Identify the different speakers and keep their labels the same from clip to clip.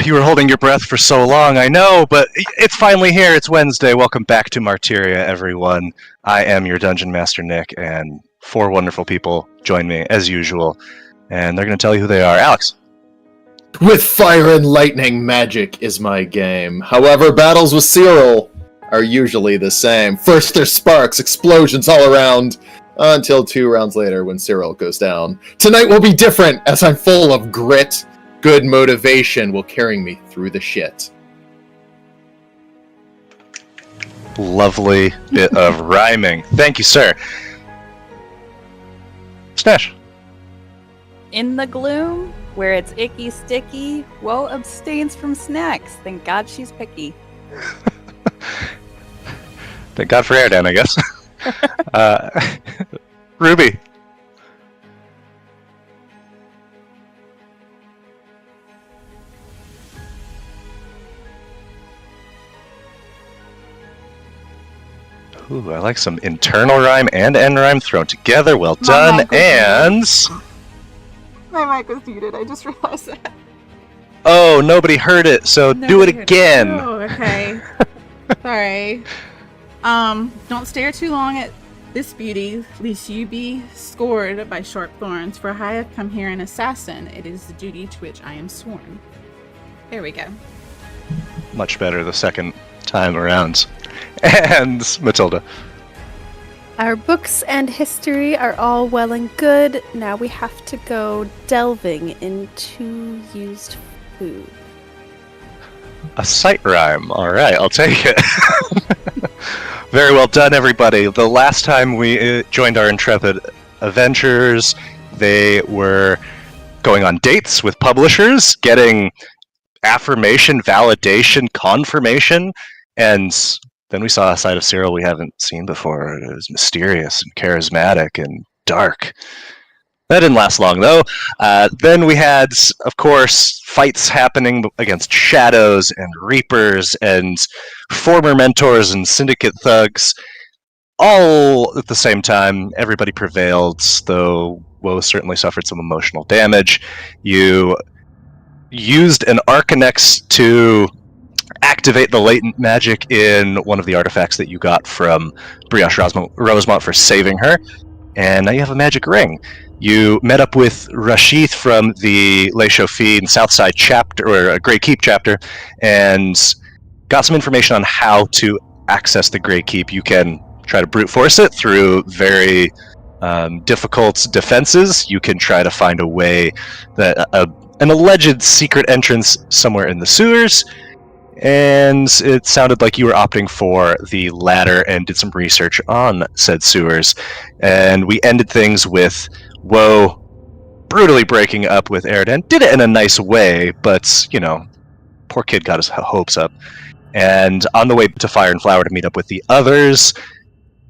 Speaker 1: you were holding your breath for so long, I know, but it's finally here. It's Wednesday. Welcome back to Martyria, everyone. I am your Dungeon Master, Nick, and 4 wonderful people join me, as usual, and they're going to tell you who they are. Alex.
Speaker 2: With fire and lightning, magic is my game. However, battles with Cyril are usually the same. First there's sparks, explosions all around, until 2 rounds later when Cyril goes down. Tonight will be different, as I'm full of grit. Good motivation will carry me through the shit.
Speaker 1: Lovely bit of rhyming. Thank you, sir. Snash.
Speaker 3: In the gloom, where it's icky sticky, Woe abstains from snacks. Thank God she's picky.
Speaker 1: Thank God for Airdan, I guess. Ruby. Ooh, I like some internal rhyme and end rhyme thrown together. Well done. And
Speaker 4: my mic was muted. I just realized that.
Speaker 1: Oh, nobody heard it, so do it again.
Speaker 4: Oh, okay. Sorry. Don't stare too long at this beauty, lest you be scored by sharp thorns. For I have come here an assassin. It is the duty to which I am sworn. There we go.
Speaker 1: Much better the second time around. And Matilda.
Speaker 5: Our books and history are all well and good. Now we have to go delving into used food.
Speaker 1: A sight rhyme. All right, I'll take it. Very well done, everybody. The last time we joined our intrepid adventurers, they were going on dates with publishers, getting affirmation, validation, confirmation, and then we saw a side of Cyril we haven't seen before. It was mysterious and charismatic and dark. That didn't last long, though. Then we had, of course, fights happening against shadows and reapers and former mentors and syndicate thugs. All at the same time, everybody prevailed, though Woe certainly suffered some emotional damage. You used an Arcanex to activate the latent magic in one of the artifacts that you got from Brioche Rosemont for saving her, and now you have a magic ring. You met up with Rashith from the Les Chauffines Southside chapter, or a Grey Keep chapter, and got some information on how to access the Grey Keep. You can try to brute force it through very difficult defenses. You can try to find a way that an alleged secret entrance somewhere in the sewers, and it sounded like you were opting for the latter and did some research on said sewers. And we ended things with Woe brutally breaking up with Airdan. Did it in a nice way, but, you know, poor kid got his hopes up. And on the way to Fire and Flower to meet up with the others,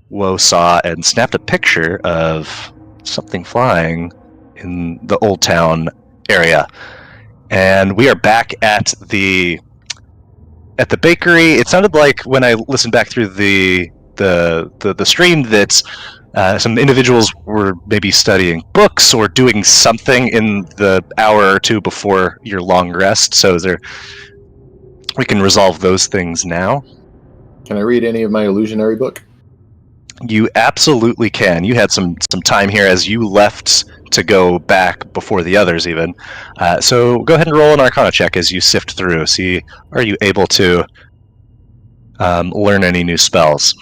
Speaker 1: Woe saw and snapped a picture of something flying in the Old Town area. And we are back at the bakery. It sounded like when I listened back through the stream that some individuals were maybe studying books or doing something in the hour or two before your long rest. So we can resolve those things now.
Speaker 2: Can I read any of my illusionary book?
Speaker 1: You absolutely can. You had some time here as you left to go back before the others even. So go ahead and roll an Arcana check as you sift through. See, are you able to learn any new spells?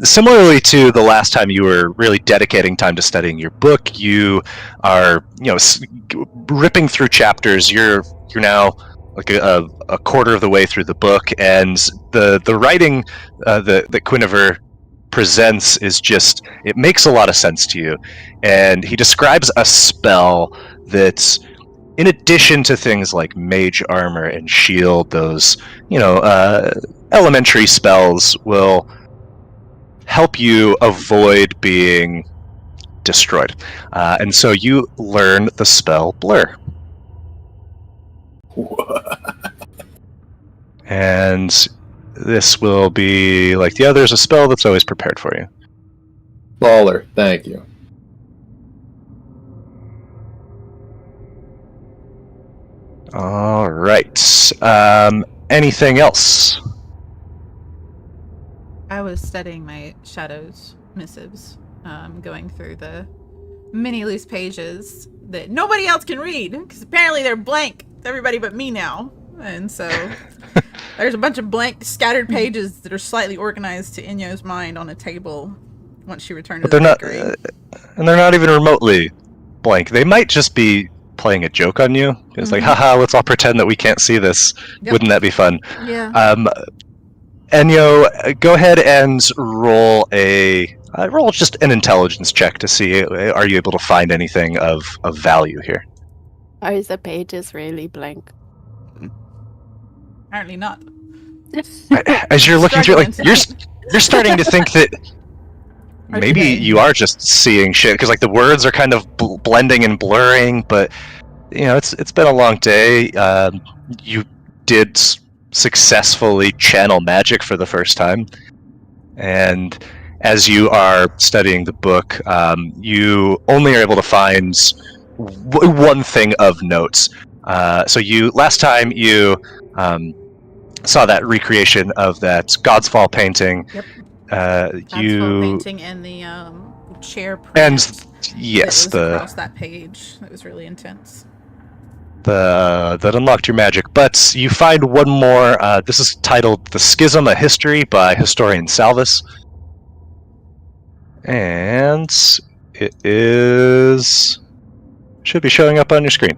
Speaker 1: Similarly to the last time you were really dedicating time to studying your book, you are, ripping through chapters. You're now like a quarter of the way through the book, and the writing that Quiniver presents is just, it makes a lot of sense to you. And he describes a spell that's, in addition to things like mage armor and shield, those elementary spells will help you avoid being destroyed. And so you learn the spell Blur. And this will be, like the others, a spell that's always prepared for you.
Speaker 2: Baller, thank you.
Speaker 1: All right. Anything else?
Speaker 4: I was studying my shadows missives, going through the many loose pages that nobody else can read because apparently they're blank to everybody but me now. And so there's a bunch of blank scattered pages that are slightly organized to Inyo's mind on a table once she returned to
Speaker 1: But they're
Speaker 4: the
Speaker 1: not,
Speaker 4: bakery.
Speaker 1: and they're not even remotely blank. They might just be playing a joke on you. It's like, haha, let's all pretend that we can't see this.
Speaker 4: Yep.
Speaker 1: Wouldn't that be fun?
Speaker 4: Yeah.
Speaker 1: Enyo, go ahead and roll roll just an intelligence check to see are you able to find anything of value here.
Speaker 5: Are the pages really blank?
Speaker 4: Apparently not.
Speaker 1: As you're looking through, like
Speaker 4: Struggling
Speaker 1: you're starting to think that maybe
Speaker 4: today.
Speaker 1: you are just seeing shit because like the words are kind of blending and blurring. But you know, it's been a long day. You did successfully channel magic for the first time, and as you are studying the book, you only are able to find one thing of note. So last time you saw that recreation of that God's Fall painting.
Speaker 4: Yep.
Speaker 1: That's
Speaker 4: painting and the chair print
Speaker 1: and yes,
Speaker 4: that was across that page. That was really intense.
Speaker 1: That unlocked your magic. But you find one more. This is titled "The Schism: A History" by historian Salvis, and it should be showing up on your screen.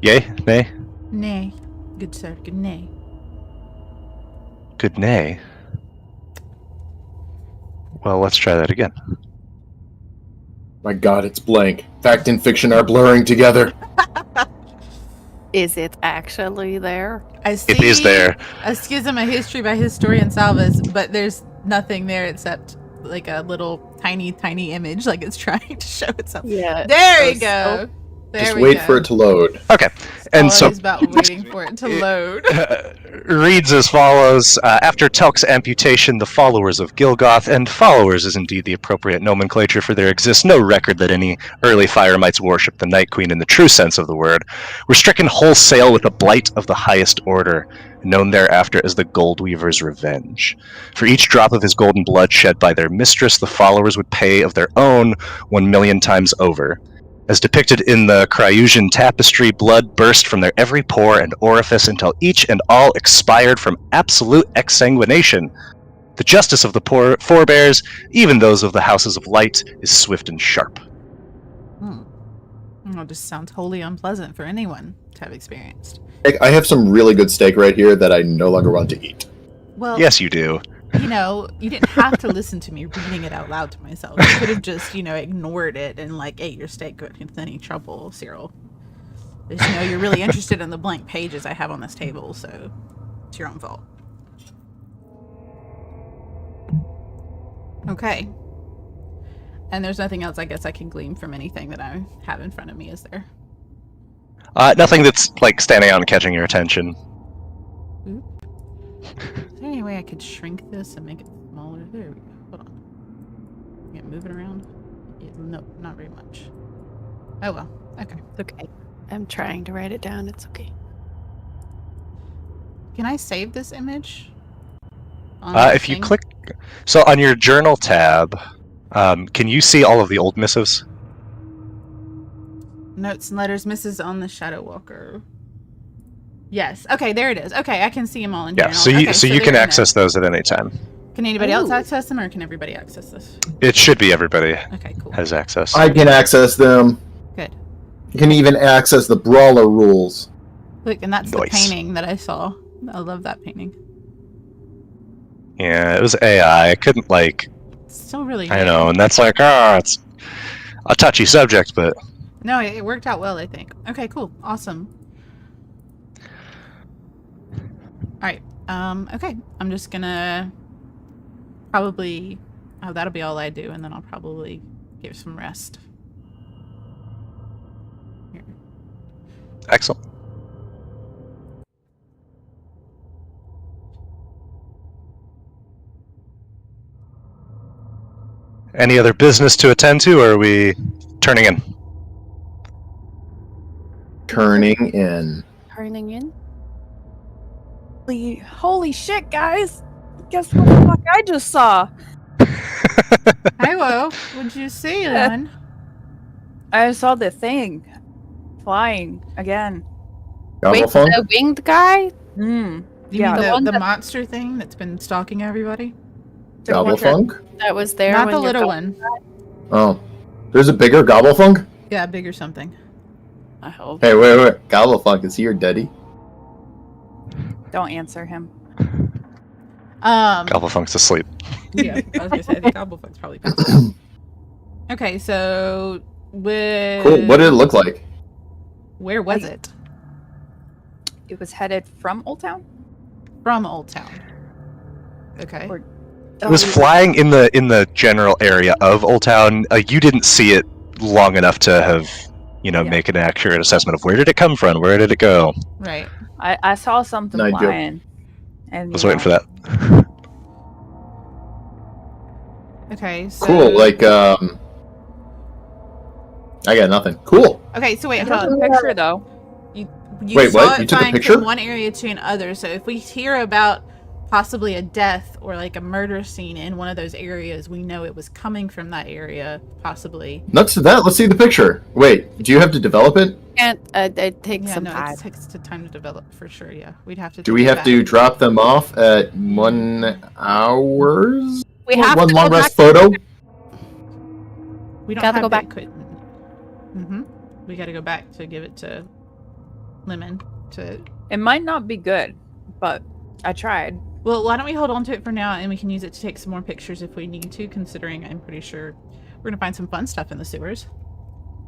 Speaker 1: Yay? Nay?
Speaker 4: Nay. Good sir, good nay.
Speaker 1: Good nay. Well, let's try that again.
Speaker 2: My god, it's blank. Fact and fiction are blurring together.
Speaker 5: Is it actually there?
Speaker 4: I see
Speaker 1: It is there.
Speaker 4: A Schism: A History by historian Salvis, but there's nothing there except like a little tiny image, like it's trying to show itself.
Speaker 5: Yeah.
Speaker 4: There we go. There
Speaker 2: Just
Speaker 4: we
Speaker 2: wait
Speaker 4: go.
Speaker 2: for it to load.
Speaker 1: Okay, and so
Speaker 4: Always about waiting for it to load.
Speaker 1: reads as follows. After Telk's amputation, the followers of Gilgoth, and followers is indeed the appropriate nomenclature, for there exists no record that any early fire mites worshipped the Night Queen in the true sense of the word, were stricken wholesale with a blight of the highest order, known thereafter as the Goldweaver's Revenge. For each drop of his golden blood shed by their mistress, the followers would pay of their own 1,000,000 times over. As depicted in the Cryusian tapestry, blood burst from their every pore and orifice until each and all expired from absolute exsanguination. The justice of the forebears, even those of the houses of light, is swift and sharp.
Speaker 4: It just sounds wholly unpleasant for anyone to have experienced.
Speaker 2: I have some really good steak right here that I no longer want to eat.
Speaker 4: Well,
Speaker 1: Yes, you do.
Speaker 4: you know, you didn't have to listen to me reading it out loud to myself. You could have just, ignored it and ate your steak without any trouble, Cyril. Just, you're really interested in the blank pages I have on this table, so it's your own fault. Okay. And there's nothing else I guess I can glean from anything that I have in front of me, is there?
Speaker 1: Nothing that's standing out and catching your attention.
Speaker 4: Is there any way I could shrink this and make it smaller? There we go. Hold on. Can I move it around? Yeah, no, not very much. Oh well. Okay.
Speaker 5: It's okay. I'm trying to write it down. It's okay.
Speaker 4: Can I save this image? On
Speaker 1: If you click, so on your journal tab, can you see all of the old missives?
Speaker 4: Notes and letters, Mrs. on the Shadow Walker. Yes. Okay, there it is. Okay, I can see them all in here.
Speaker 1: Yeah, so you can access those at any time.
Speaker 4: Can anybody else
Speaker 5: Ooh.
Speaker 4: access them, or can everybody access this?
Speaker 1: It should be everybody
Speaker 4: Okay, cool.
Speaker 1: has access.
Speaker 2: I can access them.
Speaker 4: Good.
Speaker 2: You can even access the brawler rules.
Speaker 4: Look, and that's the
Speaker 1: Nice.
Speaker 4: painting that I saw. I love that painting.
Speaker 1: Yeah, it was AI. I couldn't
Speaker 4: It's still really
Speaker 1: I
Speaker 4: good.
Speaker 1: know, and that's it's a touchy subject, but
Speaker 4: No, it worked out well, I think. Okay, cool. Awesome. Alright. Okay. I'm just gonna probably that'll be all I do, and then I'll probably give some rest. Here.
Speaker 1: excellent. Any other business to attend to, or are we turning in?
Speaker 2: Turning in.
Speaker 5: Turning in.
Speaker 3: Holy shit, guys! Guess what the fuck I just saw?
Speaker 4: Hi, Wo. What'd you see, Lynn?
Speaker 3: I saw the thing flying again.
Speaker 5: Wait,
Speaker 2: Gobblefunk?
Speaker 5: the winged guy?
Speaker 3: Hmm.
Speaker 4: You
Speaker 3: Yeah,
Speaker 4: mean
Speaker 5: the one
Speaker 4: the
Speaker 5: that-
Speaker 4: monster thing that's been stalking everybody?
Speaker 5: The one
Speaker 2: Gobblefunk?
Speaker 5: that was there.
Speaker 4: Not
Speaker 5: when
Speaker 4: the
Speaker 5: you're
Speaker 4: little
Speaker 5: going-
Speaker 4: one.
Speaker 2: Oh. There's a bigger Gobblefunk?
Speaker 4: Yeah, big or something.
Speaker 5: I hope.
Speaker 2: Hey, wait. Gobblefunk, is he your daddy?
Speaker 3: Don't answer him.
Speaker 1: Gobblefunk's asleep.
Speaker 4: Yeah, I was gonna say, I think Gobblefuck's probably fine. Okay, so with
Speaker 2: Cool. What did it look like?
Speaker 4: Where was it?
Speaker 3: It was headed from Old Town.
Speaker 4: From Old Town. Okay.
Speaker 3: Or-
Speaker 1: It was flying in the general area of Old Town. You didn't see it long enough to have,
Speaker 3: Yeah.
Speaker 1: make an accurate assessment of where did it come from, where did it go.
Speaker 4: Right.
Speaker 3: I saw something
Speaker 2: No, I do.
Speaker 3: flying. And
Speaker 1: I was waiting for that.
Speaker 4: Okay, so
Speaker 2: Cool. I got nothing. Cool.
Speaker 4: Okay, so wait,
Speaker 3: I
Speaker 4: hold
Speaker 3: took
Speaker 4: on.
Speaker 3: a picture though.
Speaker 4: You
Speaker 2: Wait,
Speaker 4: saw
Speaker 2: what?
Speaker 4: it
Speaker 2: You took a
Speaker 4: flying
Speaker 2: picture?
Speaker 4: from one area to another. So if we hear about possibly a death or like a murder scene in one of those areas, we know it was coming from that area, possibly.
Speaker 2: Next to that, let's see the picture. Wait, do you have to develop it?
Speaker 5: Can't. It takes
Speaker 4: Yeah,
Speaker 5: some
Speaker 4: no,
Speaker 5: time.
Speaker 4: it takes time to develop for sure. Yeah, we'd have to.
Speaker 2: Do we
Speaker 4: take it
Speaker 2: have to drop them off at 1 hours?
Speaker 5: We have
Speaker 2: one
Speaker 5: to
Speaker 2: long
Speaker 5: go
Speaker 2: rest
Speaker 5: back.
Speaker 2: photo?
Speaker 4: We don't
Speaker 5: Gotta
Speaker 4: have
Speaker 5: go
Speaker 4: the
Speaker 5: back.
Speaker 4: equipment. We got to go back to give it to Lemon.
Speaker 3: It might not be good, but I tried.
Speaker 4: Well, why don't we hold on to it for now, and we can use it to take some more pictures if we need to. Considering I'm pretty sure we're gonna find some fun stuff in the sewers.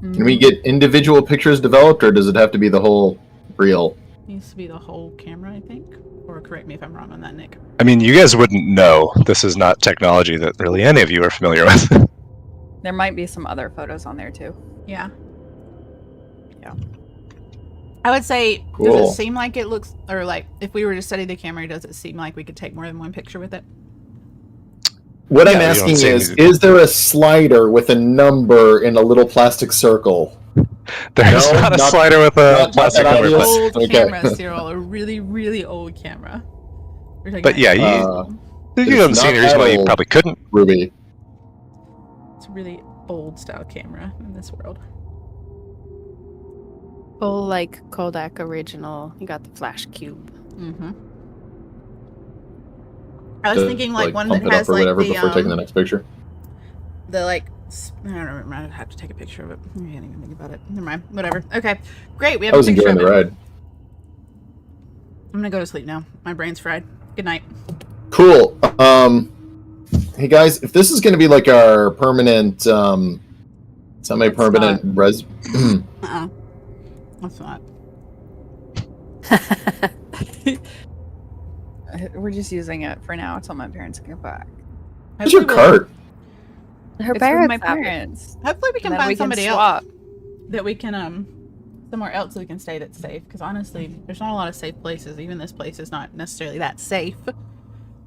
Speaker 2: Can we get individual pictures developed, or does it have to be the whole reel?
Speaker 4: Needs to be the whole camera, I think. Or correct me if I'm wrong on that, Nick.
Speaker 1: I mean, you guys wouldn't know. This is not technology that really any of you are familiar with.
Speaker 3: There might be some other photos on there too.
Speaker 4: Yeah.
Speaker 3: Yeah.
Speaker 4: I would say, does
Speaker 2: Cool.
Speaker 4: it seem like it looks, or like, if we were to study the camera, does it seem like we could take more than one picture with it?
Speaker 2: What
Speaker 1: Yeah,
Speaker 2: I'm
Speaker 1: you don't
Speaker 2: asking
Speaker 1: see
Speaker 2: is there a slider with a number in a little plastic circle?
Speaker 1: There's
Speaker 2: No,
Speaker 1: not a
Speaker 2: not-
Speaker 1: slider with a
Speaker 2: not
Speaker 1: plastic
Speaker 2: that
Speaker 1: cover,
Speaker 2: obvious.
Speaker 1: but,
Speaker 4: Old
Speaker 2: Okay.
Speaker 4: camera, Cyril. A really, really old camera. We're talking
Speaker 1: but
Speaker 4: about-
Speaker 1: yeah, you
Speaker 2: It's
Speaker 1: haven't seen
Speaker 2: not
Speaker 1: the reason why you
Speaker 2: old.
Speaker 1: probably couldn't.
Speaker 2: Ruby.
Speaker 4: It's a really old style camera in this world.
Speaker 5: Full like Kodak original. You got the flash cube.
Speaker 4: Mm-hmm. I was
Speaker 2: To,
Speaker 4: thinking like one
Speaker 2: pump
Speaker 4: that
Speaker 2: it
Speaker 4: has
Speaker 2: up or
Speaker 4: like
Speaker 2: whatever before taking the
Speaker 4: the
Speaker 2: next picture.
Speaker 4: like I don't remember. I'd have to take a picture of it. I can't even think about it. Never mind. Whatever. Okay. Great. We have
Speaker 2: I
Speaker 4: a
Speaker 2: was
Speaker 4: picture
Speaker 2: enjoying
Speaker 4: of
Speaker 2: the
Speaker 4: it.
Speaker 2: ride.
Speaker 4: I'm gonna go to sleep now. My brain's fried. Good night.
Speaker 2: Cool. Hey guys, if this is going to be like our permanent, semi-permanent res.
Speaker 4: Uh-uh. That's not.
Speaker 3: We're just using it for now until my parents get back.
Speaker 2: Where's your cart?
Speaker 5: Her
Speaker 3: It's with
Speaker 5: parents.
Speaker 3: my
Speaker 5: have it.
Speaker 3: parents.
Speaker 4: Hopefully we can
Speaker 3: And then
Speaker 4: find somebody
Speaker 3: swap.
Speaker 4: else that we can somewhere else that we can stay that's safe. Because honestly, there's not a lot of safe places. Even this place is not necessarily that safe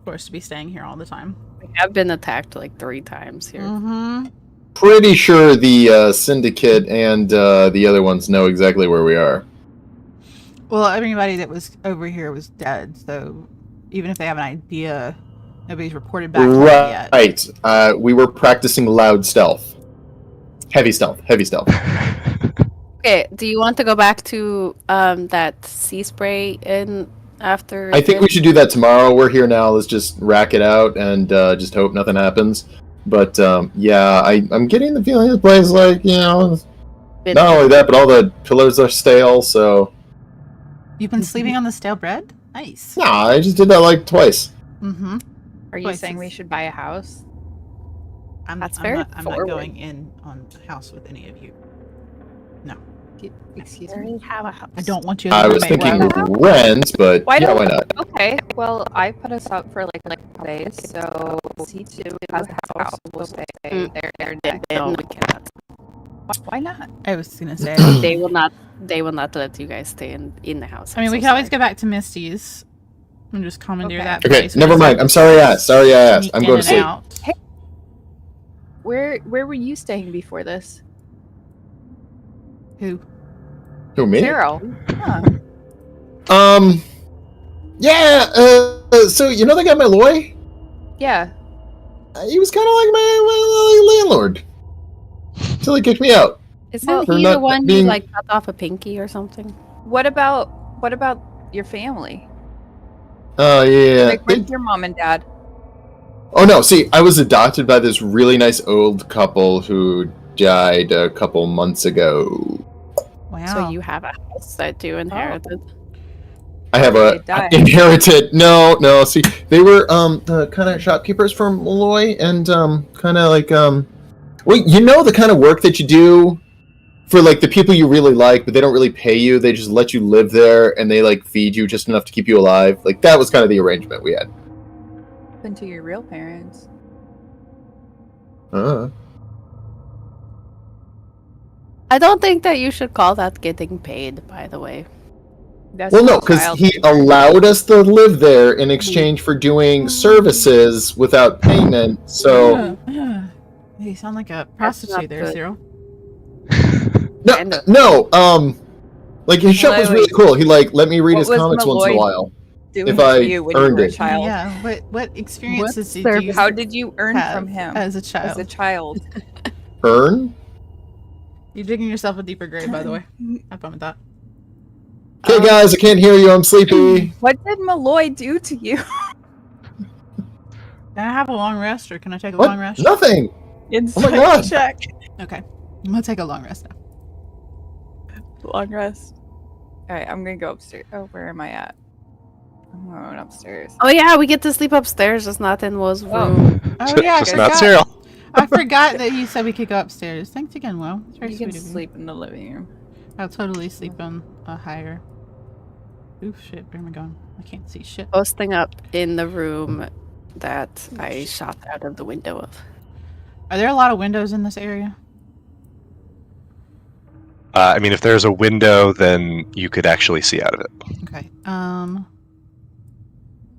Speaker 4: for us to be staying here all the time.
Speaker 5: We have been attacked like 3 times here.
Speaker 4: Mm-hmm.
Speaker 2: Pretty sure the syndicate and the other ones know exactly where we are.
Speaker 4: Well, everybody that was over here was dead. So even if they have an idea, nobody's reported back yet.
Speaker 2: Right. We were practicing loud stealth. Heavy stealth.
Speaker 5: Okay, do you want to go back to that sea spray in after?
Speaker 2: I think we should do that tomorrow. We're here now. Let's just rack it out and just hope nothing happens. But yeah, I'm getting the feeling this place, like, not only that, but all the pillars are stale. So
Speaker 4: You've been sleeping on the stale bread? Nice.
Speaker 2: nah, I just did that like twice.
Speaker 4: Mm-hmm.
Speaker 3: Are you
Speaker 4: Choices.
Speaker 3: saying we should buy a house?
Speaker 5: That's very
Speaker 4: I'm not
Speaker 5: forward.
Speaker 4: going in on a house with any of you.
Speaker 3: Excuse
Speaker 5: I
Speaker 3: me.
Speaker 5: already have a house.
Speaker 4: I don't want you.
Speaker 2: I
Speaker 4: as a
Speaker 2: was
Speaker 4: roommate.
Speaker 2: thinking
Speaker 3: Why
Speaker 2: rent, but
Speaker 3: Why
Speaker 2: yeah,
Speaker 3: don't-
Speaker 2: why not?
Speaker 3: Okay, well, I put us up for like days, so C2 has a house. We'll stay
Speaker 5: Mm.
Speaker 3: there.
Speaker 5: No, we cannot.
Speaker 3: Why not?
Speaker 4: I was gonna say.
Speaker 5: They will not. They will not let you guys stay in the house.
Speaker 4: I mean,
Speaker 5: I'm
Speaker 4: we
Speaker 5: so
Speaker 4: can always
Speaker 5: sorry.
Speaker 4: go back to Misty's and just commandeer
Speaker 3: Okay.
Speaker 4: that.
Speaker 2: Okay,
Speaker 4: place.
Speaker 2: never
Speaker 4: We'll
Speaker 2: mind.
Speaker 4: just
Speaker 2: I'm sorry I asked.
Speaker 4: sneak
Speaker 2: I'm
Speaker 4: in
Speaker 2: going to
Speaker 4: and
Speaker 2: sleep.
Speaker 4: out.
Speaker 3: Where were you staying before this?
Speaker 4: Who?
Speaker 2: Who, me?
Speaker 3: Cyril. Huh.
Speaker 2: Yeah, so you know the guy Malloy?
Speaker 3: Yeah.
Speaker 2: He was kind of like my landlord. Until he kicked me out.
Speaker 5: Isn't
Speaker 2: For
Speaker 5: he
Speaker 2: not
Speaker 5: the one
Speaker 2: being-
Speaker 5: who like cut off a pinky or something?
Speaker 3: What about your family?
Speaker 2: Oh, yeah.
Speaker 3: Like, where's your mom and dad?
Speaker 2: Oh, no, see, I was adopted by this really nice old couple who died a couple months ago.
Speaker 4: Wow.
Speaker 5: So you have a house that you inherited.
Speaker 2: I have
Speaker 3: They died.
Speaker 2: inherited. No, see, they were the kind of shopkeepers from Malloy, and kind of like well, you know the kind of work that you do for like the people you really like, but they don't really pay you. They just let you live there, and they like feed you just enough to keep you alive. Like that was kind of the arrangement we had.
Speaker 3: Happened to your real parents?
Speaker 5: I don't think that you should call that getting paid, by the way.
Speaker 3: That's
Speaker 2: Well, no,
Speaker 3: not
Speaker 2: because
Speaker 3: child
Speaker 2: he
Speaker 3: labor.
Speaker 2: allowed us to live there in exchange for doing services without payment. So
Speaker 4: You sound like a
Speaker 5: That's
Speaker 4: prostitute
Speaker 5: not
Speaker 4: there,
Speaker 5: good.
Speaker 4: Cyril.
Speaker 2: like his shop was
Speaker 3: Wait.
Speaker 2: really cool. He like let me read
Speaker 3: What
Speaker 2: his
Speaker 3: was
Speaker 2: comes once in a
Speaker 3: Malloy
Speaker 2: while.
Speaker 3: Doing
Speaker 2: if
Speaker 3: for
Speaker 2: I
Speaker 3: you when you
Speaker 2: earned
Speaker 3: were a
Speaker 2: it.
Speaker 3: child.
Speaker 4: Yeah. What experiences did
Speaker 5: service-
Speaker 4: you
Speaker 3: How did you earn
Speaker 4: have
Speaker 3: from him
Speaker 4: as a child?
Speaker 3: as a child?
Speaker 2: Earn?
Speaker 4: You're digging yourself a deeper grave, by the way. Have fun with that.
Speaker 2: Okay, guys, I can't hear you. I'm sleepy.
Speaker 3: What did Malloy do to you?
Speaker 4: Can I have a long rest, or can I take a
Speaker 2: What?
Speaker 4: long rest?
Speaker 2: Nothing.
Speaker 3: Insight
Speaker 2: God.
Speaker 3: check.
Speaker 4: Okay, I'm gonna take a long rest now.
Speaker 3: Long rest. Alright, I'm gonna go upstairs. Oh, where am I at? I'm going upstairs.
Speaker 5: Oh yeah, we get to sleep upstairs, just not in Wo's room.
Speaker 4: Oh yeah, I
Speaker 1: Just not
Speaker 4: forgot.
Speaker 1: Cyril.
Speaker 4: I forgot that you said we could go upstairs. Thanks again, Will. It's very
Speaker 3: You can
Speaker 4: sweet of you.
Speaker 3: sleep in the living room.
Speaker 4: I'll totally sleep on a higher. Oof, shit. Where am I going? I can't see shit.
Speaker 5: Posting up in the room that I shot out of the window of.
Speaker 4: Are there a lot of windows in this area?
Speaker 1: I mean, if there's a window, then you could actually see out of it.
Speaker 4: Okay.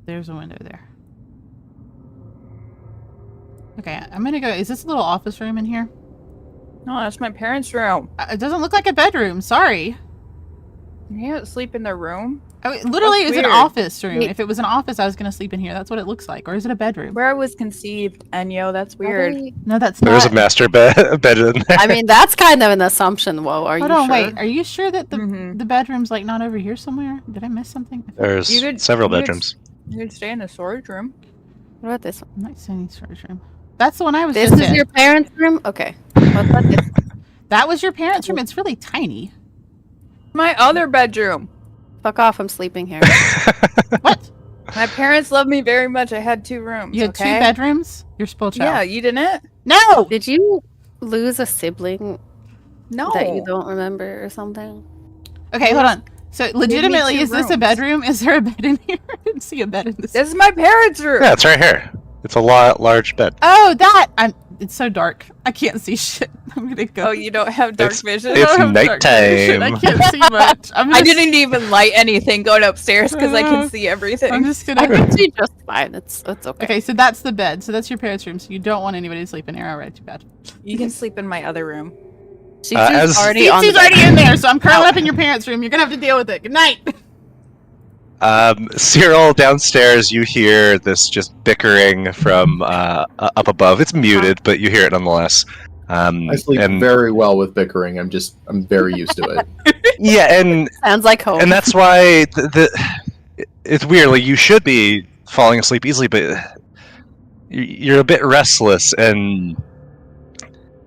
Speaker 4: There's a window there. Okay, I'm gonna go. Is this a little office room in here?
Speaker 3: No, that's my parents' room.
Speaker 4: It doesn't look like a bedroom. Sorry.
Speaker 3: You can't sleep in their room.
Speaker 4: Oh, literally,
Speaker 3: That's
Speaker 4: it's an
Speaker 3: weird.
Speaker 4: office room.
Speaker 5: Wait.
Speaker 4: If it was an office, I was gonna sleep in here. That's what it looks like. Or is it a bedroom?
Speaker 3: Where I was conceived, Enyo, that's weird.
Speaker 5: Probably-
Speaker 4: No, that's
Speaker 1: There's
Speaker 4: not.
Speaker 1: a master bed in there.
Speaker 5: I mean, that's kind of an assumption, Wo. Are
Speaker 4: Hold
Speaker 5: you
Speaker 4: on,
Speaker 5: sure?
Speaker 4: wait. Are you sure that the
Speaker 3: Mhm.
Speaker 4: the bedroom's like not over here somewhere? Did I miss something?
Speaker 1: There's
Speaker 3: You could-
Speaker 1: several
Speaker 3: you could-
Speaker 1: bedrooms.
Speaker 3: You could stay in the storage room.
Speaker 5: What about this one?
Speaker 4: I'm not seeing storage room. That's the one I was
Speaker 5: This
Speaker 4: just
Speaker 5: is
Speaker 4: in.
Speaker 5: your parents' room? Okay. What about this one?
Speaker 4: That was your parents' room. It's really tiny.
Speaker 3: My other bedroom.
Speaker 5: Fuck off, I'm sleeping here.
Speaker 4: What?
Speaker 3: My parents love me very much. I had 2 rooms.
Speaker 4: You had
Speaker 3: okay?
Speaker 4: 2 bedrooms? You're spoiled child.
Speaker 3: Yeah, you didn't?
Speaker 4: No!
Speaker 5: Did you lose a sibling
Speaker 3: No.
Speaker 5: that you don't remember or something?
Speaker 4: Okay, hold on. So, legitimately,
Speaker 3: 2
Speaker 4: is this a
Speaker 3: rooms.
Speaker 4: bedroom? Is there a bed in here? I didn't see a bed in this.
Speaker 3: This is my parents' room.
Speaker 1: Yeah, it's right here. It's a large bed.
Speaker 4: Oh, that! It's so dark. I can't see shit. I'm gonna go.
Speaker 3: Oh, you don't have dark
Speaker 1: It's-
Speaker 3: vision?
Speaker 4: I don't
Speaker 1: it's
Speaker 4: have dark vision. I
Speaker 1: nighttime.
Speaker 4: can't see much.
Speaker 3: I didn't even light anything going upstairs because I can see everything.
Speaker 4: I'm just
Speaker 5: I
Speaker 4: gonna.
Speaker 5: can see just fine. It's okay.
Speaker 4: Okay, so that's the bed. So that's your parents' room. So you don't want anybody to sleep in here. All right, too bad.
Speaker 3: You can sleep in my other room.
Speaker 5: She's
Speaker 1: as-
Speaker 5: already on
Speaker 4: She's
Speaker 5: the
Speaker 4: already
Speaker 5: bed.
Speaker 4: in there, so I'm curling up in your parents' room. You're gonna have to deal with it. Good night.
Speaker 1: Cyril, downstairs, you hear this just bickering from up above. It's muted, but you hear it nonetheless.
Speaker 2: I sleep
Speaker 1: and
Speaker 2: very well with bickering. I'm very used to it.
Speaker 1: yeah, and
Speaker 5: Sounds like home.
Speaker 1: and that's why it's weird. Like you should be falling asleep easily, but you're a bit restless, and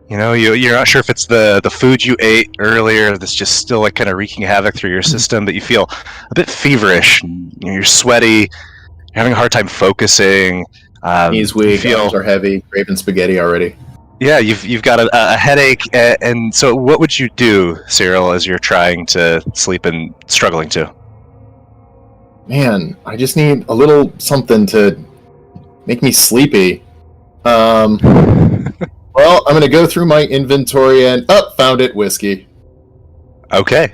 Speaker 1: you know you're not sure if it's the food you ate earlier that's just still like kind of wreaking havoc through your system. But you feel a bit feverish. You're sweaty. You're having a hard time focusing.
Speaker 2: Knees
Speaker 1: you
Speaker 2: weak,
Speaker 1: feel-
Speaker 2: arms are heavy, craving spaghetti already.
Speaker 1: Yeah, you've got a headache, and so what would you do, Cyril, as you're trying to sleep and struggling to?
Speaker 2: Man, I just need a little something to make me sleepy. Well, I'm gonna go through my inventory and found it, whiskey.
Speaker 1: Okay.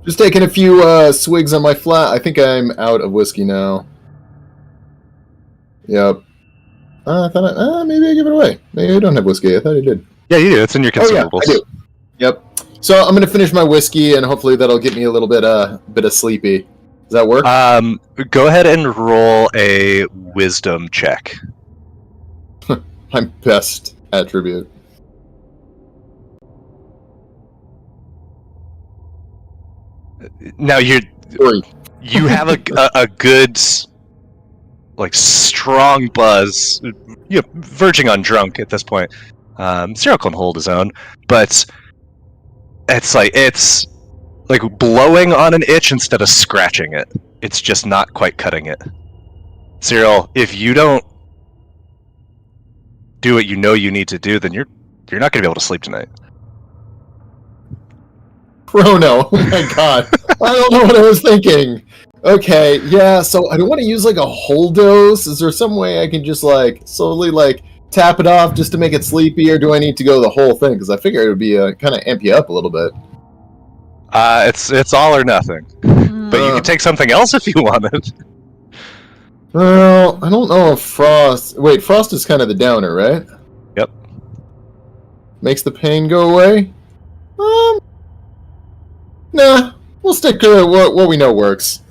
Speaker 2: Just taking a few swigs on my flat. I think I'm out of whiskey now. Yep. I thought maybe I give it away. Maybe I don't have whiskey. I thought I did.
Speaker 1: Yeah, you do. It's in your
Speaker 2: Oh yeah,
Speaker 1: consumables.
Speaker 2: I do. Yep. So I'm gonna finish my whiskey, and hopefully that'll get me a little bit of sleepy. Does that work?
Speaker 1: Go ahead and roll a wisdom check.
Speaker 2: My best attribute.
Speaker 1: Now you
Speaker 2: 3.
Speaker 1: have a good, like, strong buzz. You're verging on drunk at this point. Cyril can hold his own, but it's like blowing on an itch instead of scratching it. It's just not quite cutting it. Cyril, if you don't do what you know you need to do, then you're not going to be able to sleep tonight.
Speaker 2: Chrono, oh my god. I don't know what I was thinking. Okay, yeah, so I don't want to use like a whole dose. Is there some way I can just like slowly like tap it off just to make it sleepy, or do I need to go the whole thing? Because I figure it would be kind of amp you up a little bit.
Speaker 1: It's all or nothing. But you could take something else if you wanted.
Speaker 2: Well, I don't know if Frost... Wait, Frost is kind of the downer, right?
Speaker 1: Yep.
Speaker 2: Makes the pain go away? Nah, we'll stick to what we know works.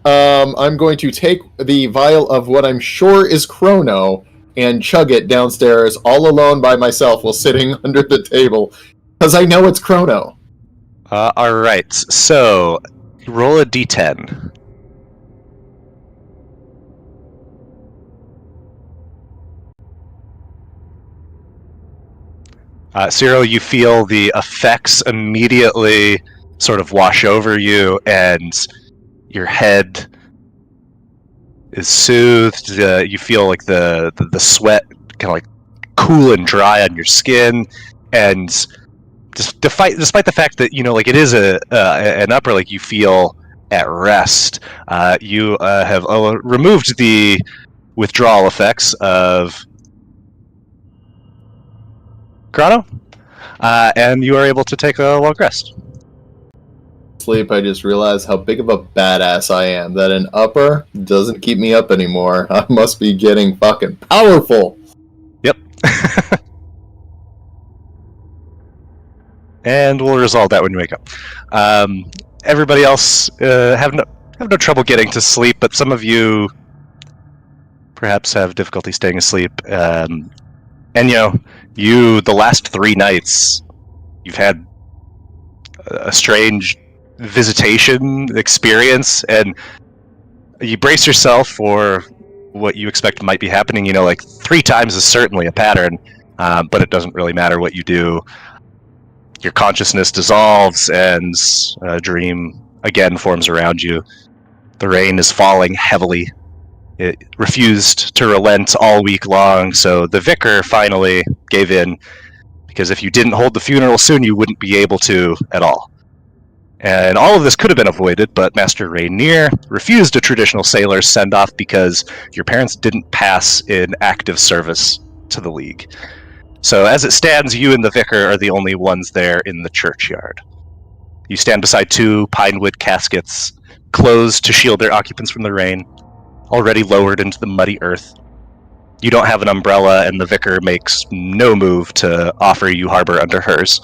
Speaker 2: I'm going to take the vial of what I'm sure is Chrono and chug it downstairs all alone by myself while sitting under the table. Because I know it's Chrono.
Speaker 1: Alright, so roll a d10. Cyril, you feel the effects immediately sort of wash over you, and your head is soothed. You feel like the sweat kind of like cool and dry on your skin, and despite the fact that like it is an upper, like you feel at rest. You have removed the withdrawal effects of Grano, and you are able to take a long rest.
Speaker 2: Sleep, I just realized how big of a badass I am. That an upper doesn't keep me up anymore. I must be getting fucking powerful.
Speaker 1: Yep. And we'll resolve that when you wake up. Everybody else have no trouble getting to sleep, but some of you perhaps have difficulty staying asleep. And the last 3 nights, you've had a strange visitation experience, and you brace yourself for what you expect might be happening. Like 3 times is certainly a pattern, but it doesn't really matter what you do. Your consciousness dissolves, and a dream again forms around you. The rain is falling heavily. It refused to relent all week long, so the vicar finally gave in, because if you didn't hold the funeral soon, you wouldn't be able to at all. And all of this could have been avoided, but Master Rainier refused a traditional sailor's send-off because your parents didn't pass in active service to the League. So as it stands, you and the vicar are the only ones there in the churchyard. You stand beside 2 pinewood caskets, closed to shield their occupants from the rain, already lowered into the muddy earth. You don't have an umbrella, and the vicar makes no move to offer you harbor under hers.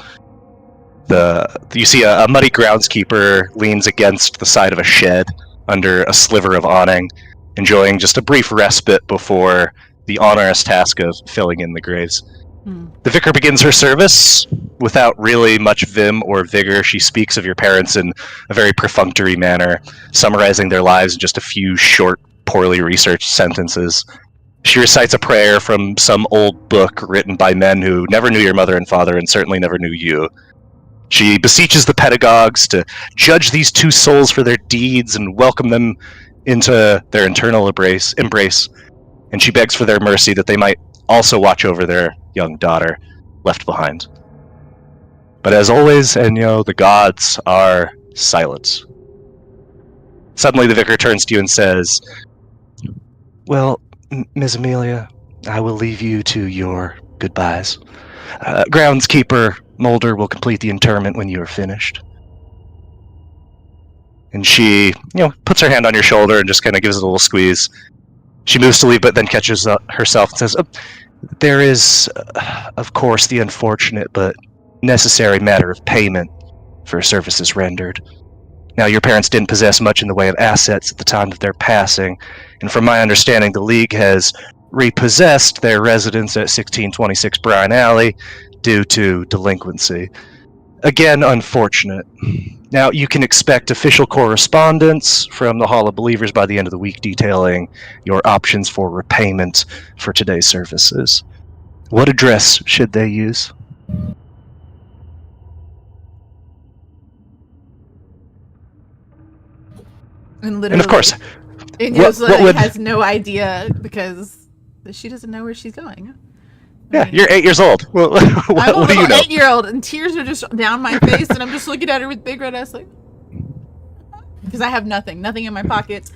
Speaker 1: You see a muddy groundskeeper leans against the side of a shed under a sliver of awning, enjoying just a brief respite before the onerous task of filling in the graves. The vicar begins her service without really much vim or vigor. She speaks of your parents in a very perfunctory manner, summarizing their lives in just a few short, poorly researched sentences. She recites a prayer from some old book written by men who never knew your mother and father and certainly never knew you. She beseeches the pedagogues to judge these 2 souls for their deeds and welcome them into their eternal embrace, and she begs for their mercy that they might also watch over their young daughter left behind. But as always, Enyo, the gods are silent. Suddenly the vicar turns to you and says, "Well, Miss Amelia, I will leave you to your goodbyes. Groundskeeper Mulder will complete the interment when you are finished." And she, puts her hand on your shoulder and just kind of gives it a little squeeze. She moves to leave, but then catches herself and says, "There is, of course, the unfortunate but necessary matter of payment. for services rendered. Now, your parents didn't possess much in the way of assets at the time of their passing, and from my understanding, the League has repossessed their residence at 1626 Bryan Alley due to delinquency. Again, unfortunate. Now, you can expect official correspondence from the Hall of Believers by the end of the week detailing your options for repayment for today's services. What address should they use?
Speaker 4: And literally,
Speaker 1: And of course,
Speaker 4: Inyo's
Speaker 1: would-
Speaker 4: has no idea because she doesn't know where she's going.
Speaker 1: yeah, you're 8 years old. Well,
Speaker 4: I'm a
Speaker 1: what do you
Speaker 4: little
Speaker 1: know?
Speaker 4: 8-year-old, and tears are just down my face, and I'm just looking at her with big red eyes, like, because I have nothing in my pockets.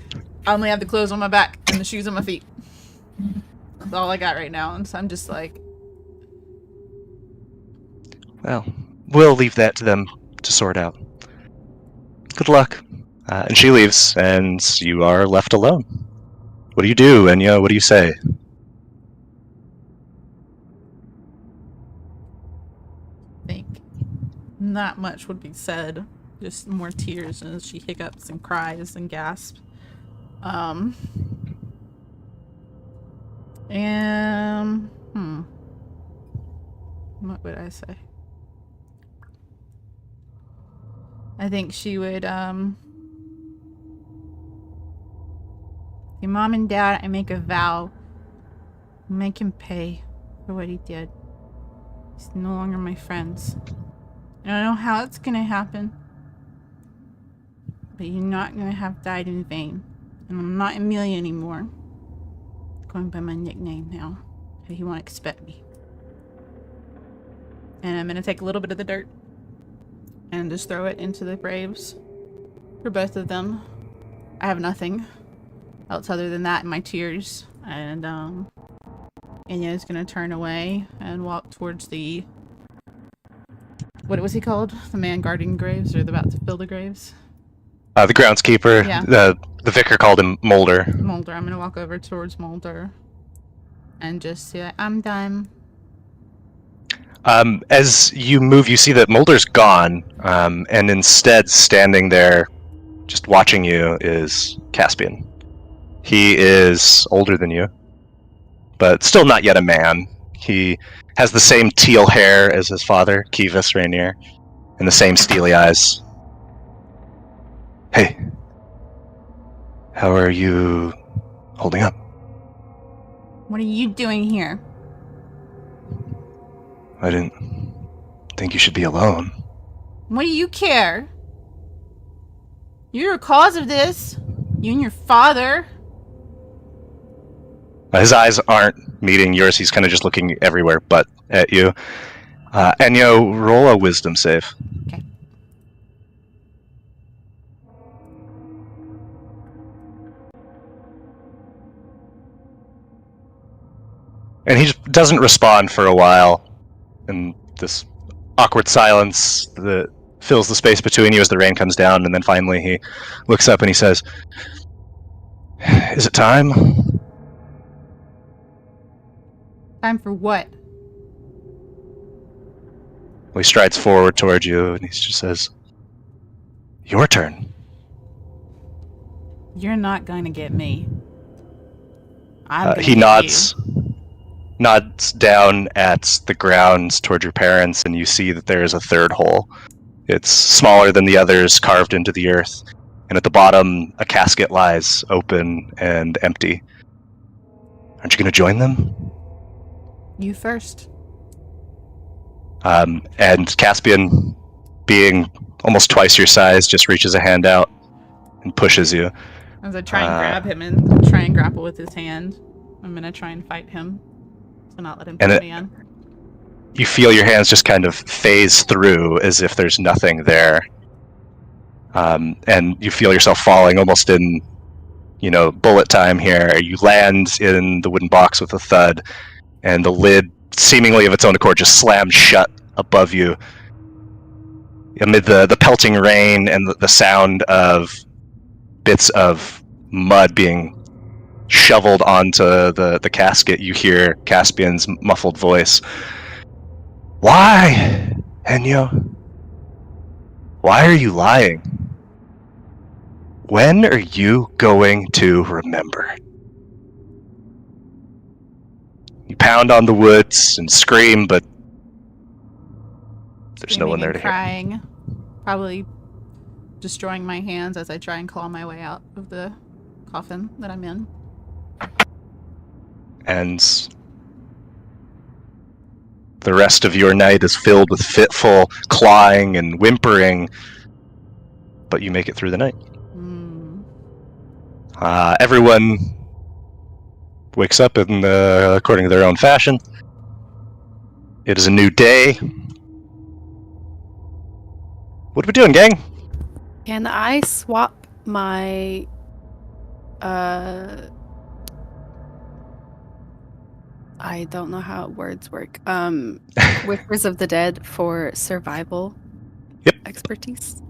Speaker 4: I only have the clothes on my back and the shoes on my feet. That's all I got right now, and so I'm just like,
Speaker 1: Well, we'll leave that to them to sort out. Good luck. And she leaves, and you are left alone. What do you do, Enya? What do you say?
Speaker 4: I think not much would be said. Just more tears as she hiccups and cries and gasps. What would I say? I think she would, your mom and dad, I make a vow. Make him pay for what he did. He's no longer my friends. I don't know how it's gonna happen. But you're not gonna have died in vain. And I'm not Amelia anymore. Going by my nickname now. And he won't expect me. And I'm gonna take a little bit of the dirt and just throw it into the graves for both of them. I have nothing else other than that and my tears. And Inya's gonna turn away and walk towards the, what was he called? The man guarding graves, or about to fill the graves?
Speaker 1: The groundskeeper.
Speaker 4: Yeah.
Speaker 1: The vicar called him Mulder.
Speaker 4: Mulder. I'm gonna walk over towards Mulder and just say, I'm done.
Speaker 1: As you move, you see that Mulder's gone, and instead standing there, just watching you, is Caspian. He is older than you, but still not yet a man. He has the same teal hair as his father, Kivas Rainier, and the same steely eyes. Hey, how are you holding up?
Speaker 4: What are you doing here?
Speaker 1: I didn't think you should be alone.
Speaker 4: What do you care? You're a cause of this. You and your father.
Speaker 1: His eyes aren't meeting yours. He's kind of just looking everywhere but at you. Enyo, roll a wisdom save.
Speaker 4: Okay.
Speaker 1: And he just doesn't respond for a while. And this awkward silence that fills the space between you as the rain comes down. And then finally he looks up and he says, "Is it time?"
Speaker 4: Time for what?
Speaker 1: Well, he strides forward toward you and he just says, "Your turn."
Speaker 4: You're not going to get me. I'm gonna
Speaker 1: He
Speaker 4: get
Speaker 1: nods down at the ground toward your parents, and you see that there is a third hole. It's smaller than the others, carved into the earth, and at the bottom a casket lies open and empty. Aren't you going to join them?
Speaker 4: You first.
Speaker 1: And Caspian, being almost twice your size, just reaches a hand out and pushes you.
Speaker 4: As I try and grab him and try and grapple with his hand, I'm going to try and fight him. So not let him put me on.
Speaker 1: You feel your hands just kind of phase through as if there's nothing there. And you feel yourself falling almost in, bullet time here. You land in the wooden box with a thud, and the lid, seemingly of its own accord, just slams shut above you. Amid the pelting rain and the sound of bits of mud being shoveled onto the casket, you hear Caspian's muffled voice. "Why, Enyo? Why are you lying? When are you going to remember? You pound on the woods and scream, but there's no one there to hear.
Speaker 4: Crying, probably destroying my hands as I try and claw my way out of the coffin that I'm in.
Speaker 1: And the rest of your night is filled with fitful clawing and whimpering, but you make it through the night. Everyone wakes up according to their own fashion. It is a new day. What are we doing, gang?
Speaker 5: Can I swap my I don't know how words work. Whispers of the Dead for survival expertise?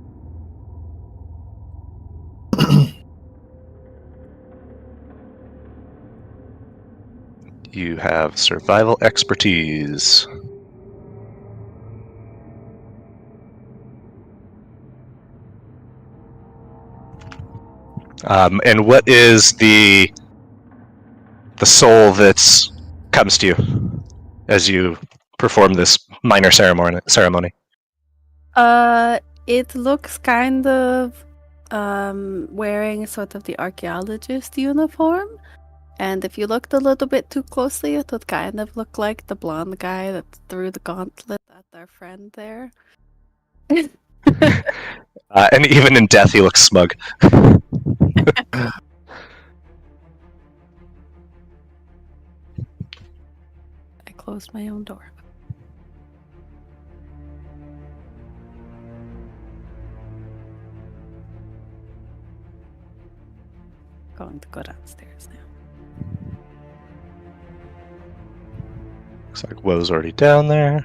Speaker 1: You have survival expertise. And what is the soul that comes to you as you perform this minor ceremony?
Speaker 5: It looks kind of wearing sort of the archaeologist uniform. And if you looked a little bit too closely, it would kind of look like the blonde guy that threw the gauntlet at our friend there.
Speaker 1: And even in death, he looks smug.
Speaker 5: I closed my own door. Going to go downstairs now.
Speaker 1: Looks like Woe's already down there.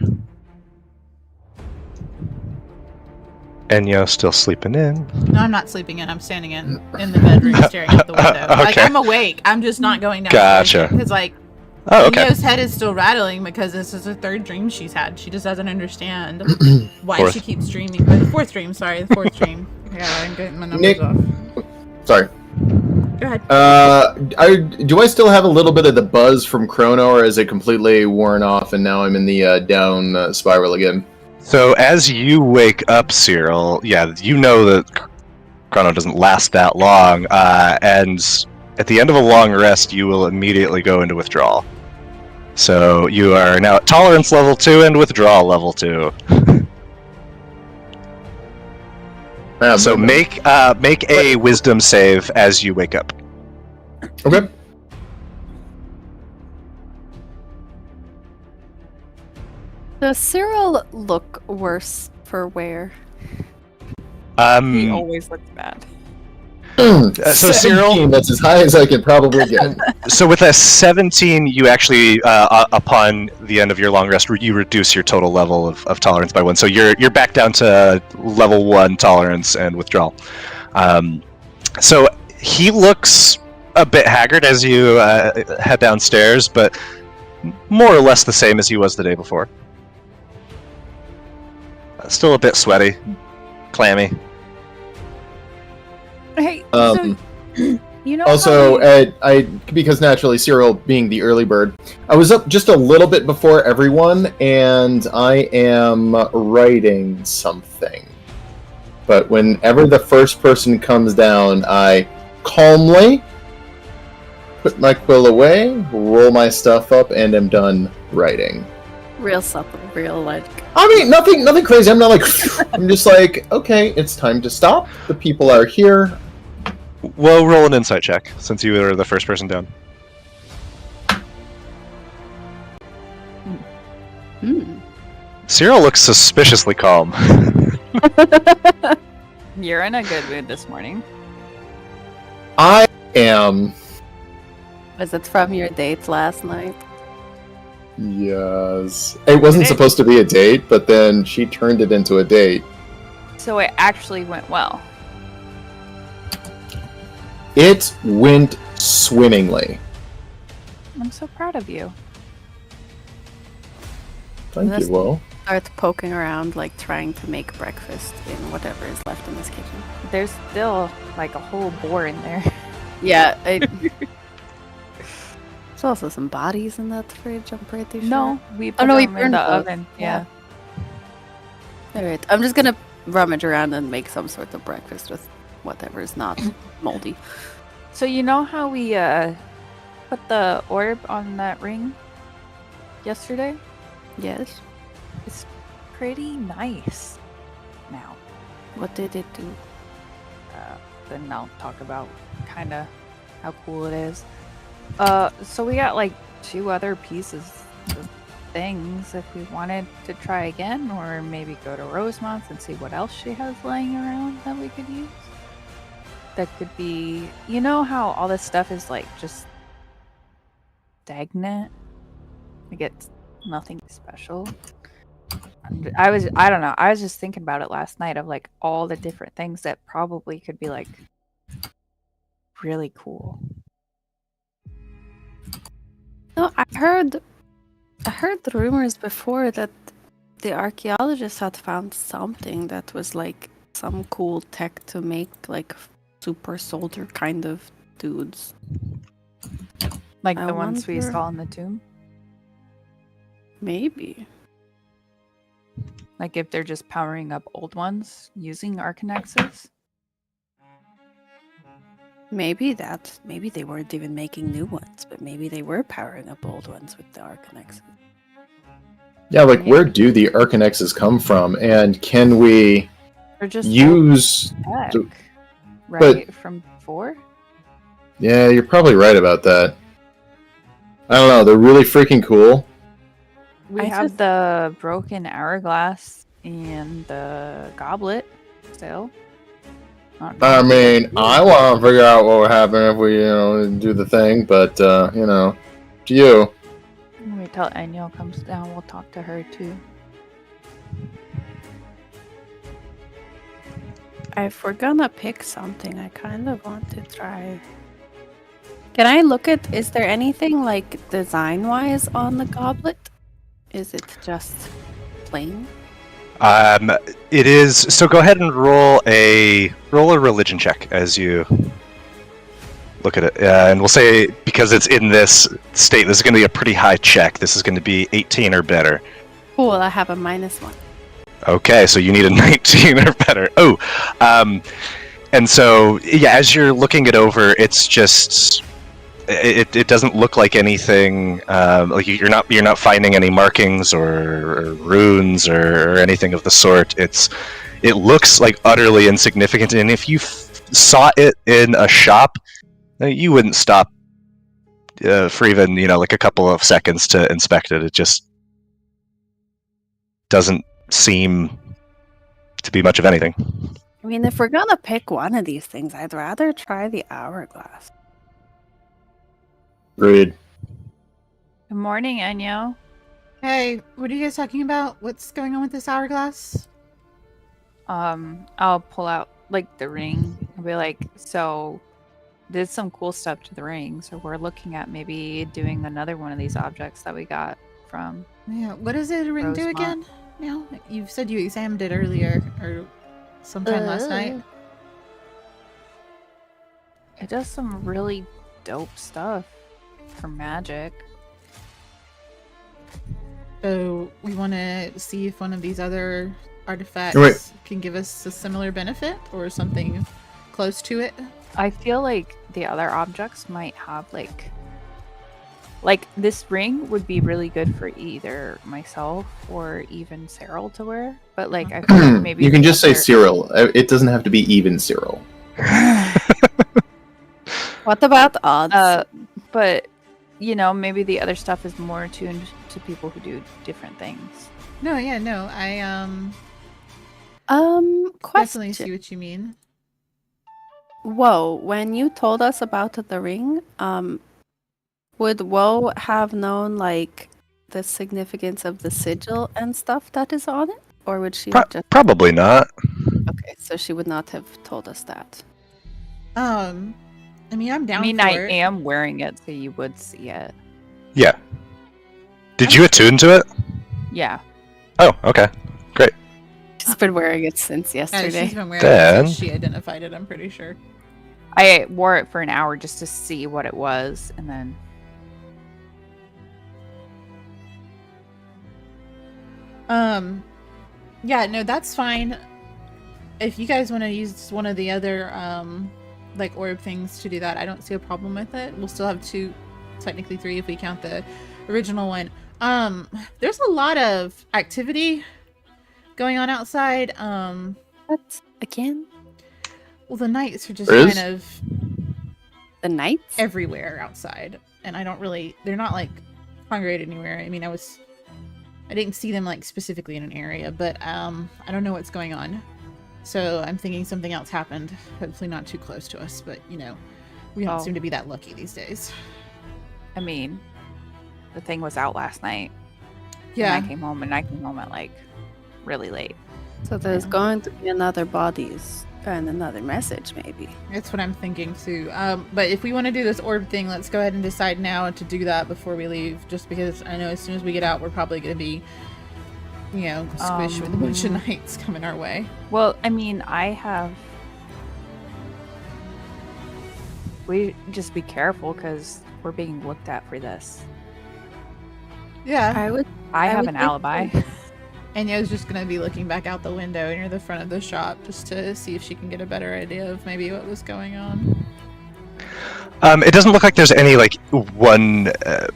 Speaker 1: Enyo still sleeping in.
Speaker 4: No, I'm not sleeping in. I'm standing in the bedroom staring out the window.
Speaker 1: Okay.
Speaker 4: Like, I'm awake. I'm just not going down.
Speaker 1: Gotcha.
Speaker 4: Because, like, Enyo's head is still rattling because this is the third dream she's had. She just doesn't understand why she keeps dreaming. But the fourth dream. Yeah, I'm getting my numbers off.
Speaker 2: Sorry.
Speaker 4: Go ahead.
Speaker 2: Do I still have a little bit of the buzz from Chrono, or is it completely worn off and now I'm in the down spiral again?
Speaker 1: So as you wake up, Cyril, you know that Chrono doesn't last that long, and at the end of a long rest, you will immediately go into withdrawal. So you are now at tolerance level 2 and withdrawal level 2. So make a wisdom save as you wake up.
Speaker 2: Okay.
Speaker 5: Does Cyril look worse for wear?
Speaker 3: He always looks bad.
Speaker 1: So Cyril,
Speaker 2: that's as high as I can probably get.
Speaker 1: So with a 17, you actually, upon the end of your long rest, you reduce your total level of tolerance by 1. So you're back down to level 1 tolerance and withdrawal. So he looks a bit haggard as you head downstairs, but more or less the same as he was the day before. Still a bit sweaty, clammy.
Speaker 3: Hey,
Speaker 2: Um,
Speaker 3: so, you know.
Speaker 2: Also,
Speaker 3: how
Speaker 2: I because naturally Cyril being the early bird, I was up just a little bit before everyone, and I am writing something. But whenever the first person comes down, I calmly put my quill away, roll my stuff up, and am done writing.
Speaker 5: Real supple, real like.
Speaker 2: I mean, nothing crazy. I'm not like. I'm just like, okay, it's time to stop. The people are here.
Speaker 1: Well, roll an insight check since you were the first person down. Cyril looks suspiciously calm.
Speaker 3: You're in a good mood this morning.
Speaker 2: I am.
Speaker 5: Was it from your dates last night?
Speaker 2: Yes. It wasn't supposed to be a date, but then she turned it into a date.
Speaker 3: So it actually went well.
Speaker 2: It went swimmingly.
Speaker 3: I'm so proud of you.
Speaker 2: Thank you, Will.
Speaker 5: start poking around, like trying to make breakfast in whatever is left in this kitchen.
Speaker 3: There's still like a whole boar in there.
Speaker 5: Yeah. There's also some bodies in that fridge, I'm pretty sure.
Speaker 3: No, we
Speaker 5: Oh, no, we
Speaker 3: them in
Speaker 5: burned
Speaker 3: the
Speaker 5: those.
Speaker 3: oven.
Speaker 5: Yeah.
Speaker 3: Yeah.
Speaker 5: Alright, I'm just gonna rummage around and make some sort of breakfast with whatever is not moldy.
Speaker 3: So you know how we put the orb on that ring yesterday?
Speaker 5: Yes.
Speaker 3: It's pretty nice now.
Speaker 5: What did it do?
Speaker 3: Then I'll talk about kind of how cool it is. So we got like 2 other pieces of things if we wanted to try again, or maybe go to Rosemont's and see what else she has laying around that we could use. That could be, you know how all this stuff is like just stagnant? Like it's nothing special. I don't know, I was just thinking about it last night of like all the different things that probably could be like really cool.
Speaker 5: No, I heard the rumors before that the archaeologists had found something that was like some cool tech to make like super soldier kind of dudes.
Speaker 3: Like
Speaker 5: I
Speaker 3: the ones we
Speaker 5: wonder-
Speaker 3: saw in the tomb.
Speaker 5: Maybe.
Speaker 3: Like if they're just powering up old ones using Arcanexes.
Speaker 5: Maybe they weren't even making new ones, but maybe they were powering up old ones with the Arcanex.
Speaker 2: Yeah, like where do the Arcanexes come from, and can we
Speaker 3: Or just
Speaker 2: use?
Speaker 3: tech,
Speaker 2: do-
Speaker 3: right? From before?
Speaker 2: Yeah, you're probably right about that. I don't know. They're really freaking cool.
Speaker 3: We
Speaker 5: I
Speaker 3: have
Speaker 5: just-
Speaker 3: the broken hourglass and the goblet still.
Speaker 2: I mean, I want to figure out what would happen if we, do the thing, but to you.
Speaker 3: Wait till Enyo comes down, we'll talk to her too.
Speaker 5: If we're gonna pick something, I kind of want to try. Can I look at? Is there anything like design-wise on the goblet? Is it just plain?
Speaker 1: It is. So go ahead and roll a religion check as you look at it, and we'll say because it's in this state, this is going to be a pretty high check. This is going to be 18 or better.
Speaker 5: Cool. I have a -1.
Speaker 1: Okay, so you need a 19 or better. Oh, and so yeah, as you're looking it over, it's just it doesn't look like anything. Like you're not finding any markings or runes or anything of the sort. It looks like utterly insignificant, and if you saw it in a shop, you wouldn't stop for even like a couple of seconds to inspect it. It just doesn't seem to be much of anything.
Speaker 5: I mean, if we're gonna pick one of these things, I'd rather try the hourglass.
Speaker 2: Agreed.
Speaker 3: Good morning, Enyo.
Speaker 4: Hey, what are you guys talking about? What's going on with this hourglass?
Speaker 3: I'll pull out like the ring and be like, so did some cool stuff to the ring, so we're looking at maybe doing another one of these objects that we got from
Speaker 4: Yeah, what does it ring do
Speaker 3: Rosemont.
Speaker 4: again? Now you said you examined it earlier or sometime last night.
Speaker 3: It does some really dope stuff for magic.
Speaker 4: So we want to see if one of these other artifacts
Speaker 2: Wait.
Speaker 4: can give us a similar benefit or something close to it.
Speaker 3: I feel like the other objects might have like this ring would be really good for either myself or even Cyril to wear. But like I feel like maybe
Speaker 2: You can
Speaker 3: the
Speaker 2: just say
Speaker 3: other-
Speaker 2: Cyril. It doesn't have to be even Cyril.
Speaker 5: What about odds?
Speaker 3: But maybe the other stuff is more attuned to people who do different things.
Speaker 4: No, yeah, no. I
Speaker 5: Question.
Speaker 4: definitely see what you mean.
Speaker 5: Whoa, when you told us about the ring, would Woe have known like the significance of the sigil and stuff that is on it? Or would she have just
Speaker 1: Probably not.
Speaker 5: okay, so she would not have told us that.
Speaker 4: I mean, I'm down
Speaker 3: I mean,
Speaker 4: for
Speaker 3: I
Speaker 4: it.
Speaker 3: am wearing it, so you would see it.
Speaker 1: Yeah. Did you attune to it?
Speaker 3: Yeah.
Speaker 1: Oh, okay. Great.
Speaker 5: She's been wearing it since
Speaker 4: Yeah,
Speaker 5: yesterday.
Speaker 4: she's been wearing
Speaker 1: Then-
Speaker 4: it since she identified it, I'm pretty sure.
Speaker 3: I wore it for an hour just to see what it was, and then
Speaker 4: Yeah, no, that's fine. If you guys want to use one of the other like orb things to do that, I don't see a problem with it. We'll still have 2, technically 3 if we count the original one. There's a lot of activity going on outside.
Speaker 5: What? Again?
Speaker 4: Well, the knights are just
Speaker 2: There is?
Speaker 4: kind of
Speaker 5: The knights?
Speaker 4: everywhere outside, and I don't really, they're not like congregated anywhere. I mean, I didn't see them like specifically in an area, but I don't know what's going on. So I'm thinking something else happened. Hopefully not too close to us, but you know, we don't
Speaker 3: Oh.
Speaker 4: seem to be that lucky these days.
Speaker 3: I mean, the thing was out last night.
Speaker 4: Yeah.
Speaker 3: And I came home at like really late.
Speaker 5: So there's going to be another bodies and another message, maybe.
Speaker 4: That's what I'm thinking too. But if we want to do this orb thing, let's go ahead and decide now to do that before we leave. Just because I know as soon as we get out, we're probably going to be, you know, squished with a bunch of knights coming our way.
Speaker 3: Well, I mean, we just be careful because we're being looked at for this.
Speaker 4: Yeah.
Speaker 3: I have
Speaker 5: would
Speaker 3: an
Speaker 5: think
Speaker 3: alibi.
Speaker 4: And Yo's just going to be looking back out the window near the front of the shop just to see if she can get a better idea of maybe what was going on.
Speaker 1: It doesn't look like there's any like one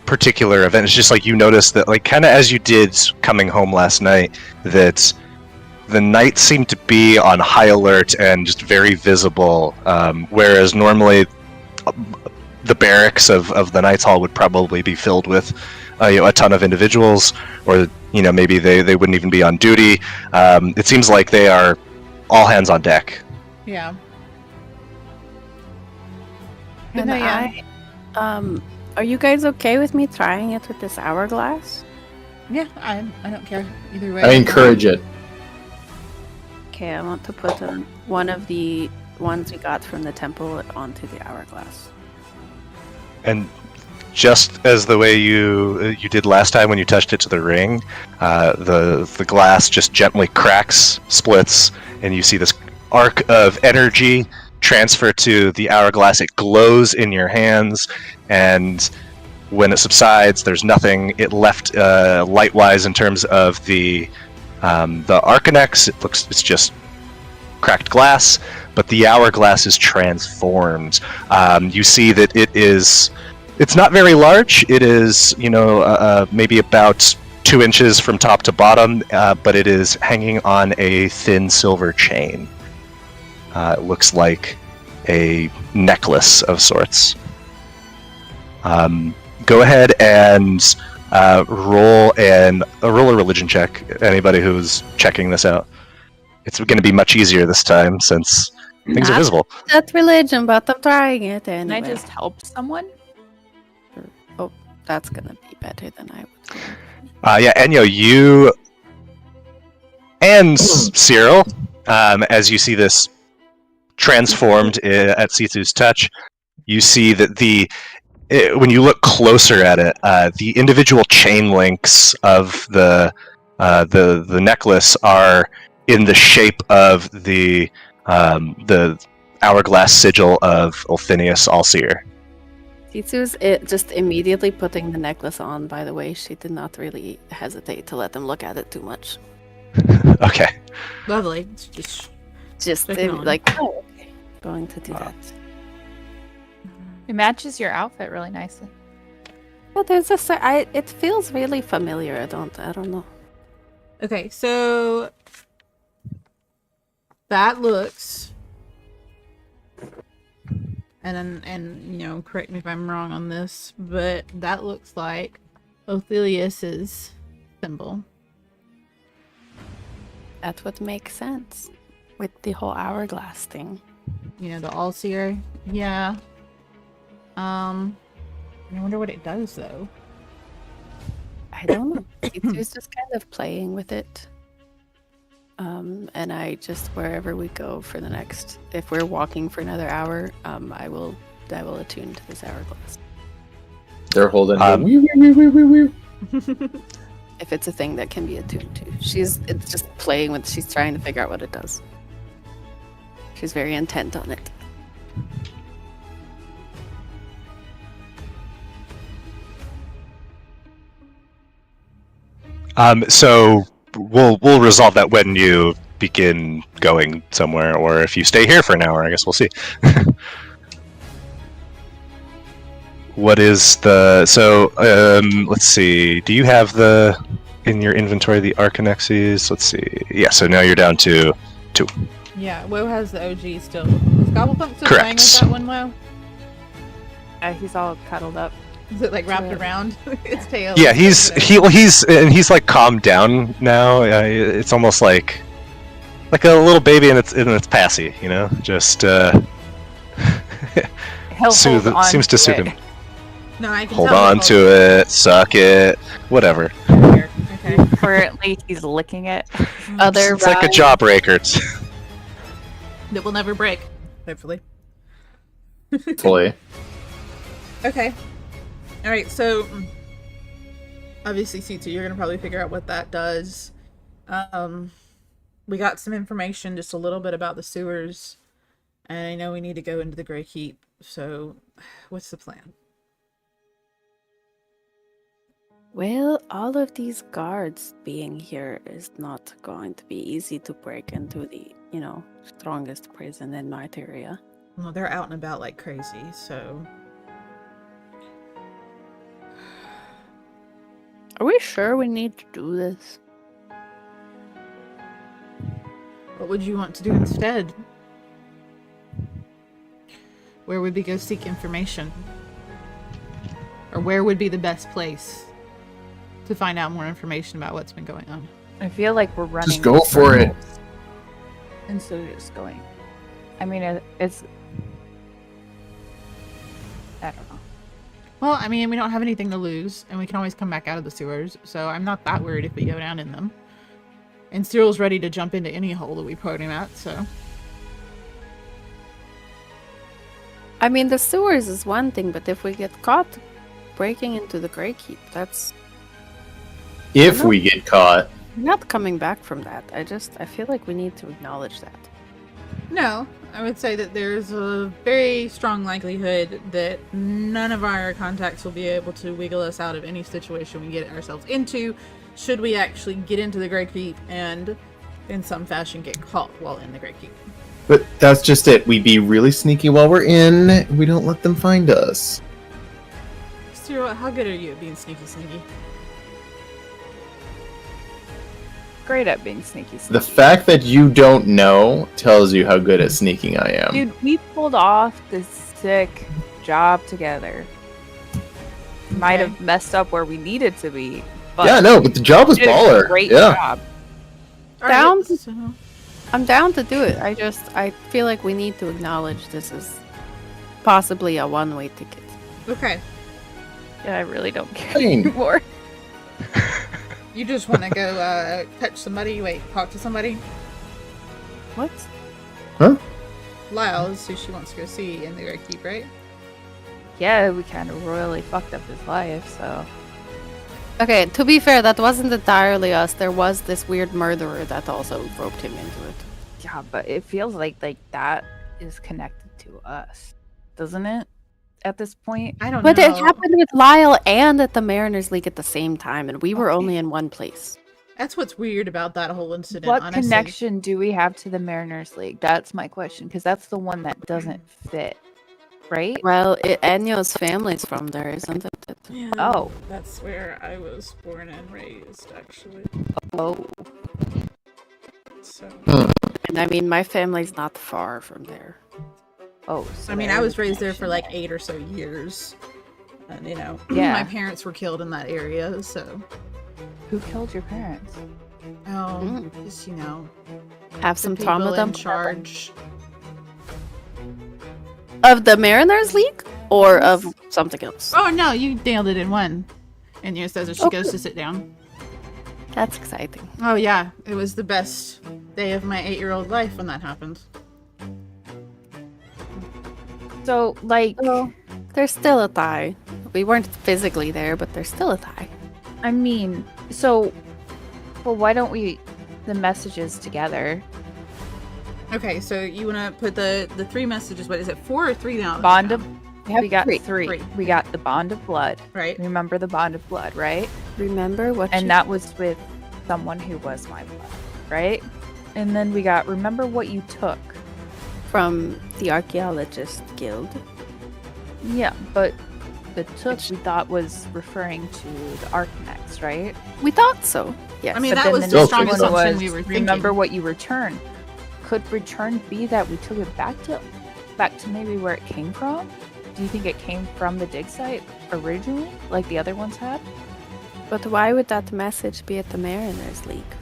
Speaker 1: particular event. It's just like you notice that, like, kind of as you did coming home last night, that the knights seem to be on high alert and just very visible. Whereas normally, the barracks of the Knights Hall would probably be filled with a ton of individuals, or maybe they wouldn't even be on duty. It seems like they are all hands on deck.
Speaker 4: Yeah.
Speaker 5: And
Speaker 4: No, yeah.
Speaker 5: are you guys okay with me trying it with this hourglass?
Speaker 4: Yeah, I don't care either way.
Speaker 2: I encourage it.
Speaker 5: Okay, I want to put one of the ones we got from the temple onto the hourglass.
Speaker 1: And just as the way you did last time when you touched it to the ring, the glass just gently cracks, splits, and you see this arc of energy transfer to the hourglass. It glows in your hands, and when it subsides, there's nothing it left light-wise in terms of the Arcanex. It's just cracked glass, but the hourglass is transformed. You see that it's not very large. It is, maybe about 2 inches from top to bottom, but it is hanging on a thin silver chain. It looks like a necklace of sorts. Go ahead and roll a religion check. Anybody who's checking this out. It's going to be much easier this time since things are
Speaker 5: Not
Speaker 1: visible.
Speaker 5: That religion, but I'm trying it
Speaker 3: Can
Speaker 5: anyway.
Speaker 3: I just help someone?
Speaker 5: Oh, that's gonna be better than I would.
Speaker 1: Yeah, Enyo, you and Cyril, as you see this transformed at Sithu's touch, you see that when you look closer at it, the individual chain links of the necklace are in the shape of the hourglass sigil of Ulfinius Allseer.
Speaker 5: Sitsu's just immediately putting the necklace on, by the way. She did not really hesitate to let them look at it too much.
Speaker 1: Okay.
Speaker 4: Lovely. It's
Speaker 5: Just
Speaker 4: Checking on.
Speaker 5: like, oh, okay, going to do that.
Speaker 3: It matches your outfit really nicely.
Speaker 5: Yeah, there's it feels really familiar. I don't know.
Speaker 4: Okay, so that looks, and correct me if I'm wrong on this, but that looks like Othelius's symbol.
Speaker 5: That would make sense with the whole hourglass thing.
Speaker 4: The All-Seer. Yeah. I wonder what it does though.
Speaker 5: I don't know. Sitsu's just kind of playing with it. And I just, wherever we go for the next, if we're walking for another hour, I will attune to this hourglass.
Speaker 2: They're holding.
Speaker 1: Um,
Speaker 5: if it's a thing that can be attuned to. It's just playing with. She's trying to figure out what it does. She's very intent on it.
Speaker 1: So we'll resolve that when you begin going somewhere, or if you stay here for an hour. I guess we'll see. What is the let's see. Do you have in your inventory the Arcanexes? Let's see. Yeah. So now you're down to 2.
Speaker 4: Yeah, Woe has the OG still. Is Gobblepunk still playing with that one, Woe?
Speaker 3: He's all cuddled up.
Speaker 4: Is it like wrapped around its tail?
Speaker 1: Yeah, he's like calmed down now. It's almost like a little baby in its passy, you know, just
Speaker 3: He'll hold on
Speaker 1: seems to soothe
Speaker 3: it.
Speaker 1: him.
Speaker 4: No, I can
Speaker 1: Hold
Speaker 4: tell
Speaker 1: on to it, suck it, whatever.
Speaker 4: Here. Okay.
Speaker 3: Currently, he's licking it.
Speaker 5: Other
Speaker 1: It's like a jawbreaker.
Speaker 4: That will never break, hopefully.
Speaker 2: Fully.
Speaker 4: Okay. Alright, so obviously C2, you're gonna probably figure out what that does. We got some information, just a little bit about the sewers, and I know we need to go into the Grey Keep, so what's the plan?
Speaker 5: Well, all of these guards being here is not going to be easy to break into the, strongest prison in Martyria.
Speaker 4: Well, they're out and about like crazy, so...
Speaker 5: Are we sure we need to do this?
Speaker 4: What would you want to do instead? Where would we go seek information? Or where would be the best place to find out more information about what's been going on?
Speaker 3: I feel like we're running.
Speaker 2: Just go for it.
Speaker 3: Instead of just going. I mean, it's. I don't know.
Speaker 4: Well, I mean, we don't have anything to lose, and we can always come back out of the sewers, so I'm not that worried if we go down in them. And Cyril's ready to jump into any hole that we put him at, so...
Speaker 5: I mean, the sewers is one thing, but if we get caught breaking into the Grey Keep, that's
Speaker 2: If we get caught.
Speaker 5: not coming back from that. I feel like we need to acknowledge that.
Speaker 4: No, I would say that there's a very strong likelihood that none of our contacts will be able to wiggle us out of any situation we get ourselves into, should we actually get into the Grey Keep and, in some fashion, get caught while in the Grey Keep.
Speaker 2: But that's just it. We be really sneaky while we're in. We don't let them find us.
Speaker 4: Cyril, how good are you at being sneaky?
Speaker 3: Great at being sneaky.
Speaker 2: The fact that you don't know tells you how good at sneaking I am.
Speaker 3: Dude, we pulled off this sick job together. Might have messed up where we needed to be, but
Speaker 2: Yeah, no, but the job was
Speaker 3: did a
Speaker 2: baller.
Speaker 3: great
Speaker 2: Yeah.
Speaker 3: job.
Speaker 5: Down.
Speaker 4: Alright, so...
Speaker 5: I'm down to do it. I feel like we need to acknowledge this is possibly a one-way ticket.
Speaker 4: Okay.
Speaker 3: Yeah, I really don't care
Speaker 2: Fine.
Speaker 3: anymore.
Speaker 4: You just want to go touch somebody? Wait, talk to somebody?
Speaker 5: What?
Speaker 2: Huh?
Speaker 4: Lyle is who she wants to go see in the Grey Keep, right?
Speaker 3: Yeah, we kind of royally fucked up his life, so.
Speaker 5: Okay, to be fair, that wasn't entirely us. There was this weird murderer that also roped him into it.
Speaker 3: Yeah, but it feels like that is connected to us, doesn't it? At this point,
Speaker 4: I don't
Speaker 5: But
Speaker 4: know.
Speaker 5: it happened with Lyle and at the Mariners League at the same time, and we were only in one place.
Speaker 4: That's what's weird about that whole incident,
Speaker 3: what
Speaker 4: honestly.
Speaker 3: connection do we have to the Mariners League? That's my question, because that's the one that doesn't fit, right?
Speaker 5: Well, Enyo's family's from there, isn't it?
Speaker 4: Yeah,
Speaker 3: Oh.
Speaker 4: That's where I was born and raised, actually.
Speaker 3: Oh,
Speaker 4: So,
Speaker 5: And I mean, my family's not far from there.
Speaker 3: oh. So
Speaker 4: I mean,
Speaker 3: there
Speaker 4: I
Speaker 3: is
Speaker 4: was
Speaker 3: a
Speaker 4: raised there for like
Speaker 3: connection
Speaker 4: 8 or so years. And,
Speaker 3: Yeah.
Speaker 4: my parents were killed in that area, so...
Speaker 3: there. Who killed your parents?
Speaker 4: Oh, just,
Speaker 5: Have
Speaker 4: the
Speaker 5: some
Speaker 4: people
Speaker 5: trauma
Speaker 4: in
Speaker 5: dump
Speaker 4: charge.
Speaker 5: of the Mariners League or of something else.
Speaker 4: Oh, no, you nailed it in one. And says as she goes to sit down.
Speaker 5: That's exciting.
Speaker 4: Oh, yeah, it was the best day of my 8-year-old life when that happened.
Speaker 3: So, like,
Speaker 5: There's still a tie. We weren't physically there, but there's still a tie.
Speaker 3: I mean, so, well, why don't we the messages together?
Speaker 4: Okay, so you want to put the 3 messages. What is it? 4 or 3 now?
Speaker 3: Bond of.
Speaker 5: We have
Speaker 3: We got
Speaker 5: 3.
Speaker 3: 3. We got the bond of blood.
Speaker 4: Right.
Speaker 3: Remember the bond of blood, right?
Speaker 5: Remember what?
Speaker 3: And that was with someone who was my blood, right? And then we got remember what you took.
Speaker 5: from the Archaeologist Guild.
Speaker 3: Yeah, but the took we thought was referring to the Arcanex, right?
Speaker 5: We thought so. Yes.
Speaker 4: I mean,
Speaker 3: But
Speaker 4: that
Speaker 3: then
Speaker 4: was
Speaker 3: the
Speaker 4: the
Speaker 3: next
Speaker 4: strong
Speaker 3: one
Speaker 4: assumption
Speaker 3: was,
Speaker 4: we were thinking.
Speaker 3: remember what you returned. Could return be that we took it back to maybe where it came from? Do you think it came from the dig site originally, like the other ones had?
Speaker 5: But why would that message be at the Mariners League?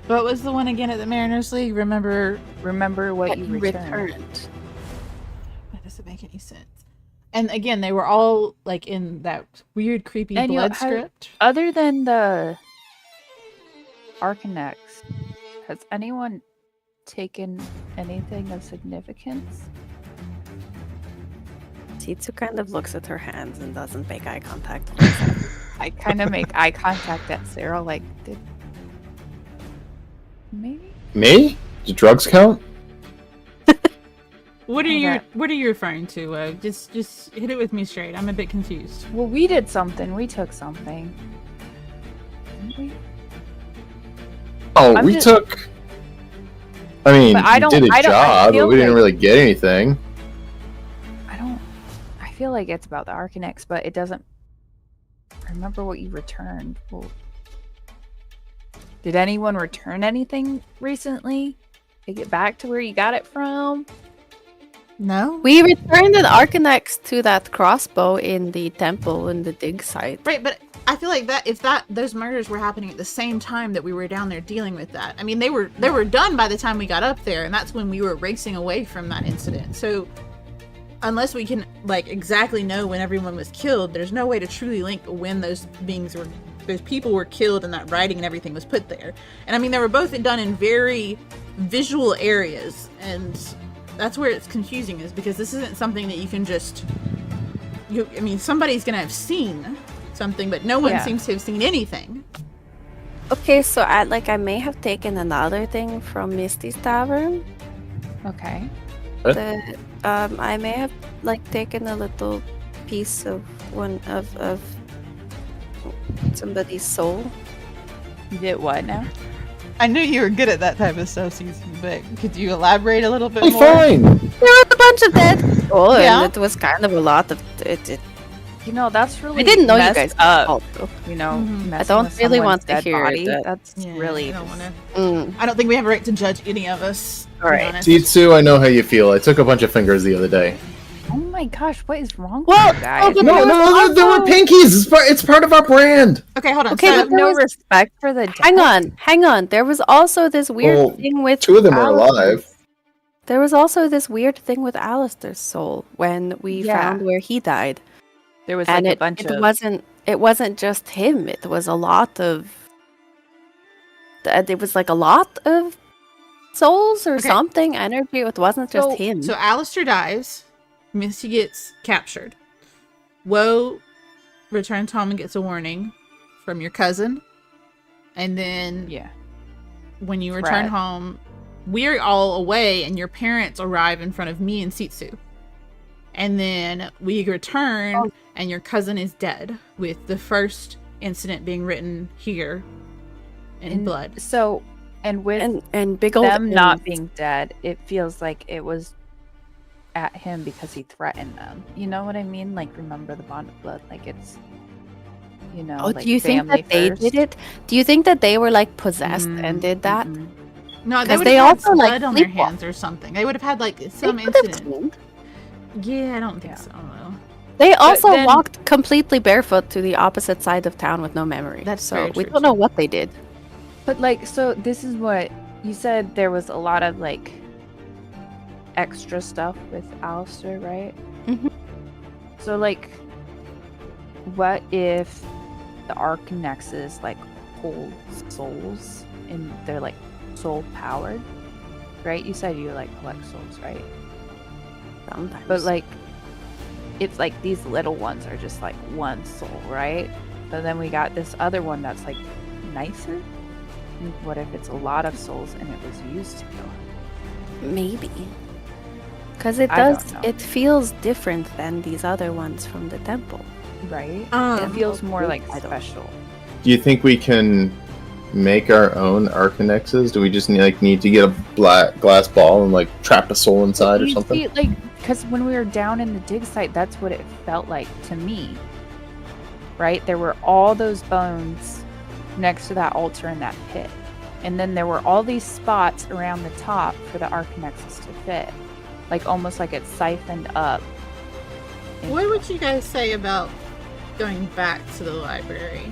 Speaker 4: What was the one again at the Mariners League? Remember
Speaker 3: what
Speaker 5: That
Speaker 3: you
Speaker 5: you
Speaker 3: returned.
Speaker 4: That doesn't make any sense. And again, they were all like in that weird, creepy
Speaker 3: And
Speaker 4: blood
Speaker 3: how-
Speaker 4: script.
Speaker 3: Other than the Arcanex, has anyone taken anything of significance?
Speaker 5: Titsu kind of looks at her hands and doesn't make eye contact.
Speaker 3: I kind of make eye contact at Sarah, like, did maybe?
Speaker 2: Me? Do drugs count?
Speaker 4: What are
Speaker 3: Okay.
Speaker 4: you referring to? Just hit it with me straight. I'm a bit confused.
Speaker 3: Well, we did something. We took something. Didn't we?
Speaker 2: Oh,
Speaker 3: I'm
Speaker 2: we
Speaker 3: just-
Speaker 2: took. I mean,
Speaker 3: But I
Speaker 2: we
Speaker 3: don't-
Speaker 2: did a
Speaker 3: I don't- I
Speaker 2: job, but
Speaker 3: feel
Speaker 2: we didn't
Speaker 3: like-
Speaker 2: really get anything.
Speaker 3: I feel like it's about the Arcanex, but it doesn't. Remember what you returned. Well, did anyone return anything recently? Take it back to where you got it from?
Speaker 4: No.
Speaker 5: We returned an Arcanex to that crossbow in the temple in the dig site.
Speaker 4: Right, but I feel like that if those murders were happening at the same time that we were down there dealing with that. I mean, they were done by the time we got up there, and that's when we were racing away from that incident. So unless we can like exactly know when everyone was killed, there's no way to truly link when those people were killed and that writing and everything was put there. And I mean, they were both done in very visual areas, and that's where it's confusing, is because this isn't something that you can just I mean, somebody's gonna have seen something, but no one
Speaker 3: Yeah.
Speaker 4: seems to have seen anything.
Speaker 5: Okay, so I may have taken another thing from Misty's tavern.
Speaker 3: Okay.
Speaker 5: I may have like taken a little piece of one of somebody's soul.
Speaker 3: You did what now?
Speaker 6: I knew you were good at that type of stuff, Susan, but could you elaborate a little bit
Speaker 2: Hey,
Speaker 6: more?
Speaker 2: fine.
Speaker 5: There was a bunch of dead people,
Speaker 6: Yeah.
Speaker 5: and it was kind of a lot of it.
Speaker 3: You know, that's really
Speaker 5: I didn't know you
Speaker 3: messed
Speaker 5: guys
Speaker 3: up.
Speaker 5: also.
Speaker 3: You know,
Speaker 4: Mhm.
Speaker 3: messing
Speaker 5: I don't
Speaker 3: with
Speaker 5: really
Speaker 3: someone's
Speaker 5: want to
Speaker 3: dead
Speaker 5: hear
Speaker 3: body.
Speaker 5: that.
Speaker 3: That's
Speaker 4: Yeah,
Speaker 3: really.
Speaker 4: I don't want to.
Speaker 5: Mm.
Speaker 4: I don't think we have a right to judge any of us. to be
Speaker 5: Alright.
Speaker 4: honest.
Speaker 2: Titsu, I know how you feel. I took a bunch of fingers the other day.
Speaker 3: Oh my gosh, what is wrong
Speaker 5: Well,
Speaker 3: with you guys?
Speaker 5: but
Speaker 2: No,
Speaker 5: there was
Speaker 2: no, there were
Speaker 5: also-
Speaker 2: pinkies. It's part of our brand.
Speaker 4: Okay, hold on.
Speaker 5: Okay,
Speaker 3: You
Speaker 4: so,
Speaker 3: have
Speaker 5: but there
Speaker 3: no
Speaker 5: was-
Speaker 3: respect for the dead.
Speaker 5: Hang on. There was also this weird
Speaker 2: Well,
Speaker 5: thing with
Speaker 2: 2 of them are
Speaker 5: Alistair's-
Speaker 2: alive.
Speaker 5: There was also this weird thing with Alistair's soul when we
Speaker 3: Yeah.
Speaker 5: found where he died,
Speaker 3: There was
Speaker 5: and
Speaker 3: like a bunch of.
Speaker 5: it wasn't just him. It was a lot of. It was like a lot of souls or
Speaker 4: Okay.
Speaker 5: something, energy. It wasn't just
Speaker 3: So-
Speaker 5: him.
Speaker 4: so Alistair dies. Misty gets captured. Woe returns home and gets a warning from your cousin. And then
Speaker 3: Yeah.
Speaker 4: when you return
Speaker 3: Right.
Speaker 4: home, we're all away and your parents arrive in front of me and Sitsu. And then we return
Speaker 5: Oh.
Speaker 4: and your cousin is dead, with the first incident being written here in
Speaker 3: And
Speaker 4: blood.
Speaker 3: So, and with
Speaker 5: and big old
Speaker 3: them not
Speaker 5: M's.
Speaker 3: being dead, it feels like it was at him because he threatened them. You know what I mean? Like, remember the bond of blood? Like, it's, you know,
Speaker 5: Oh,
Speaker 3: like
Speaker 5: do you think
Speaker 3: family
Speaker 5: that they
Speaker 3: first.
Speaker 5: did it? Do you think that they were like possessed
Speaker 3: Mm,
Speaker 5: and did that?
Speaker 3: mm-mm.
Speaker 4: No, they
Speaker 5: 'Cause
Speaker 4: would
Speaker 5: they
Speaker 4: have had
Speaker 5: also, like,
Speaker 4: blood on their
Speaker 5: sleepwalk.
Speaker 4: hands or something. They would have had like some
Speaker 5: They could have
Speaker 4: incident.
Speaker 5: seen.
Speaker 4: Yeah, I don't think
Speaker 3: Yeah.
Speaker 4: so. I don't know.
Speaker 5: They also
Speaker 3: then-
Speaker 5: walked completely barefoot to the opposite side of town with no memory.
Speaker 4: That's
Speaker 5: so
Speaker 4: very
Speaker 5: we
Speaker 4: true,
Speaker 5: don't know what they did.
Speaker 3: But like, so this is what you said. There was a lot of like extra stuff with Alistair, right?
Speaker 5: Mhm.
Speaker 3: So like, what if the Arcanexes like hold souls and they're like soul powered, right? You said you like collect souls, right?
Speaker 5: Sometimes.
Speaker 3: But like, it's like these little ones are just like one soul, right? But then we got this other one that's like nicer. What if it's a lot of souls and it was used to go?
Speaker 5: Maybe. Because it
Speaker 3: I don't
Speaker 5: does,
Speaker 3: know.
Speaker 5: it feels different than these other ones from the temple.
Speaker 3: Right?
Speaker 4: Um,
Speaker 3: It feels more like
Speaker 5: I don't-
Speaker 3: special.
Speaker 2: Do you think we can make our own Arcanexes? Do we just need to get a glass ball and like trap a soul inside or
Speaker 3: You
Speaker 2: something?
Speaker 3: see, like, because when we were down in the dig site, that's what it felt like to me. Right? There were all those bones next to that altar in that pit. And then there were all these spots around the top for the Arcanexus to fit. Like, almost like it's siphoned up.
Speaker 4: What would you guys say about going back to the library?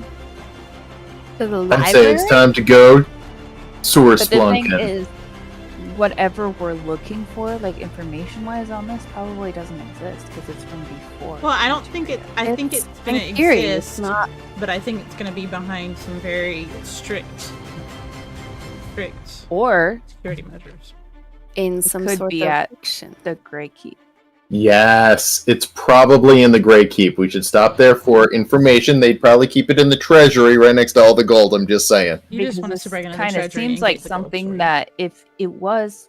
Speaker 5: To the
Speaker 2: I'd
Speaker 5: library?
Speaker 2: say it's time to go sewer
Speaker 3: But the thing
Speaker 2: splunking.
Speaker 3: is, whatever we're looking for, like information-wise on this, probably doesn't exist because it's from before.
Speaker 4: Well, I don't think it. I think it's gonna
Speaker 5: in theory, it's
Speaker 4: exist,
Speaker 5: not.
Speaker 4: but I think it's gonna be behind some very strict
Speaker 3: Or
Speaker 4: security measures.
Speaker 5: In some
Speaker 3: could
Speaker 5: sort
Speaker 3: be
Speaker 5: of
Speaker 3: at-
Speaker 5: fiction.
Speaker 3: the Grey Keep.
Speaker 2: Yes, it's probably in the Grey Keep. We should stop there for information. They'd probably keep it in the treasury right next to all the gold. I'm just saying.
Speaker 4: You just want us to break into the
Speaker 3: Kind of
Speaker 4: treasury
Speaker 3: seems
Speaker 4: and
Speaker 3: like
Speaker 4: get the gold
Speaker 3: something
Speaker 4: sword.
Speaker 3: that if it was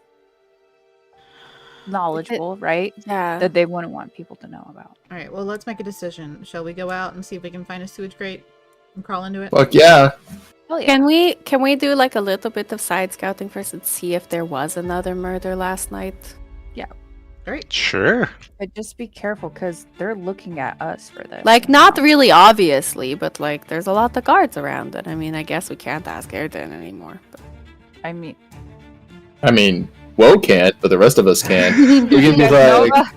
Speaker 3: knowledgeable, right,
Speaker 5: Yeah.
Speaker 3: that they wouldn't want people to know about.
Speaker 4: All right. Well, let's make a decision. Shall we go out and see if we can find a sewage grate and crawl into it?
Speaker 2: Fuck yeah.
Speaker 3: Hell yeah.
Speaker 5: Can we do like a little bit of side scouting first and see if there was another murder last night?
Speaker 4: All right.
Speaker 1: Sure.
Speaker 3: But just be careful because they're looking at us for this.
Speaker 5: Like not really obviously, but like there's a lot of guards around it. I mean, I guess we can't ask Airden anymore. But...
Speaker 3: I mean,
Speaker 2: Woe can't, but the rest of us can. We can be like,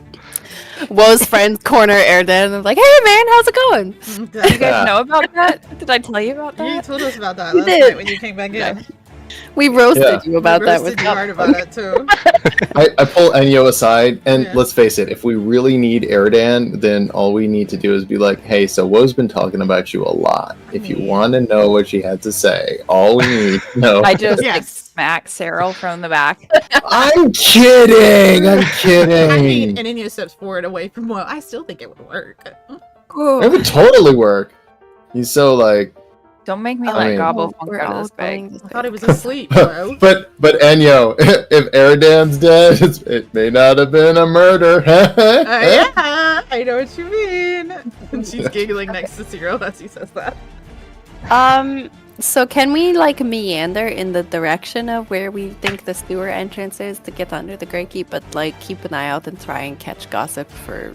Speaker 5: Woe's friends corner Airden and like, hey man, how's it going?
Speaker 3: do you guys know about that? Did I tell you about
Speaker 4: You
Speaker 3: that?
Speaker 4: told us about that
Speaker 5: You
Speaker 4: last
Speaker 5: did.
Speaker 4: night when you came back in.
Speaker 5: We roasted
Speaker 2: Yeah.
Speaker 5: you about
Speaker 4: We
Speaker 5: that
Speaker 4: roasted
Speaker 5: with
Speaker 4: you hard about it too.
Speaker 2: I pull Enyo aside, and
Speaker 4: Yeah.
Speaker 2: let's face it, if we really need Erdan, then all we need to do is be like, hey, so Woe's been talking about you a lot. If you want to know what she had to say, all we need to know.
Speaker 3: I just like
Speaker 4: Yes.
Speaker 3: smack Cyril from the back.
Speaker 2: I'm kidding! I'm
Speaker 4: I mean,
Speaker 2: kidding!
Speaker 4: and Inyo steps forward away from Woe. I still think it would work.
Speaker 2: It would totally work. He's so like,
Speaker 3: Don't make me
Speaker 2: I
Speaker 3: let
Speaker 2: mean-
Speaker 3: Gobblefunk
Speaker 5: We're
Speaker 3: out of
Speaker 5: all
Speaker 3: this bag.
Speaker 5: going
Speaker 4: I thought he was asleep, Woe.
Speaker 2: but Enyo, if Erdan's dead, it may not have been a murder.
Speaker 4: Yeah, I know what you mean. And she's giggling next to Cyril as he says that.
Speaker 5: So can we like meander in the direction of where we think the sewer entrance is to get under the Grey Keep, but like keep an eye out and try and catch gossip for...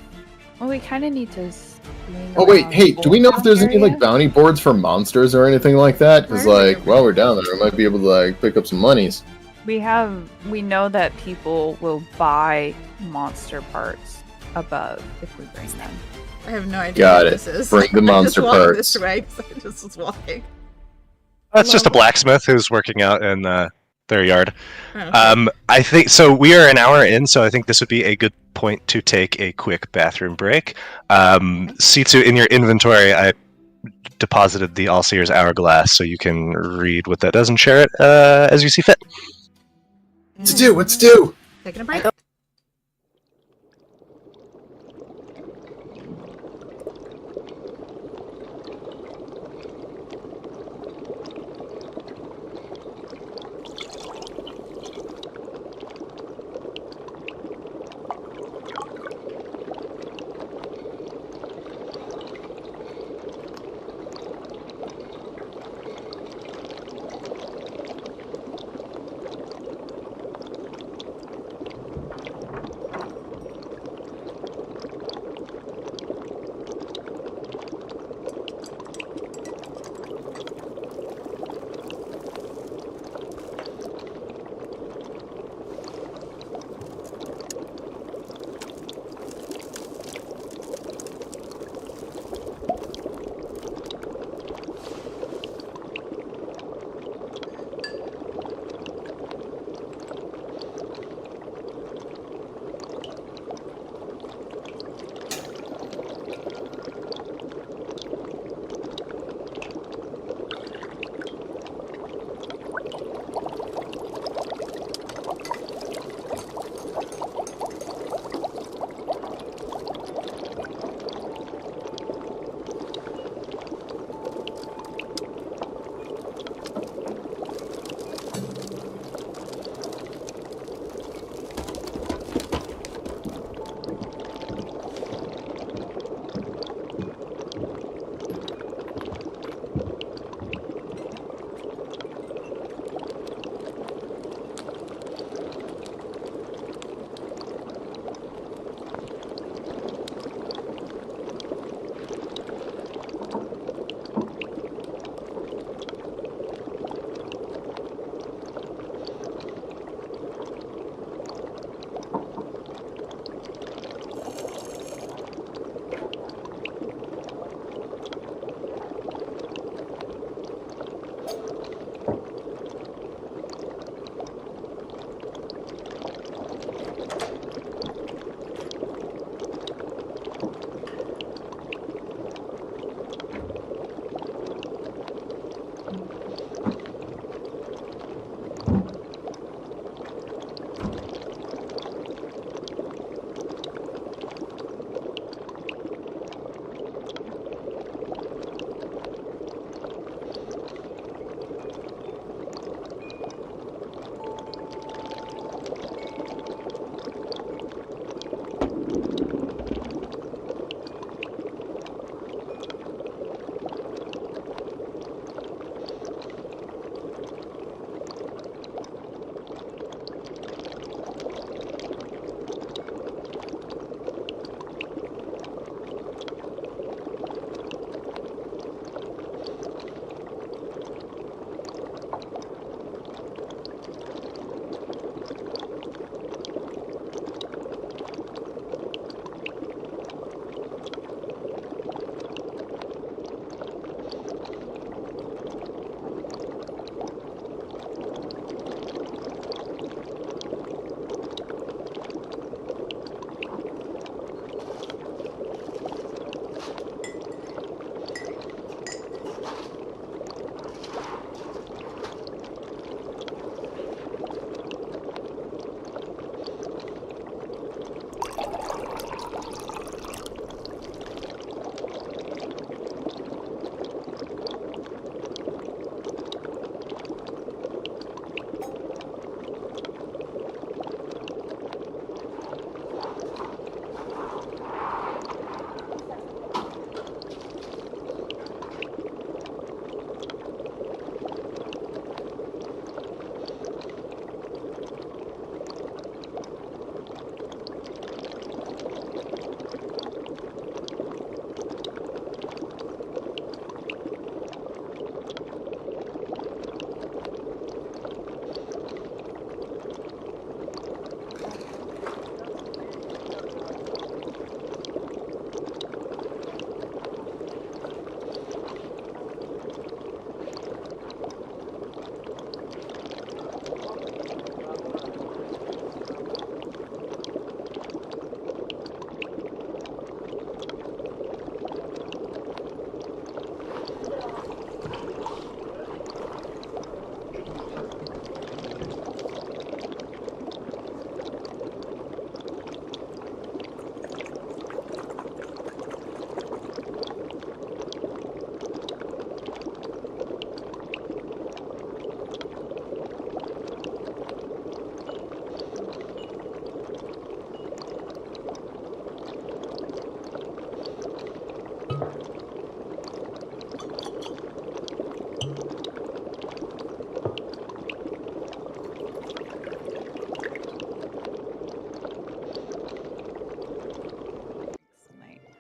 Speaker 3: Well, we kind of need to. swing
Speaker 2: Oh wait,
Speaker 3: around
Speaker 2: hey, do we know if there's any
Speaker 3: area.
Speaker 2: like bounty boards for monsters or anything like that? Because
Speaker 4: Where are
Speaker 2: like,
Speaker 4: they?
Speaker 2: while we're down there, we might be able to like pick up some monies.
Speaker 3: We know that people will buy monster parts above if we bring them.
Speaker 4: I have no idea
Speaker 2: Got
Speaker 4: what
Speaker 2: it.
Speaker 4: this is.
Speaker 2: Bring the
Speaker 4: I just
Speaker 2: monster
Speaker 4: walked
Speaker 2: parts.
Speaker 4: this way 'cause I just was walking.
Speaker 1: That's just a blacksmith who's working out in their yard.
Speaker 4: Oh.
Speaker 1: I think so. We are an hour in, so I think this would be a good point to take a quick bathroom break. C2, in your inventory, I deposited the All-Seer's Hourglass, so you can read what that does and share it as you see fit.
Speaker 2: What's to do? What's to do?
Speaker 4: Taking a break.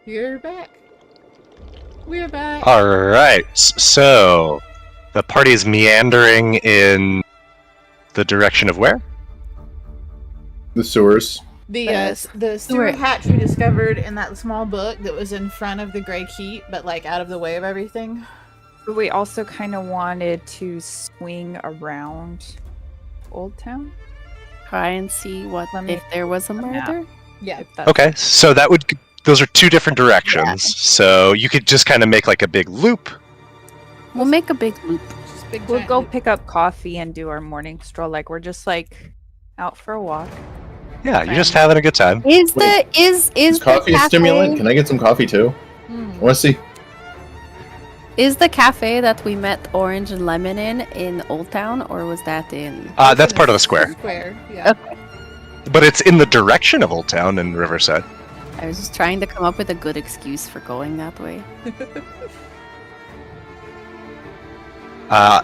Speaker 4: You're back. We're back.
Speaker 1: All right. So the party is meandering in the direction of where?
Speaker 2: The sewers.
Speaker 4: The sewer hatch we discovered in that small book that was in front of the Grey Keep, but like out of the way of everything.
Speaker 3: But we also kind of wanted to swing around Old Town.
Speaker 5: Try and see what
Speaker 3: Let me-
Speaker 5: if there was a murder.
Speaker 4: Yeah.
Speaker 3: If that's
Speaker 1: Okay, so those are two different directions. So you could just kind of make like a big loop.
Speaker 5: We'll make a big loop.
Speaker 4: Just big
Speaker 3: We'll
Speaker 4: giant
Speaker 3: go
Speaker 4: loop.
Speaker 3: pick up coffee and do our morning stroll. Like we're just like out for a walk.
Speaker 1: Yeah, you're just having a good time.
Speaker 5: Is
Speaker 2: Wait,
Speaker 5: the is
Speaker 2: Is
Speaker 5: the
Speaker 2: coffee a
Speaker 5: cafe,
Speaker 2: stimulant? Can I get some coffee too? I want to see.
Speaker 5: Is the cafe that we met Orange and Lemon in Old Town, or was that in?
Speaker 1: That's part of the square,
Speaker 4: Square, yeah.
Speaker 1: but it's in the direction of Old Town and Riverside.
Speaker 5: I was just trying to come up with a good excuse for going that way.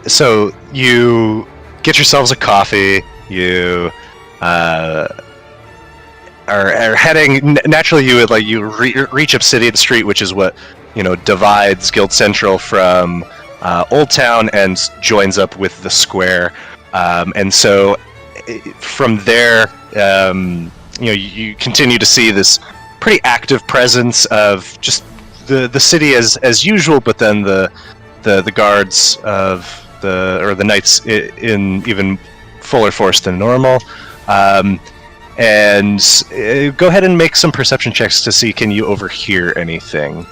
Speaker 1: So you get yourselves a coffee. You are heading. Naturally, you would reach Obsidian Street, which is what divides Guild Central from Old Town and joins up with the square. And so from there, you continue to see this pretty active presence of just the city as usual, but then the guards of the knights in even fuller force than normal. And go ahead and make some perception checks to see can you overhear anything.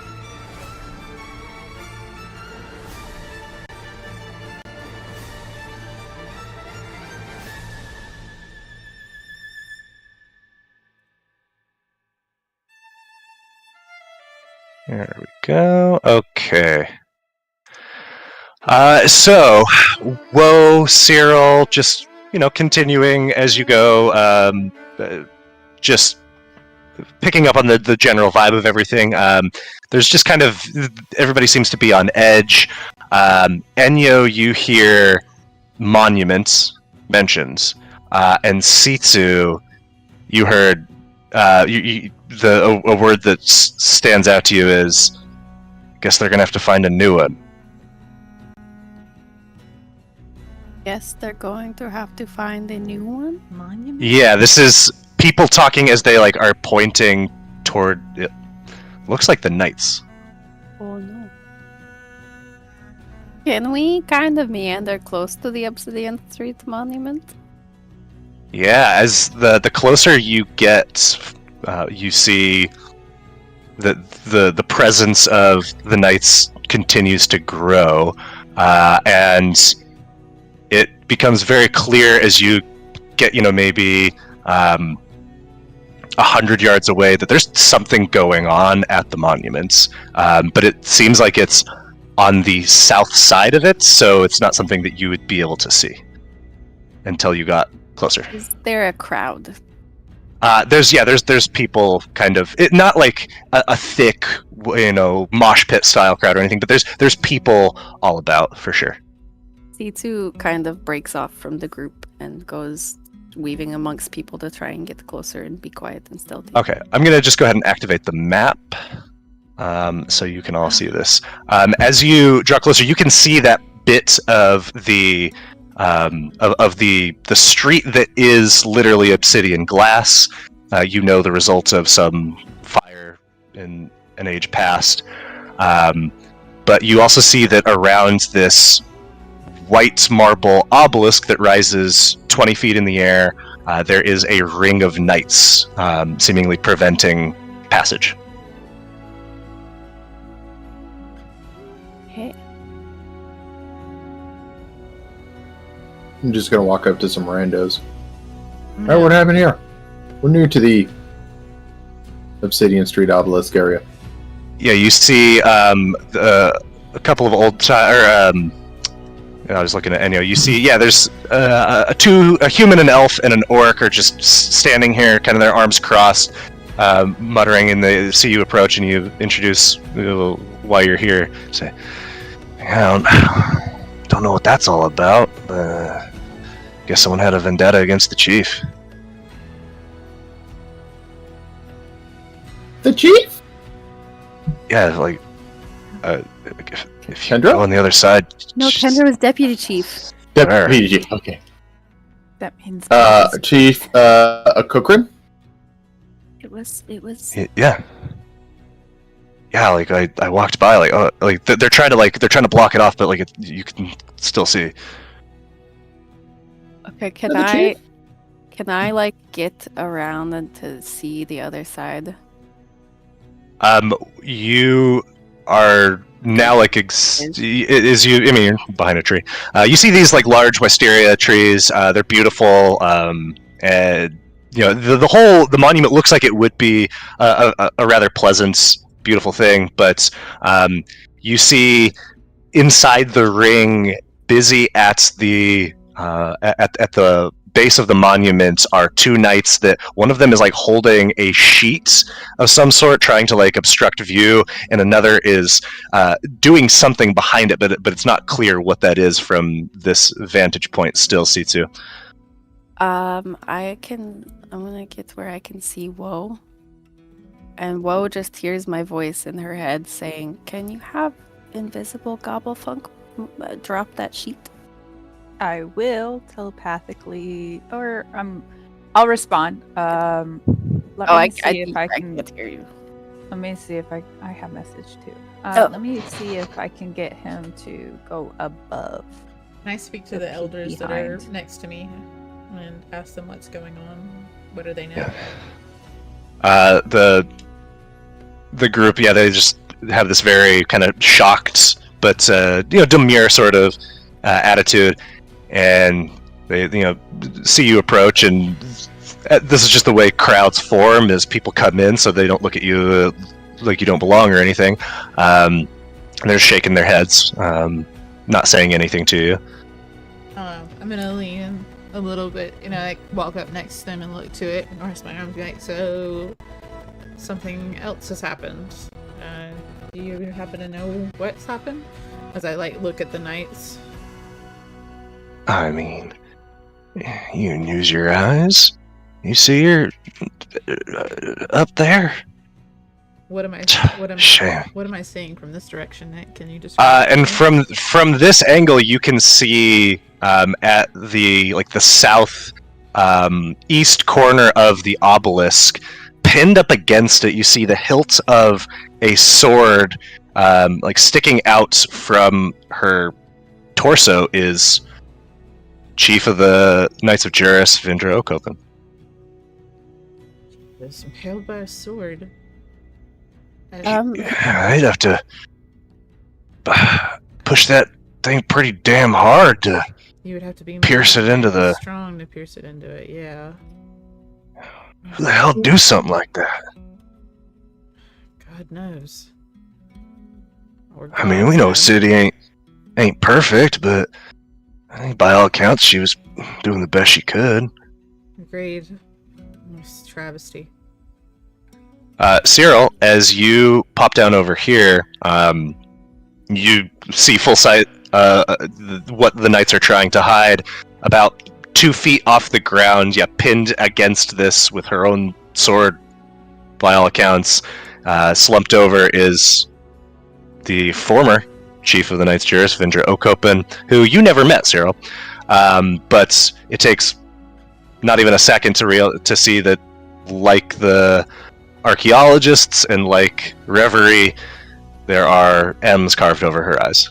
Speaker 1: There we go. Okay. So, whoa, Cyril, just, continuing as you go, just picking up on the general vibe of everything. There's just kind of, everybody seems to be on edge. Enyo, you hear monuments mentions, and Sitsu, you heard, a word that stands out to you is, guess they're gonna have to find a new one.
Speaker 5: Guess they're going to have to find a new one.
Speaker 3: Monument?
Speaker 1: Yeah, this is people talking as they are pointing toward it. Looks like the knights.
Speaker 5: Oh no. Can we kind of meander close to the Obsidian Street monument?
Speaker 1: Yeah, as the closer you get, you see the presence of the knights continues to grow, and it becomes very clear as you get, maybe 100 yards away that there's something going on at the monuments, but it seems like it's on the south side of it, so it's not something that you would be able to see until you got closer.
Speaker 5: Is there a crowd?
Speaker 1: There's people kind of not like a thick, mosh pit style crowd or anything, but there's people all about for sure.
Speaker 5: C2 kind of breaks off from the group and goes weaving amongst people to try and get closer and be quiet and stealthy.
Speaker 1: Okay, I'm gonna just go ahead and activate the map, so you can all see this. As you draw closer, you can see that bit of the the street that is literally obsidian glass. The result of some fire in an age past, but you also see that around this white marble obelisk that rises 20 feet in the air, there is a ring of knights, seemingly preventing passage.
Speaker 5: Okay.
Speaker 2: I'm just gonna walk up to some randos. Alright, what happened here? We're new to the Obsidian Street obelisk area.
Speaker 1: Yeah, you see a couple of old I was looking at Enyo. You see, there's a human, an elf, and an orc are just standing here, kind of their arms crossed, muttering, and they see you approach, and you introduce why you're here. Say, I don't know what that's all about. Guess someone had a vendetta against the chief.
Speaker 2: The chief?
Speaker 1: Yeah, like, if you
Speaker 2: Kendra?
Speaker 1: go on the other side.
Speaker 5: No,
Speaker 1: just-
Speaker 5: Kendra was deputy chief.
Speaker 2: Deputy Chief. Okay.
Speaker 3: That means
Speaker 2: Chief, Cochrane?
Speaker 5: It was
Speaker 1: Yeah. Yeah, like I walked by, like, oh, like they're trying to block it off, but like you can still see.
Speaker 5: okay.
Speaker 2: the
Speaker 5: Can I like get around and to see the other side?
Speaker 1: You are now like I mean, you're behind a tree. You see these like large wisteria trees. They're beautiful. And you know the monument looks like it would be a rather pleasant, beautiful thing, but you see inside the ring, busy at the base of the monument, are two knights. That one of them is like holding a sheet of some sort, trying to like obstruct view, and another is doing something behind it, but it's not clear what that is from this vantage point. Still, C2.
Speaker 5: I'm gonna get where I can see Woe. And Woe just hears my voice in her head saying, "Can you have invisible Gobblefunk drop that sheet?"
Speaker 3: I will telepathically, or I'll respond. Let me see if I can
Speaker 5: can't hear you.
Speaker 3: Let me see if I have message too.
Speaker 5: Oh.
Speaker 3: Let me see if I can get him to go above.
Speaker 4: Can I speak to
Speaker 3: The
Speaker 4: the elders that are
Speaker 3: behind.
Speaker 4: next to me and ask them what's going on? What do they know?
Speaker 1: The group, yeah, they just have this very kind of shocked but demure sort of attitude, and they see you approach, and this is just the way crowds form as people come in, so they don't look at you like you don't belong or anything. And they're shaking their heads, not saying anything to you.
Speaker 4: I'm gonna lean a little bit, like walk up next to them and look to it and rest my arms and be like, so something else has happened. Do you happen to know what's happened? As I look at the knights.
Speaker 1: I mean, you can use your eyes. You see her up there.
Speaker 4: What am I
Speaker 1: Shame.
Speaker 4: what am I seeing from this direction, Nick? Can you describe?
Speaker 1: And from this angle, you can see at the south east corner of the obelisk, pinned up against it, you see the hilt of a sword, sticking out from her torso is Chief of the Knights of Juris, Vindra Okopen.
Speaker 4: Was impaled by a sword.
Speaker 1: I'd have to push that thing pretty damn hard to
Speaker 4: You would have to be
Speaker 1: pierce it into the.
Speaker 4: strong to pierce it into it. Yeah.
Speaker 1: Who the hell do something like that?
Speaker 4: God knows. Or
Speaker 1: I mean, we know
Speaker 4: God.
Speaker 1: City ain't perfect, but I think by all accounts she was doing the best she could.
Speaker 4: Agreed. It's travesty.
Speaker 1: Cyril, as you pop down over here, you see full sight what the knights are trying to hide. About 2 feet off the ground, pinned against this with her own sword, by all accounts, slumped over is the former Chief of the Knights Juris, Vindra Okopen, who you never met, Cyril. But it takes not even a second to see that, like the archaeologists and like Reverie, there are M's carved over her eyes.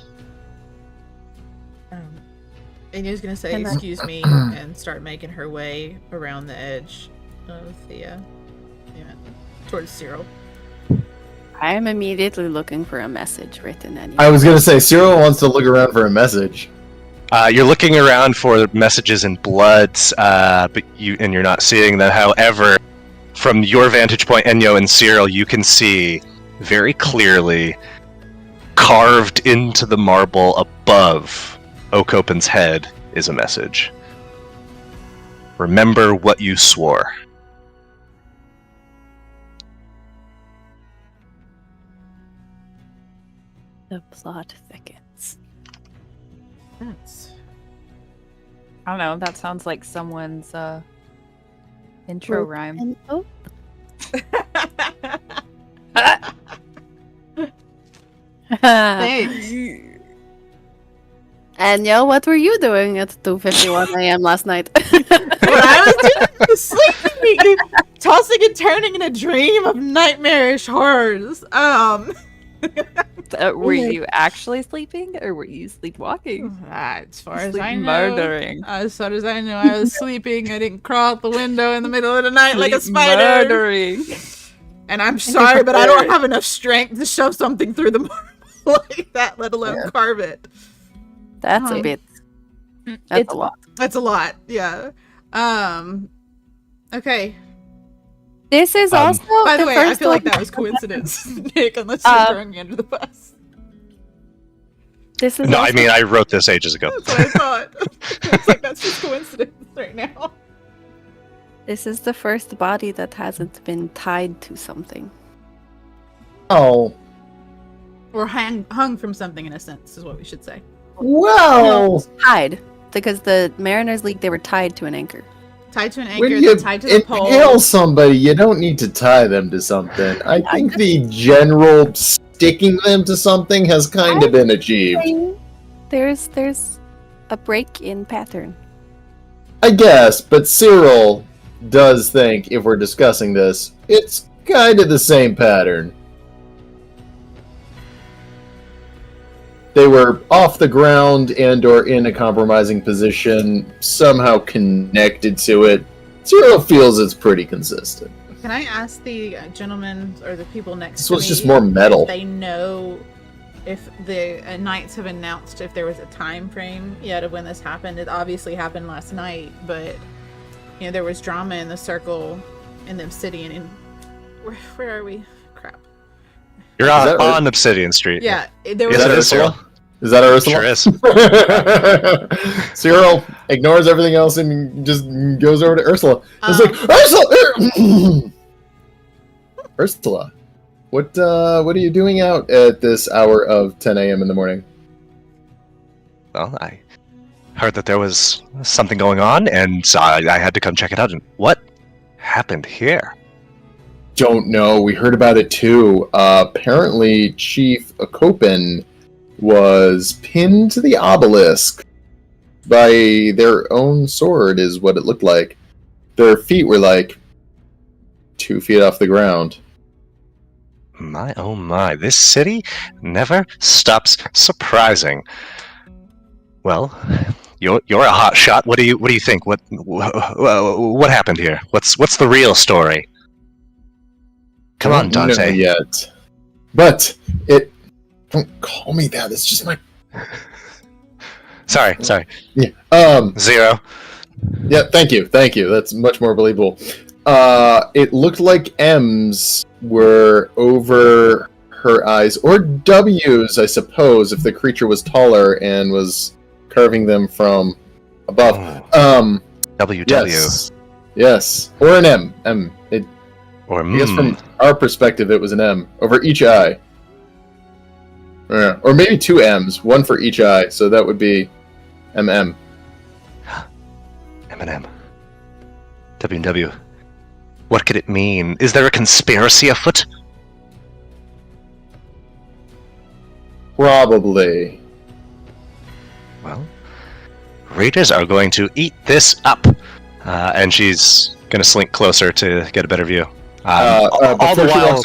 Speaker 4: Anya's gonna say,
Speaker 5: And then-
Speaker 4: "Excuse me," and start making her way around the edge of the towards Cyril.
Speaker 5: I am immediately looking for a message written anywhere.
Speaker 2: I was gonna say, Cyril wants to look around for a message.
Speaker 1: You're looking around for messages in blood, but you're not seeing them. However, from your vantage point, Enyo and Cyril, you can see very clearly, carved into the marble above Okopen's head, is a message. Remember what you swore.
Speaker 5: The plot thickens.
Speaker 4: That's
Speaker 3: I don't know. That sounds like someone's intro rhyme.
Speaker 5: And oh,
Speaker 4: Thanks.
Speaker 5: And yo, what were you doing at 2:51 a.m. last night?
Speaker 4: What I was doing was sleeping, tossing and turning in a dream of nightmarish horrors.
Speaker 3: Were you actually sleeping, or were you sleepwalking?
Speaker 4: As far as
Speaker 3: Sleep
Speaker 4: I know,
Speaker 3: murdering.
Speaker 4: as far as I know, I was sleeping. I didn't crawl out the window in the middle of the night like a
Speaker 3: Sleep
Speaker 4: spider.
Speaker 3: Murdering.
Speaker 4: And I'm sorry, but I don't have enough strength to shove something through the marble like that, let alone carve it.
Speaker 5: That's a bit. That's
Speaker 3: It's
Speaker 5: a lot.
Speaker 4: That's a lot. Yeah. Okay.
Speaker 5: This is also.
Speaker 4: By the way, I
Speaker 5: first
Speaker 4: feel like
Speaker 5: one-
Speaker 4: that was coincidence, Nick, unless you're throwing me under the bus.
Speaker 5: This is
Speaker 1: No,
Speaker 5: also-
Speaker 1: I mean, I wrote this ages ago.
Speaker 4: That's what I thought. It's like that's just coincidence right now.
Speaker 5: This is the first body that hasn't been tied to something.
Speaker 2: Oh,
Speaker 4: Or hung from something, in a sense, is what we should say.
Speaker 2: well.
Speaker 5: Tied, because the Mariners League, they were tied to an anchor.
Speaker 4: Tied to an
Speaker 2: When
Speaker 4: anchor,
Speaker 2: you
Speaker 4: then tied to the pole.
Speaker 2: impale somebody, you don't need to tie them to something. I think the general sticking them to something has kind of been achieved.
Speaker 5: There's a break in pattern.
Speaker 2: I guess, but Cyril does think, if we're discussing this, it's kind of the same pattern. They were off the ground and or in a compromising position, somehow connected to it. Cyril feels it's pretty consistent.
Speaker 4: Can I ask the gentlemen or the people next
Speaker 2: This
Speaker 4: to
Speaker 2: was
Speaker 4: me
Speaker 2: just more metal.
Speaker 4: if they know if the Knights have announced if there was a time frame yet of when this happened? It obviously happened last night, but you know there was drama in the circle in the Obsidian. And where are we? Crap.
Speaker 1: You're
Speaker 2: Is that
Speaker 1: on Obsidian Street.
Speaker 4: Yeah, there
Speaker 1: Is
Speaker 4: was.
Speaker 1: that
Speaker 2: it,
Speaker 1: it, Cyril?
Speaker 2: Is that Ursula?
Speaker 1: Sure is.
Speaker 2: Cyril ignores everything else and just goes over to Ursula. It's like, Ursula! Ursula, what are you doing out at this hour of 10 a.m. in the morning?
Speaker 1: Well, I heard that there was something going on, and so I had to come check it out. And what happened here?
Speaker 2: Don't know. We heard about it too. Apparently, Chief Akopin was pinned to the obelisk by their own sword, is what it looked like. Their feet were like 2 feet off the ground.
Speaker 1: My oh my, this city never stops surprising. Well, you're a hot shot. What do you think? What happened here? What's the real story? Come on,
Speaker 2: I don't know
Speaker 1: Dante.
Speaker 2: yet. But it. Don't call me that. It's just my.
Speaker 1: Sorry.
Speaker 2: Yeah.
Speaker 1: Zero.
Speaker 2: Yeah. Thank you. That's much more believable. It looked like M's were over her eyes, or W's, I suppose, if the creature was taller and was carving them from above.
Speaker 1: WW.
Speaker 2: Yes. Or an M.
Speaker 1: Or
Speaker 2: I guess from our perspective, it was an M over each eye. Or maybe 2 M's, one for each eye, so that would be MM.
Speaker 1: M&M. WW. What could it mean? Is there a conspiracy afoot?
Speaker 2: Probably.
Speaker 1: Well, readers are going to eat this up. And she's going to slink closer to get a better view. All the while...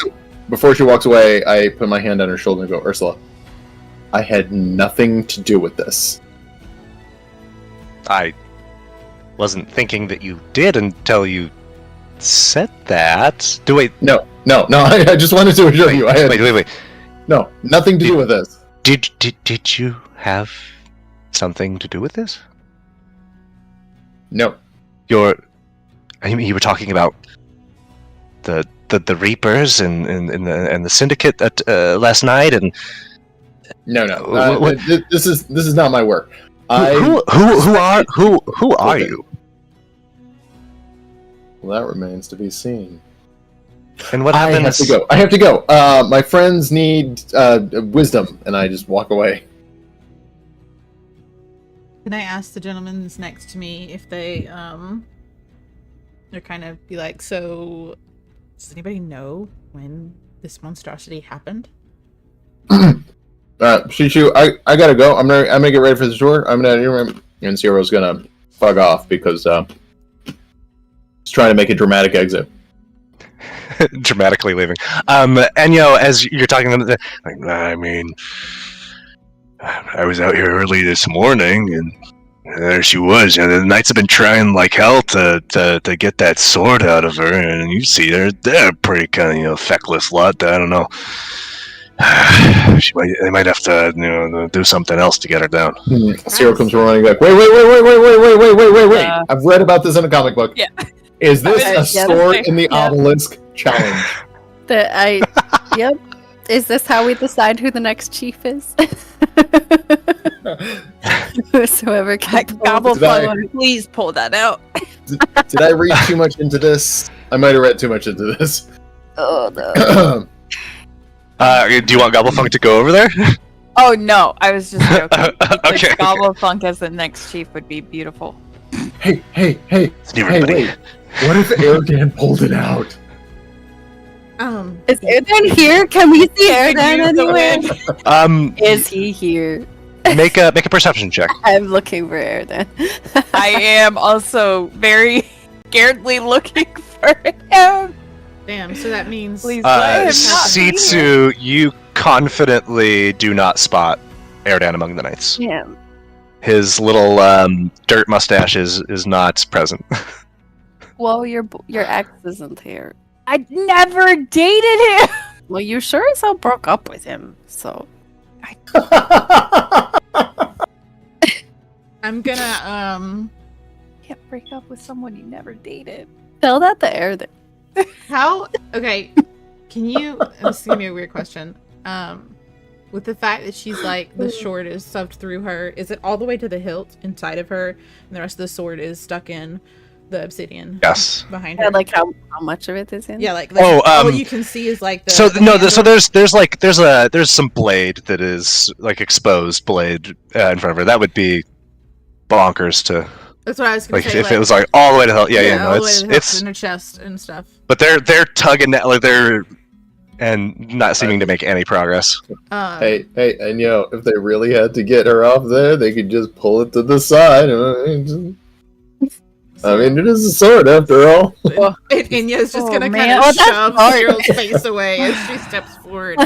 Speaker 2: Before she walks away, I put my hand on her shoulder and go, Ursula, I had nothing to do with this.
Speaker 1: I wasn't thinking that you did until you said that.
Speaker 2: No, I just wanted to assure you. I had
Speaker 1: Wait.
Speaker 2: no, nothing to do with this.
Speaker 1: Did you have something to do with this?
Speaker 2: No.
Speaker 1: You were talking about the Reapers and the Syndicate last night, and
Speaker 2: No. This is not my work.
Speaker 1: who are you?
Speaker 2: Well, that remains to be seen.
Speaker 1: And what
Speaker 2: I
Speaker 1: happens?
Speaker 2: have to go. My friends need wisdom, and I just walk away.
Speaker 4: Can I ask the gentlemen next to me if they they're kind of be like, so does anybody know when this monstrosity happened?
Speaker 2: Shishu, I gotta go. I'm gonna get ready for the tour. And Zero's gonna bug off because he's trying to make a dramatic exit.
Speaker 1: Dramatically leaving. Enyo, as you're talking to them, like, I mean, I was out here early this morning, and there she was. You know, the knights have been trying like hell to get that sword out of her, and you see they're a pretty kind of feckless lot. I don't know. They might have to do something else to get her down.
Speaker 2: Zero comes running back. Wait! I've read about this in a comic book.
Speaker 3: Yeah.
Speaker 2: Is this a sword in the obelisk challenge?
Speaker 5: Yep. Is this how we decide who the next chief is? Whoever can
Speaker 6: Gobblefunk, please pull that out.
Speaker 2: Did I read too much into this? I might have read too much into this.
Speaker 5: Oh no.
Speaker 1: Do you want Gobblefunk to go over there?
Speaker 3: Oh no, I was just joking.
Speaker 1: Okay.
Speaker 3: Gobblefunk as the next chief would be beautiful.
Speaker 2: Hey,
Speaker 1: Steve,
Speaker 2: wait. What if Erdan pulled it out?
Speaker 5: Is Erdan here? Can we see Erdan anywhere? Is he here?
Speaker 1: Make a perception check.
Speaker 5: I'm looking for Erdan.
Speaker 3: I am also very scaredly looking for him.
Speaker 4: Damn, so that means...
Speaker 3: Please let him not be
Speaker 1: Sitsu, you confidently do not spot Erdan among the knights.
Speaker 5: Damn.
Speaker 1: His little dirt mustache is not present.
Speaker 5: Well, your ex isn't here.
Speaker 3: I never dated him.
Speaker 5: Well, you sure as hell broke up with him, so...
Speaker 4: I'm gonna,
Speaker 3: Can't break up with someone you never dated.
Speaker 5: Tell that to Erdan.
Speaker 4: How? Okay, can you... This is gonna be a weird question. With the fact that she's like, the sword is stuffed through her, is it all the way to the hilt inside of her, and the rest of the sword is stuck in the obsidian?
Speaker 1: Yes.
Speaker 4: Behind her?
Speaker 5: Yeah, like how much of it is in?
Speaker 4: Yeah, like all you can see is like the...
Speaker 1: there's some blade that is like exposed blade in front of her. That would be bonkers to...
Speaker 4: That's what I was gonna
Speaker 1: like
Speaker 4: say.
Speaker 1: if it was like all the way to hell. Yeah,
Speaker 4: all
Speaker 1: no,
Speaker 4: the way to the hilt
Speaker 1: it's
Speaker 4: in her chest and stuff.
Speaker 1: but they're tugging that, like they're and not seeming to make any progress.
Speaker 2: Hey, and if they really had to get her off there, they could just pull it to the side. I mean, it is a sword after all.
Speaker 4: And Inya's just gonna kind
Speaker 3: man.
Speaker 4: of shove Cyril's face away as she steps forward.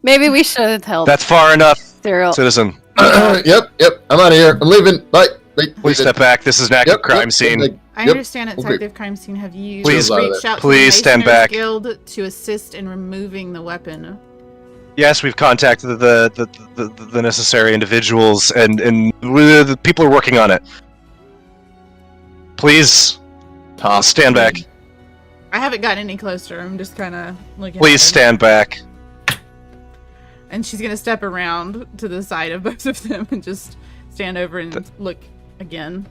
Speaker 5: Maybe we shouldn't help
Speaker 1: That's far enough,
Speaker 5: Cyril.
Speaker 1: citizen.
Speaker 2: Yep. I'm out of here. I'm leaving. Bye.
Speaker 1: Please step back. This is an active crime scene.
Speaker 4: I understand at Detective Crime Scene have you
Speaker 1: Please-
Speaker 4: reached out to
Speaker 1: please
Speaker 4: the
Speaker 1: stand
Speaker 4: Masoners
Speaker 1: back.
Speaker 4: Guild to assist in removing the weapon.
Speaker 1: Yes, we've contacted the necessary individuals, and the people are working on it. Please, stand back.
Speaker 4: I haven't gotten any closer. I'm just kind of looking.
Speaker 1: Please
Speaker 4: at her.
Speaker 1: stand back.
Speaker 4: And she's gonna step around to the side of both of them and just stand over and look again.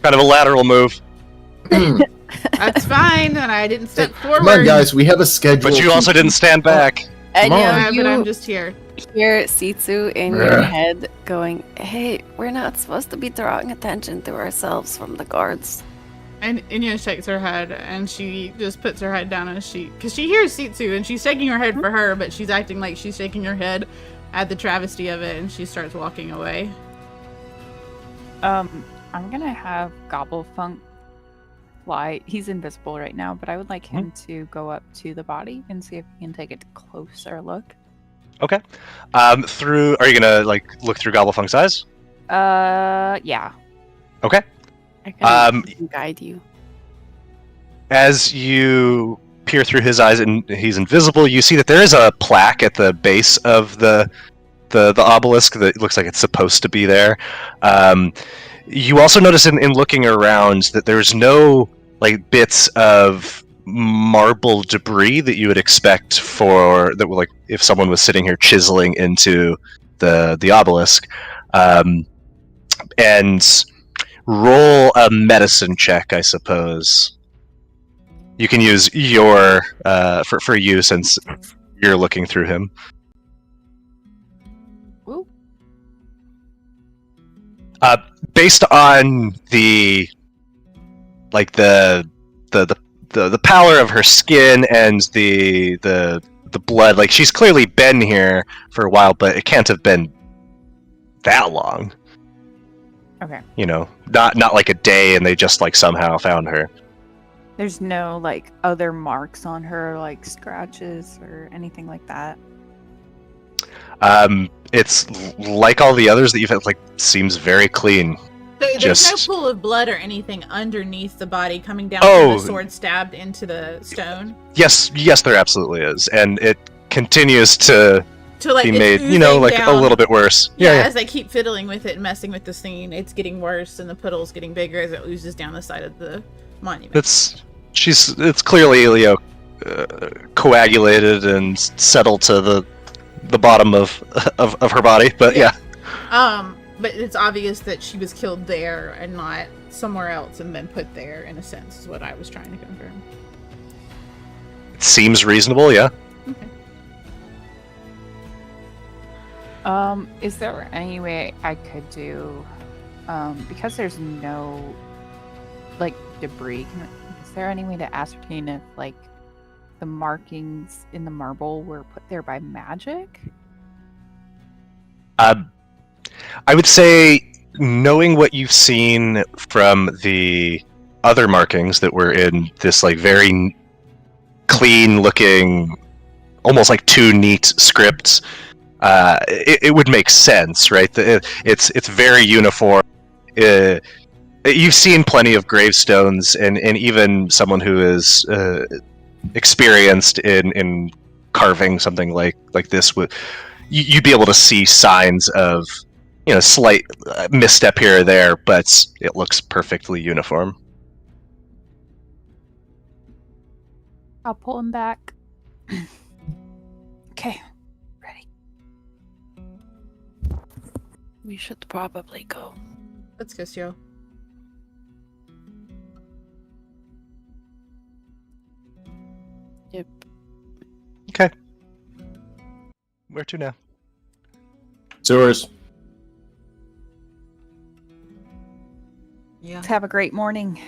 Speaker 1: Kind of a lateral move.
Speaker 4: That's fine, and I didn't step forward.
Speaker 2: Come on, guys. We have a schedule.
Speaker 1: But you also didn't stand back.
Speaker 5: And
Speaker 2: Come on.
Speaker 4: Yeah,
Speaker 5: you
Speaker 4: but I'm just here.
Speaker 5: hear Sitsu in your head going, "Hey, we're not supposed to be drawing attention to ourselves from the guards."
Speaker 4: And Inya shakes her head, and she just puts her head down as because she hears Sitsu, and she's shaking her head for her, but she's acting like she's shaking her head at the travesty of it, and she starts walking away.
Speaker 3: I'm gonna have Gobblefunk fly. He's invisible right now, but I would like him to go up to the body and see if he can take a closer look.
Speaker 1: Okay. Are you gonna look through Gobblefunk's eyes?
Speaker 3: Yeah.
Speaker 1: Okay.
Speaker 5: I can guide you.
Speaker 1: As you peer through his eyes and he's invisible, you see that there is a plaque at the base of the obelisk that looks like it's supposed to be there. You also notice in looking around that there's no bits of marble debris that you would expect if someone was sitting here chiseling into the obelisk. And roll a medicine check, I suppose. You can use your for you since you're looking through him.
Speaker 3: Woo.
Speaker 1: Based on the pallor of her skin and the the blood. Like, she's clearly been here for a while, but it can't have been that long.
Speaker 3: Okay.
Speaker 1: You know, not like a day and they just like somehow found her.
Speaker 3: There's no like other marks on her, like scratches or anything like that.
Speaker 1: It's like all the others that you've had, like, seems very clean.
Speaker 4: There's
Speaker 1: Just-
Speaker 4: no pool of blood or anything underneath the body coming down
Speaker 1: Oh.
Speaker 4: from the sword stabbed into the stone.
Speaker 1: Yes, there absolutely is, and it continues to
Speaker 4: To like
Speaker 1: be
Speaker 4: it's
Speaker 1: made,
Speaker 4: oozing
Speaker 1: like
Speaker 4: down.
Speaker 1: a little bit worse.
Speaker 4: Yeah,
Speaker 1: Yeah.
Speaker 4: as I keep fiddling with it and messing with the scene, it's getting worse and the puddle's getting bigger as it oozes down the side of the monument.
Speaker 1: It's clearly coagulated and settled to the bottom of her body, but yeah.
Speaker 4: But it's obvious that she was killed there and not somewhere else and then put there, in a sense, is what I was trying to confirm.
Speaker 1: It seems reasonable, yeah.
Speaker 4: Okay.
Speaker 3: Is there any way I could do, because there's no, like, debris, is there any way to ascertain if, like, the markings in the marble were put there by magic?
Speaker 1: I would say, knowing what you've seen from the other markings that were in this, like, very clean-looking, almost like too neat scripts, it would make sense, right? It's very uniform. You've seen plenty of gravestones, and even someone who is experienced in carving something like this would. You'd be able to see signs of, slight misstep here or there, but it looks perfectly uniform.
Speaker 3: I'll pull him back. Okay, ready.
Speaker 5: We should probably go.
Speaker 4: Let's go, Cyril.
Speaker 5: Yep.
Speaker 1: Okay. Where to now?
Speaker 2: Sewers.
Speaker 4: Yeah.
Speaker 3: Let's have a great morning.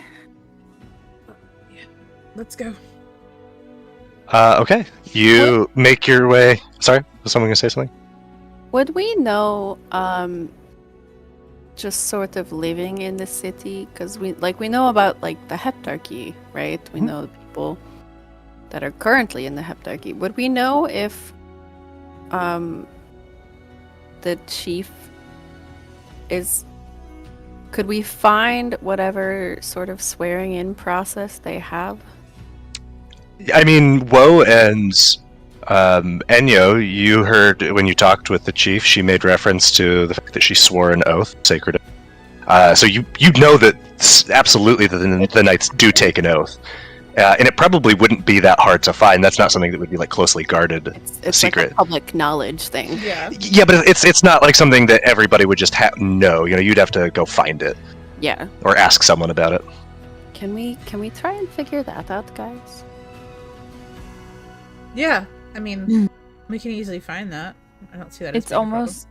Speaker 4: Let's go.
Speaker 1: Okay. You make your way. Sorry, was someone gonna say something?
Speaker 5: Would we know, just sort of living in the city? Because we know about, like, the Heptarchy, right? We know the people that are currently in the Heptarchy. Would we know if, the chief is... Could we find whatever sort of swearing in process they have?
Speaker 1: I mean, Woe and Enyo, you heard when you talked with the chief, she made reference to the fact that she swore an oath, sacred oath. So you know that absolutely the knights do take an oath. And it probably wouldn't be that hard to find. That's not something that would be, like, closely guarded,
Speaker 5: It's
Speaker 1: secret.
Speaker 5: like a public knowledge thing.
Speaker 4: Yeah.
Speaker 1: Yeah, but it's not like something that everybody would just know. You'd have to go find it
Speaker 5: Yeah.
Speaker 1: or ask someone about it.
Speaker 5: Can we try and figure that out, guys?
Speaker 4: Yeah. I mean, we can easily find that. I don't see that as
Speaker 3: It's
Speaker 4: being a problem.
Speaker 3: almost...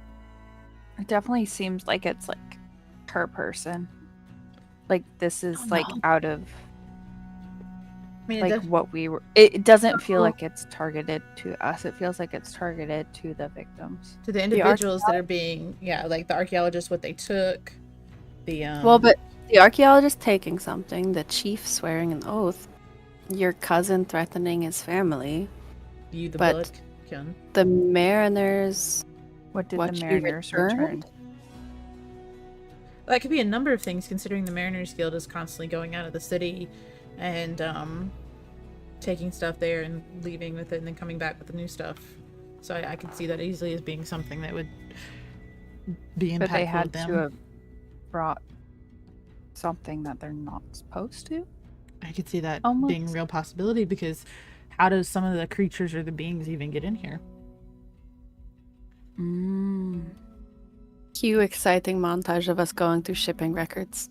Speaker 3: It definitely seems like it's, like, her person. Like, this is, like, out of...
Speaker 4: I mean,
Speaker 3: like what we were. It doesn't feel like it's targeted to us. It feels like it's targeted to the victims.
Speaker 4: to the individuals that are being, like the archaeologists, what they took, the
Speaker 5: Well, but the archaeologist taking something, the chief swearing an oath, your cousin threatening his family,
Speaker 4: you, the
Speaker 5: but-
Speaker 4: book, can.
Speaker 5: the mariners.
Speaker 3: What did
Speaker 5: What
Speaker 3: the
Speaker 5: you
Speaker 3: mariners
Speaker 5: returned?
Speaker 3: return?
Speaker 4: That could be a number of things, considering the Mariners Guild is constantly going out of the city and taking stuff there and leaving with it and then coming back with the new stuff. So I could see that easily as being something that would be impactful
Speaker 3: But they
Speaker 4: to
Speaker 3: had
Speaker 4: them.
Speaker 3: to have brought something that they're not supposed to.
Speaker 4: I could see that
Speaker 3: Almost.
Speaker 4: being a real possibility, because how does some of the creatures or the beings even get in here?
Speaker 5: Cue exciting montage of us going through shipping records.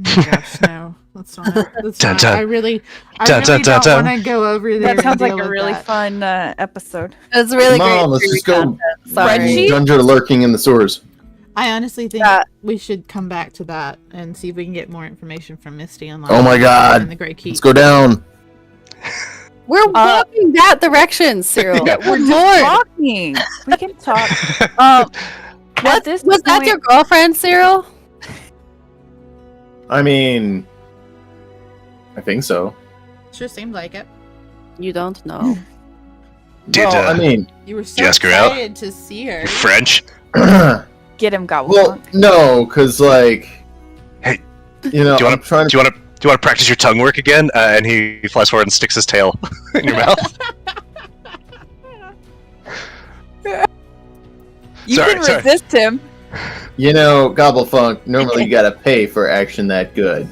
Speaker 4: Oh my gosh, no. Let's not. Let's
Speaker 1: Dun,
Speaker 4: not.
Speaker 1: dun.
Speaker 4: I really
Speaker 1: Dun, dun,
Speaker 4: don't
Speaker 1: dun.
Speaker 4: want to go over there.
Speaker 3: That sounds
Speaker 4: and
Speaker 3: like
Speaker 4: deal
Speaker 3: a
Speaker 4: with
Speaker 3: really
Speaker 4: that.
Speaker 3: fun episode.
Speaker 5: It's really
Speaker 2: Come
Speaker 5: great.
Speaker 2: on, let's
Speaker 5: free
Speaker 2: just go.
Speaker 5: content. Sorry.
Speaker 4: Spreadsheet?
Speaker 2: Dungeon lurking in the sewers.
Speaker 4: I honestly think
Speaker 5: Yeah.
Speaker 4: we should come back to that and see if we can get more information from Misty on
Speaker 2: Oh my God.
Speaker 4: and the Great Keep.
Speaker 2: Let's go down.
Speaker 5: We're walking that direction, Cyril.
Speaker 1: Yeah.
Speaker 3: We're just talking. We can talk. At this
Speaker 5: Was that
Speaker 3: point-
Speaker 5: your girlfriend, Cyril?
Speaker 2: I mean, I think so.
Speaker 4: Sure seemed like it.
Speaker 5: You don't know.
Speaker 1: Did,
Speaker 2: well, I mean,
Speaker 4: You were so
Speaker 1: Ask her out?
Speaker 4: excited to see her.
Speaker 1: You're French?
Speaker 3: Get him, Gobble.
Speaker 2: well, no, because like,
Speaker 1: Hey,
Speaker 2: you know,
Speaker 1: do you
Speaker 2: I'm trying
Speaker 1: Do you want to practice your tongue work again? And he flies forward and sticks his tail in your mouth.
Speaker 3: You
Speaker 1: Sorry,
Speaker 3: can
Speaker 1: sorry.
Speaker 3: resist him.
Speaker 2: You know, Gobblefunk, normally you gotta pay for action that good.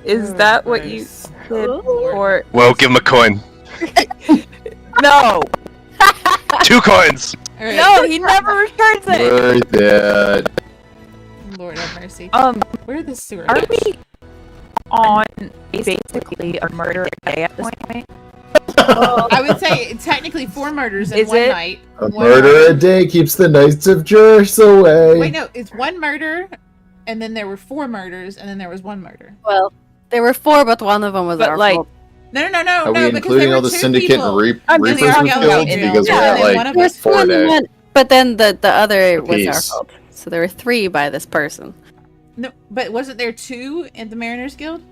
Speaker 3: Is that what you did for?
Speaker 1: Whoa, give him a coin.
Speaker 3: No,
Speaker 1: 2 coins!
Speaker 4: All right.
Speaker 3: no, he never returns it.
Speaker 2: Right there.
Speaker 4: Lord have mercy.
Speaker 3: Are
Speaker 4: Where are the sewer?
Speaker 3: we on basically a murder day at this point?
Speaker 4: I would say technically 4 murders in
Speaker 3: Is
Speaker 4: one
Speaker 3: it?
Speaker 4: night.
Speaker 2: A
Speaker 4: One
Speaker 2: murder a day keeps the Knights of Jers away.
Speaker 4: Wait, no, it's 1 murder, and then there were 4 murders, and then there was 1 murder.
Speaker 5: Well, there were 4, but one of them was
Speaker 3: But,
Speaker 5: our
Speaker 3: like,
Speaker 5: fault.
Speaker 4: No,
Speaker 2: Are we
Speaker 4: because
Speaker 2: including
Speaker 4: there were
Speaker 2: all the
Speaker 4: 2
Speaker 2: Syndicate
Speaker 4: people.
Speaker 2: and
Speaker 3: I'm
Speaker 2: Reapers
Speaker 3: just
Speaker 2: with
Speaker 3: talking
Speaker 2: guilds?
Speaker 3: about
Speaker 2: Because
Speaker 4: Yeah,
Speaker 2: we're
Speaker 4: and
Speaker 2: at
Speaker 4: then
Speaker 2: like
Speaker 4: one of
Speaker 5: There was
Speaker 4: us-
Speaker 2: 4
Speaker 5: one
Speaker 2: a day.
Speaker 5: one, but then the other was our
Speaker 2: Apiece.
Speaker 5: fault. So there were 3 by this person.
Speaker 4: No, but wasn't there 2 in the Mariners Guild?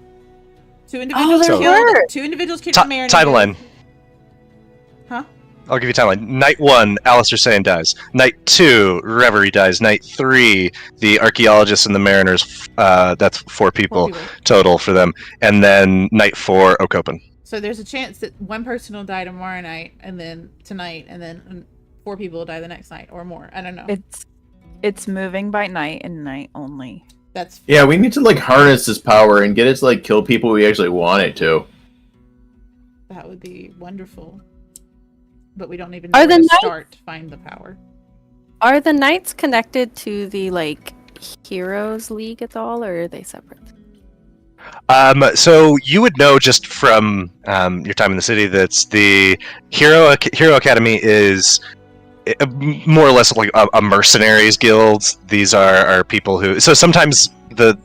Speaker 4: 2
Speaker 5: Oh,
Speaker 4: individuals
Speaker 5: there
Speaker 4: killed.
Speaker 5: were.
Speaker 4: 2 individuals killed in the Mariners
Speaker 1: Timeline.
Speaker 4: Guild. Huh?
Speaker 1: I'll give you timeline. Night 1, Alistair Sane dies. Night 2, Reverie dies. Night 3, the archaeologists and the mariners. That's 4 people
Speaker 4: 4 people.
Speaker 1: total for them. And then night 4, Okopen.
Speaker 4: So there's a chance that 1 person will die tomorrow night, and then tonight, and then 4 people will die the next night, or more. I don't know.
Speaker 3: It's moving by night and night only.
Speaker 4: That's
Speaker 2: Yeah, we need to like harness this power and get it to like kill people we actually want it to.
Speaker 4: that would be wonderful. But we don't even
Speaker 5: Are
Speaker 4: know
Speaker 5: the
Speaker 4: where to
Speaker 5: knights-
Speaker 4: start to find the power.
Speaker 5: Are the knights connected to the like Heroes League at all, or are they separate?
Speaker 1: So you would know just from your time in the city that the Hero Academy is more or less like a mercenaries guild. These are people who. So sometimes the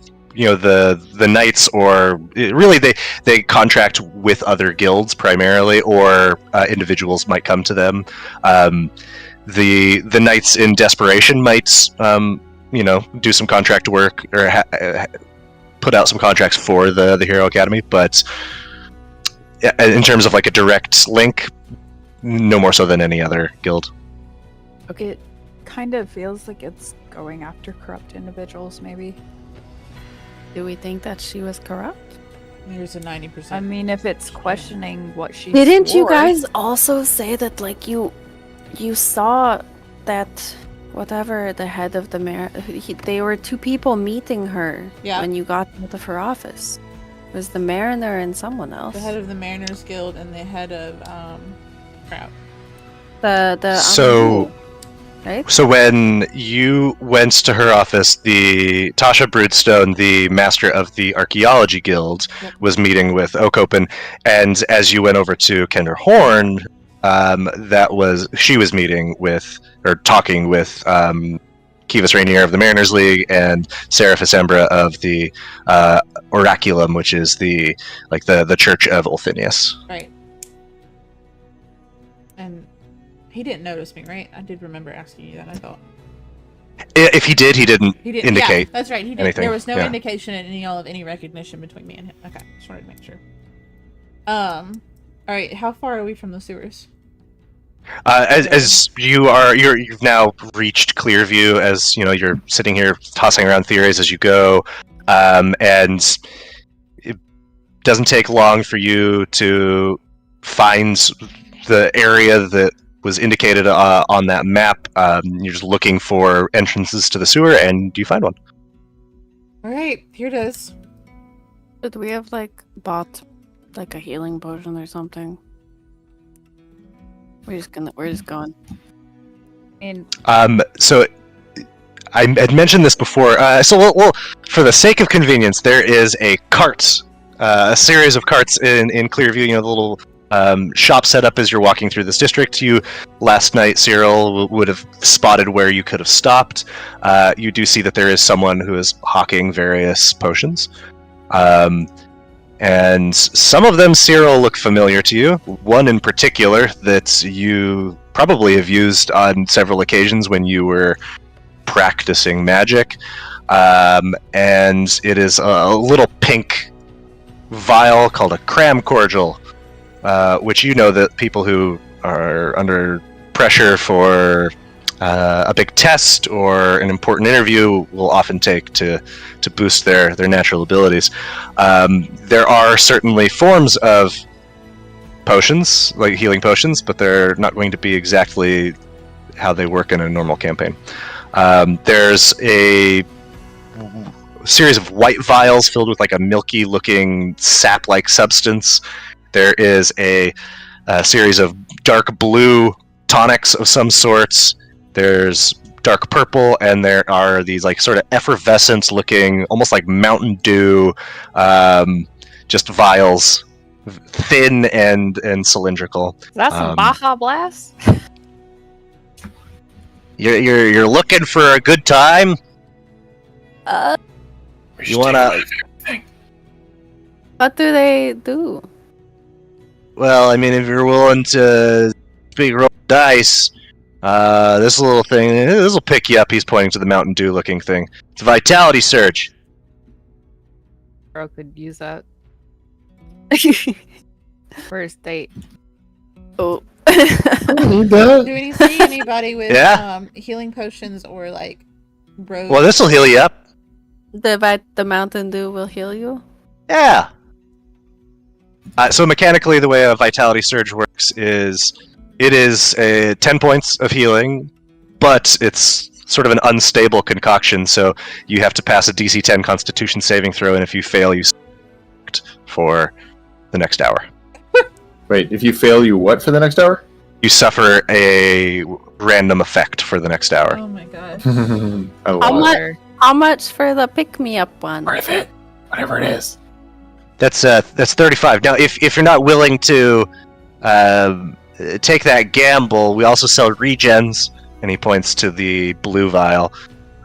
Speaker 1: knights, or really they contract with other guilds primarily, or individuals might come to them. The knights in desperation might do some contract work or put out some contracts for the Hero Academy, but in terms of like a direct link, no more so than any other guild.
Speaker 3: It kind of feels like it's going after corrupt individuals, maybe.
Speaker 5: Do we think that she was corrupt?
Speaker 4: There's a 90%.
Speaker 3: I mean, if it's questioning what she
Speaker 5: Didn't you
Speaker 3: swore-
Speaker 5: guys also say that like you saw that whatever the head of the they were 2 people meeting her
Speaker 4: Yeah.
Speaker 5: when you got out of her office? It was the mariner and someone else.
Speaker 4: the head of the Mariners Guild and the head of crap.
Speaker 5: The
Speaker 1: So-
Speaker 5: right?
Speaker 1: So when you went to her office, the Tasha Broodstone, the master of the Archaeology Guild,
Speaker 4: Yep.
Speaker 1: was meeting with Okopen, and as you went over to Kender Horn, she was meeting with or talking with Kivas Rainier of the Mariners League and Seraphis Embra of the Oraculum, which is the Church of Ulfinius.
Speaker 4: Right. And he didn't notice me, right? I did remember asking you that, I thought.
Speaker 1: If he did, he didn't
Speaker 4: He didn't
Speaker 1: indicate.
Speaker 4: Yeah, that's right. He did.
Speaker 1: anything,
Speaker 4: There was no
Speaker 1: yeah.
Speaker 4: indication in any of any recognition between me and him. Okay, just wanted to make sure. All right. How far are we from the sewers?
Speaker 1: As you've now reached Clearview, as you know, you're sitting here tossing around theories as you go, and it doesn't take long for you to find the area that was indicated on that map. You're just looking for entrances to the sewer, and you find one.
Speaker 4: All right, here it is.
Speaker 5: Did we have like bought like a healing potion or something? We're just going.
Speaker 3: And
Speaker 1: So I had mentioned this before. So we'll, for the sake of convenience, there is a cart, a series of carts in Clearview. You know, the little shop set up as you're walking through this district. You last night, Cyril would have spotted where you could have stopped. You do see that there is someone who is hawking various potions, And some of them, Cyril, look familiar to you. One in particular that you probably have used on several occasions when you were practicing magic. And it is a little pink vial called a cram cordial, which you know that people who are under pressure for a big test or an important interview will often take to boost their natural abilities. There are certainly forms of potions, like healing potions, but they're not going to be exactly how they work in a normal campaign. There's a series of white vials filled with like a milky looking sap-like substance. There is a series of dark blue tonics of some sorts. There's dark purple, and there are these like sort of effervescent looking, almost like Mountain Dew, just vials, thin and cylindrical.
Speaker 3: That's some Baja Blast.
Speaker 1: You're looking for a good time? You wanna?
Speaker 5: What do they do?
Speaker 1: Well, I mean, if you're willing to roll dice, this little thing, this will pick you up. He's pointing to the Mountain Dew looking thing. It's a vitality surge.
Speaker 3: Bro could use that for his date.
Speaker 5: Oh.
Speaker 4: Do we see anybody with
Speaker 1: Yeah.
Speaker 4: healing potions or like robes?
Speaker 1: Well, this will heal you up.
Speaker 5: The Mountain Dew will heal you?
Speaker 1: Yeah. So mechanically, the way a vitality surge works is it is 10 points of healing, but it's sort of an unstable concoction, so you have to pass a DC 10 Constitution saving throw, and if you fail, you for the next hour.
Speaker 2: Wait, if you fail, you what for the next hour?
Speaker 1: You suffer a random effect for the next hour.
Speaker 4: Oh my gosh.
Speaker 2: I love it.
Speaker 5: How much for the pick-me-up one?
Speaker 2: Worth it. Whatever it is.
Speaker 1: That's 35. Now, if you're not willing to take that gamble, we also sell regens, and he points to the blue vial.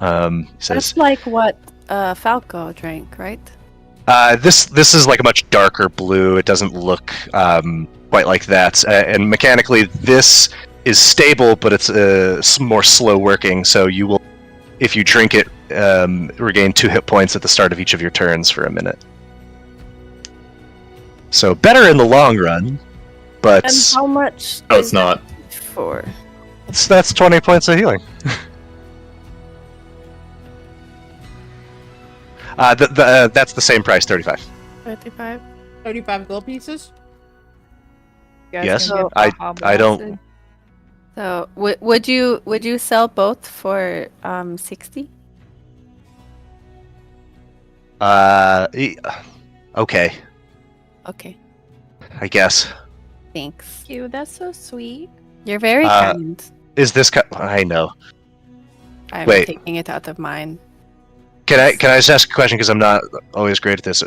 Speaker 1: He says,
Speaker 5: That's like what Falco drank, right?
Speaker 1: This is like a much darker blue. It doesn't look quite like that. And mechanically, this is stable, but it's more slow working. So you will, if you drink it, regain 2 hit points at the start of each of your turns for a minute. So better in the long run, but
Speaker 5: And how much?
Speaker 2: No, it's not.
Speaker 5: For
Speaker 1: that's 20 points of healing. That's the same price, 35.
Speaker 5: 35.
Speaker 4: 35 gold pieces?
Speaker 3: You guys
Speaker 1: Yes,
Speaker 3: can get
Speaker 1: I
Speaker 3: Baja
Speaker 1: don't-
Speaker 3: Blasted.
Speaker 5: So would you sell both for 60?
Speaker 1: Okay,
Speaker 5: Okay,
Speaker 1: I guess.
Speaker 5: thanks.
Speaker 3: Thank you. That's so sweet.
Speaker 5: You're very kind.
Speaker 1: Is this? I know.
Speaker 5: I'm
Speaker 1: wait.
Speaker 5: taking it out of mine.
Speaker 1: Can I just ask a question, because I'm not always great at this?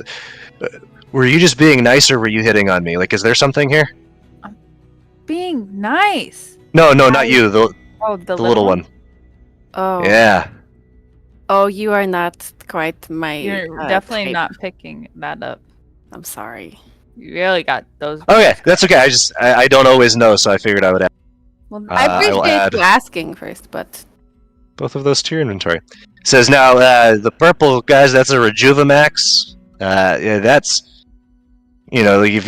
Speaker 1: Were you just being nice, or were you hitting on me? Like, is there something here?
Speaker 3: Being nice.
Speaker 1: No, not you. The
Speaker 3: Oh, the
Speaker 1: little one.
Speaker 5: Oh.
Speaker 1: Yeah.
Speaker 5: Oh, you are not quite my.
Speaker 3: You're definitely
Speaker 5: type.
Speaker 3: not picking that up.
Speaker 5: I'm sorry.
Speaker 3: You really got those.
Speaker 1: Okay, that's okay. I don't always know, so I figured I would add
Speaker 3: Well,
Speaker 5: I
Speaker 1: I will
Speaker 5: appreciate
Speaker 1: add-
Speaker 5: you asking first, but
Speaker 1: both of those to your inventory. It says now, the purple guys, that's a Rejuvamax. Yeah, that's, like if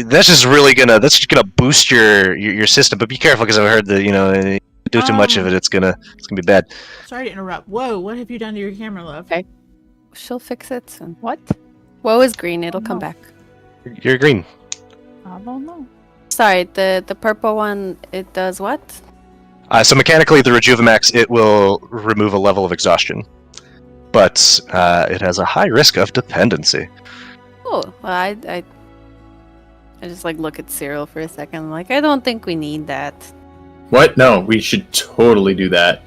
Speaker 1: that's just gonna boost your system. But be careful, because I've heard that if you do too much of it, it's gonna be bad.
Speaker 4: Sorry to interrupt. Whoa, what have you done to your camera, love?
Speaker 5: Okay. she'll fix it soon.
Speaker 3: what?
Speaker 5: Woe is green. It'll come
Speaker 3: no.
Speaker 5: back.
Speaker 1: You're green.
Speaker 3: I don't know.
Speaker 5: Sorry, the purple one. It does what?
Speaker 1: So mechanically, the Rejuvamax, it will remove a level of exhaustion, but it has a high risk of dependency.
Speaker 5: Oh, well, I just look at Cyril for a second. I'm like, I don't think we need that.
Speaker 2: What? No, we should totally do that.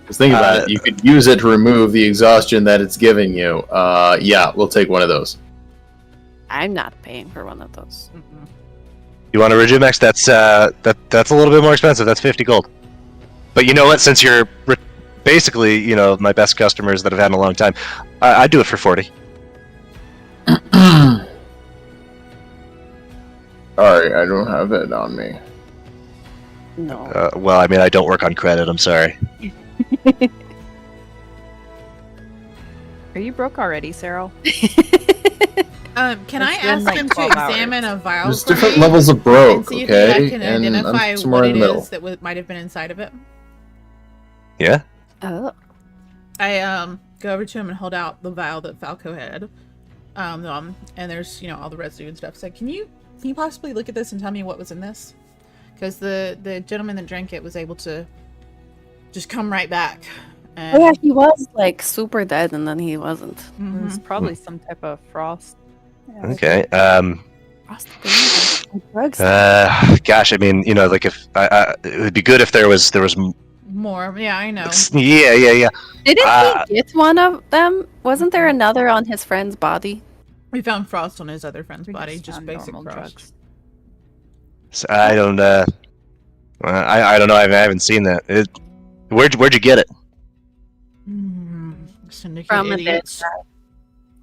Speaker 2: Just think about it. You could use it to remove the exhaustion that it's giving you. Yeah, we'll take one of those.
Speaker 5: I'm not paying for one of those.
Speaker 1: You want a Rejuvamax? That's a little bit more expensive. That's 50 gold. But you know what? Since you're basically, my best customers that I've had in a long time, I'd do it for 40.
Speaker 2: Sorry, I don't have it on me.
Speaker 5: No.
Speaker 1: Well, I mean, I don't work on credit. I'm sorry.
Speaker 3: Are you broke already, Cyril?
Speaker 4: Can I
Speaker 3: It's been,
Speaker 4: ask
Speaker 3: like,
Speaker 4: him to
Speaker 3: 12
Speaker 4: examine
Speaker 3: hours.
Speaker 4: a vial?
Speaker 2: There's
Speaker 4: for
Speaker 2: different
Speaker 4: me
Speaker 2: levels of
Speaker 4: and
Speaker 2: broke,
Speaker 4: see if I
Speaker 2: okay?
Speaker 4: can
Speaker 2: And
Speaker 4: identify
Speaker 2: I'm somewhere
Speaker 4: what
Speaker 2: in
Speaker 4: it
Speaker 2: the middle.
Speaker 4: is that might have been inside of it.
Speaker 1: Yeah.
Speaker 5: Oh.
Speaker 4: I go over to him and hold out the vial that Falco had. And there's all the residue and stuff. So can you possibly look at this and tell me what was in this? Because the gentleman that drank it was able to just come right back. And,
Speaker 5: Oh yeah, he was like super dead, and then he wasn't.
Speaker 3: It was probably some type of frost. Yeah,
Speaker 1: Okay.
Speaker 5: Frost baby. Drugs.
Speaker 1: Gosh, I mean, like if it would be good if there was
Speaker 4: more. Yeah, I know.
Speaker 1: Yeah.
Speaker 5: Didn't he get one of them? Wasn't there another on his friend's body?
Speaker 4: We found frost on his other friend's
Speaker 3: We
Speaker 4: body, just
Speaker 3: found
Speaker 4: basic
Speaker 3: normal
Speaker 4: frost.
Speaker 3: drugs.
Speaker 1: So I don't. I don't know. I haven't seen that. Where'd you get it?
Speaker 4: Syndicate
Speaker 5: From a dead
Speaker 4: idiots.
Speaker 5: guy.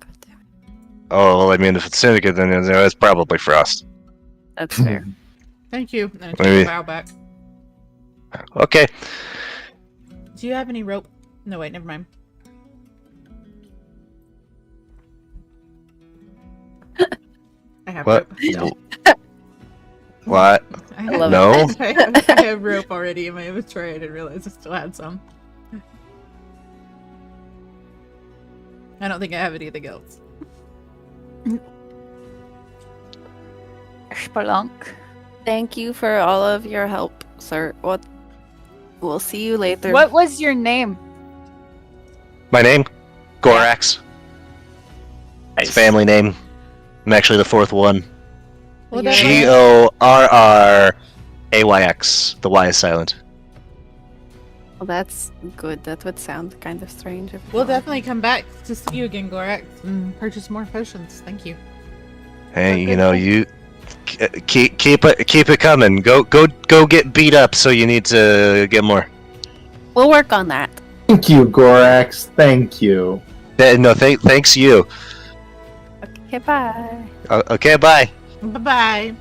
Speaker 5: God damn it.
Speaker 1: Oh, well, I mean, if it's Syndicate, then it's probably Frost.
Speaker 5: That's fair.
Speaker 4: Thank you. And I take
Speaker 1: Maybe.
Speaker 4: the vial back.
Speaker 1: Okay.
Speaker 4: Do you have any rope? No, wait, never mind. I have
Speaker 1: What?
Speaker 4: rope. still.
Speaker 1: What?
Speaker 4: I
Speaker 5: love
Speaker 1: No.
Speaker 4: I have rope already in my inventory. I didn't realize I still had some. I don't think I have anything else.
Speaker 3: Spelunk.
Speaker 5: Thank you for all of your help, sir. We'll see you later.
Speaker 3: What was your name?
Speaker 1: My name? Gorax. It's a family name. I'm actually the fourth one.
Speaker 4: Well,
Speaker 3: Yeah.
Speaker 4: definitely,
Speaker 1: Gorrrayx. The Y is silent.
Speaker 5: Well, that's good. That would sound kind of strange.
Speaker 4: we'll definitely come back to see you again, Gorax, and purchase more potions. Thank you.
Speaker 1: Hey,
Speaker 4: Okay.
Speaker 1: you keep it coming. Go get beat up. So you need to get more.
Speaker 5: We'll work on that.
Speaker 2: Thank you, Gorax. Thank you.
Speaker 1: No, thanks you.
Speaker 5: Okay, bye.
Speaker 1: Okay, bye.
Speaker 4: Bye-bye.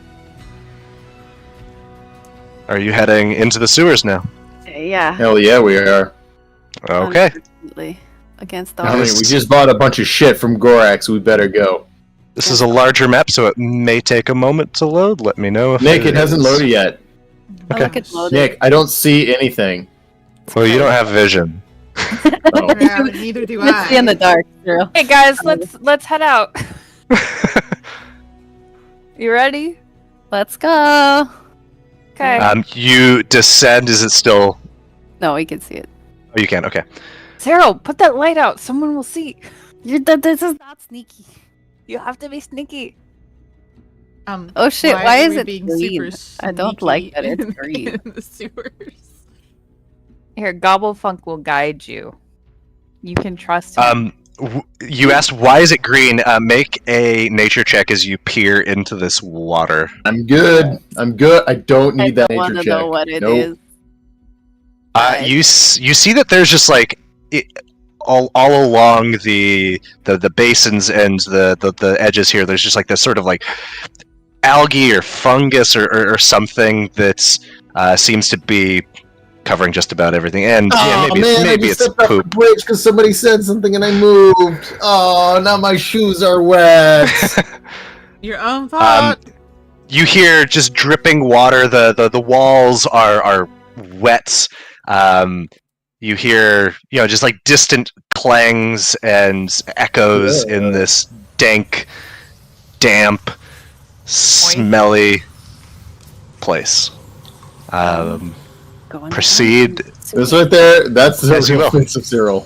Speaker 1: Are you heading into the sewers now?
Speaker 5: Yeah.
Speaker 2: Hell yeah, we are.
Speaker 1: Okay.
Speaker 5: Unfortunately. Against the
Speaker 2: I mean,
Speaker 1: Nice.
Speaker 2: we just bought a bunch of shit from Gorax. We better go.
Speaker 1: This is a larger map, so it may take a moment to load. Let me know if
Speaker 2: Nick, it hasn't loaded yet.
Speaker 5: I'll look at loaded.
Speaker 2: Nick, I don't see anything.
Speaker 1: Well, you don't have vision.
Speaker 2: Oh.
Speaker 4: Yeah, neither do
Speaker 5: Let's see in the
Speaker 4: I.
Speaker 5: dark, girl.
Speaker 3: Hey guys, let's head out. You ready?
Speaker 5: Let's go.
Speaker 3: Okay.
Speaker 1: You descend. Is it still?
Speaker 5: No, we can see it.
Speaker 1: Oh, you can. Okay.
Speaker 3: Cyril, put that light out. Someone will see.
Speaker 5: This is not sneaky.
Speaker 3: You have to be sneaky.
Speaker 5: Oh shit, why
Speaker 4: are
Speaker 5: is
Speaker 4: we
Speaker 5: it
Speaker 4: being
Speaker 5: green?
Speaker 4: super
Speaker 5: I don't like that
Speaker 4: sneaky
Speaker 5: it's green.
Speaker 4: in the sewers?
Speaker 3: Here, Gobblefunk will guide you. You can trust him.
Speaker 1: You asked why is it green? Make a nature check as you peer into this water.
Speaker 2: I'm good. I'm good. I don't
Speaker 5: I
Speaker 2: need that
Speaker 5: don't want
Speaker 2: nature
Speaker 5: to
Speaker 2: check.
Speaker 5: know what it
Speaker 2: Nope.
Speaker 5: is.
Speaker 1: You see that there's just like all along the basins and the edges here. There's just like this sort of like algae or fungus or something that seems to be covering just about everything. And yeah, maybe
Speaker 2: I
Speaker 1: it's
Speaker 2: just stepped off the
Speaker 1: poop.
Speaker 2: bridge because somebody said something and I moved. Oh, now my shoes are wet.
Speaker 4: Your own fault.
Speaker 1: You hear just dripping water. The walls are wet. You hear just like distant clangs and echoes in this dank, damp, smelly place.
Speaker 5: Go in
Speaker 1: Proceed.
Speaker 5: The sewer.
Speaker 2: This right there, that's the
Speaker 1: As you will.
Speaker 2: reference of Cyril.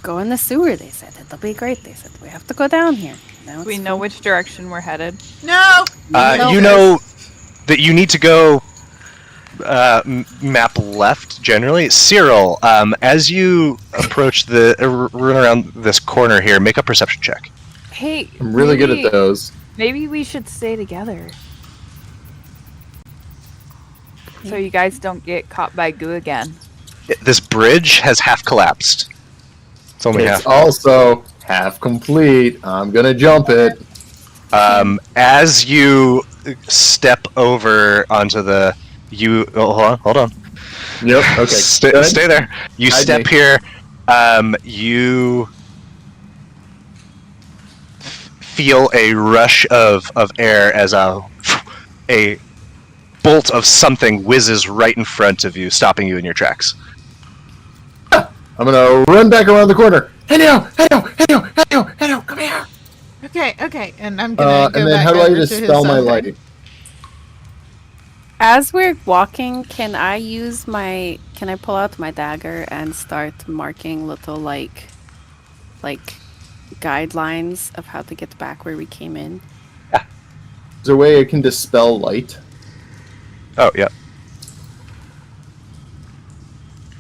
Speaker 5: Go in the sewer, they said. It'll be great. They said, we have to go down here. Now
Speaker 3: We
Speaker 5: it's
Speaker 3: know which direction we're headed.
Speaker 4: No!
Speaker 1: You know that you need to go map left generally. Cyril, as you approach run around this corner here, make a perception check.
Speaker 3: Hey,
Speaker 2: I'm really good at those.
Speaker 3: Maybe we should stay together. So you guys don't get caught by goo again.
Speaker 1: This bridge has half collapsed. It's only
Speaker 2: It's
Speaker 1: half.
Speaker 2: also half complete. I'm gonna jump it.
Speaker 1: As you step over onto the. Hold on.
Speaker 2: Yep. Okay.
Speaker 1: Stay there. You
Speaker 2: Hide
Speaker 1: step
Speaker 2: me.
Speaker 1: here. You feel a rush of air as a bolt of something whizzes right in front of you, stopping you in your tracks.
Speaker 2: I'm gonna run back around the corner. Hello, come here.
Speaker 4: Okay, and I'm gonna go
Speaker 2: and then
Speaker 4: back
Speaker 2: how do I
Speaker 4: over to
Speaker 2: dispel
Speaker 4: his
Speaker 2: my
Speaker 4: thing.
Speaker 2: light?
Speaker 5: As we're walking, can I pull out my dagger and start marking little like guidelines of how to get back where we came in?
Speaker 2: Is there a way I can dispel light?
Speaker 1: Oh, yeah.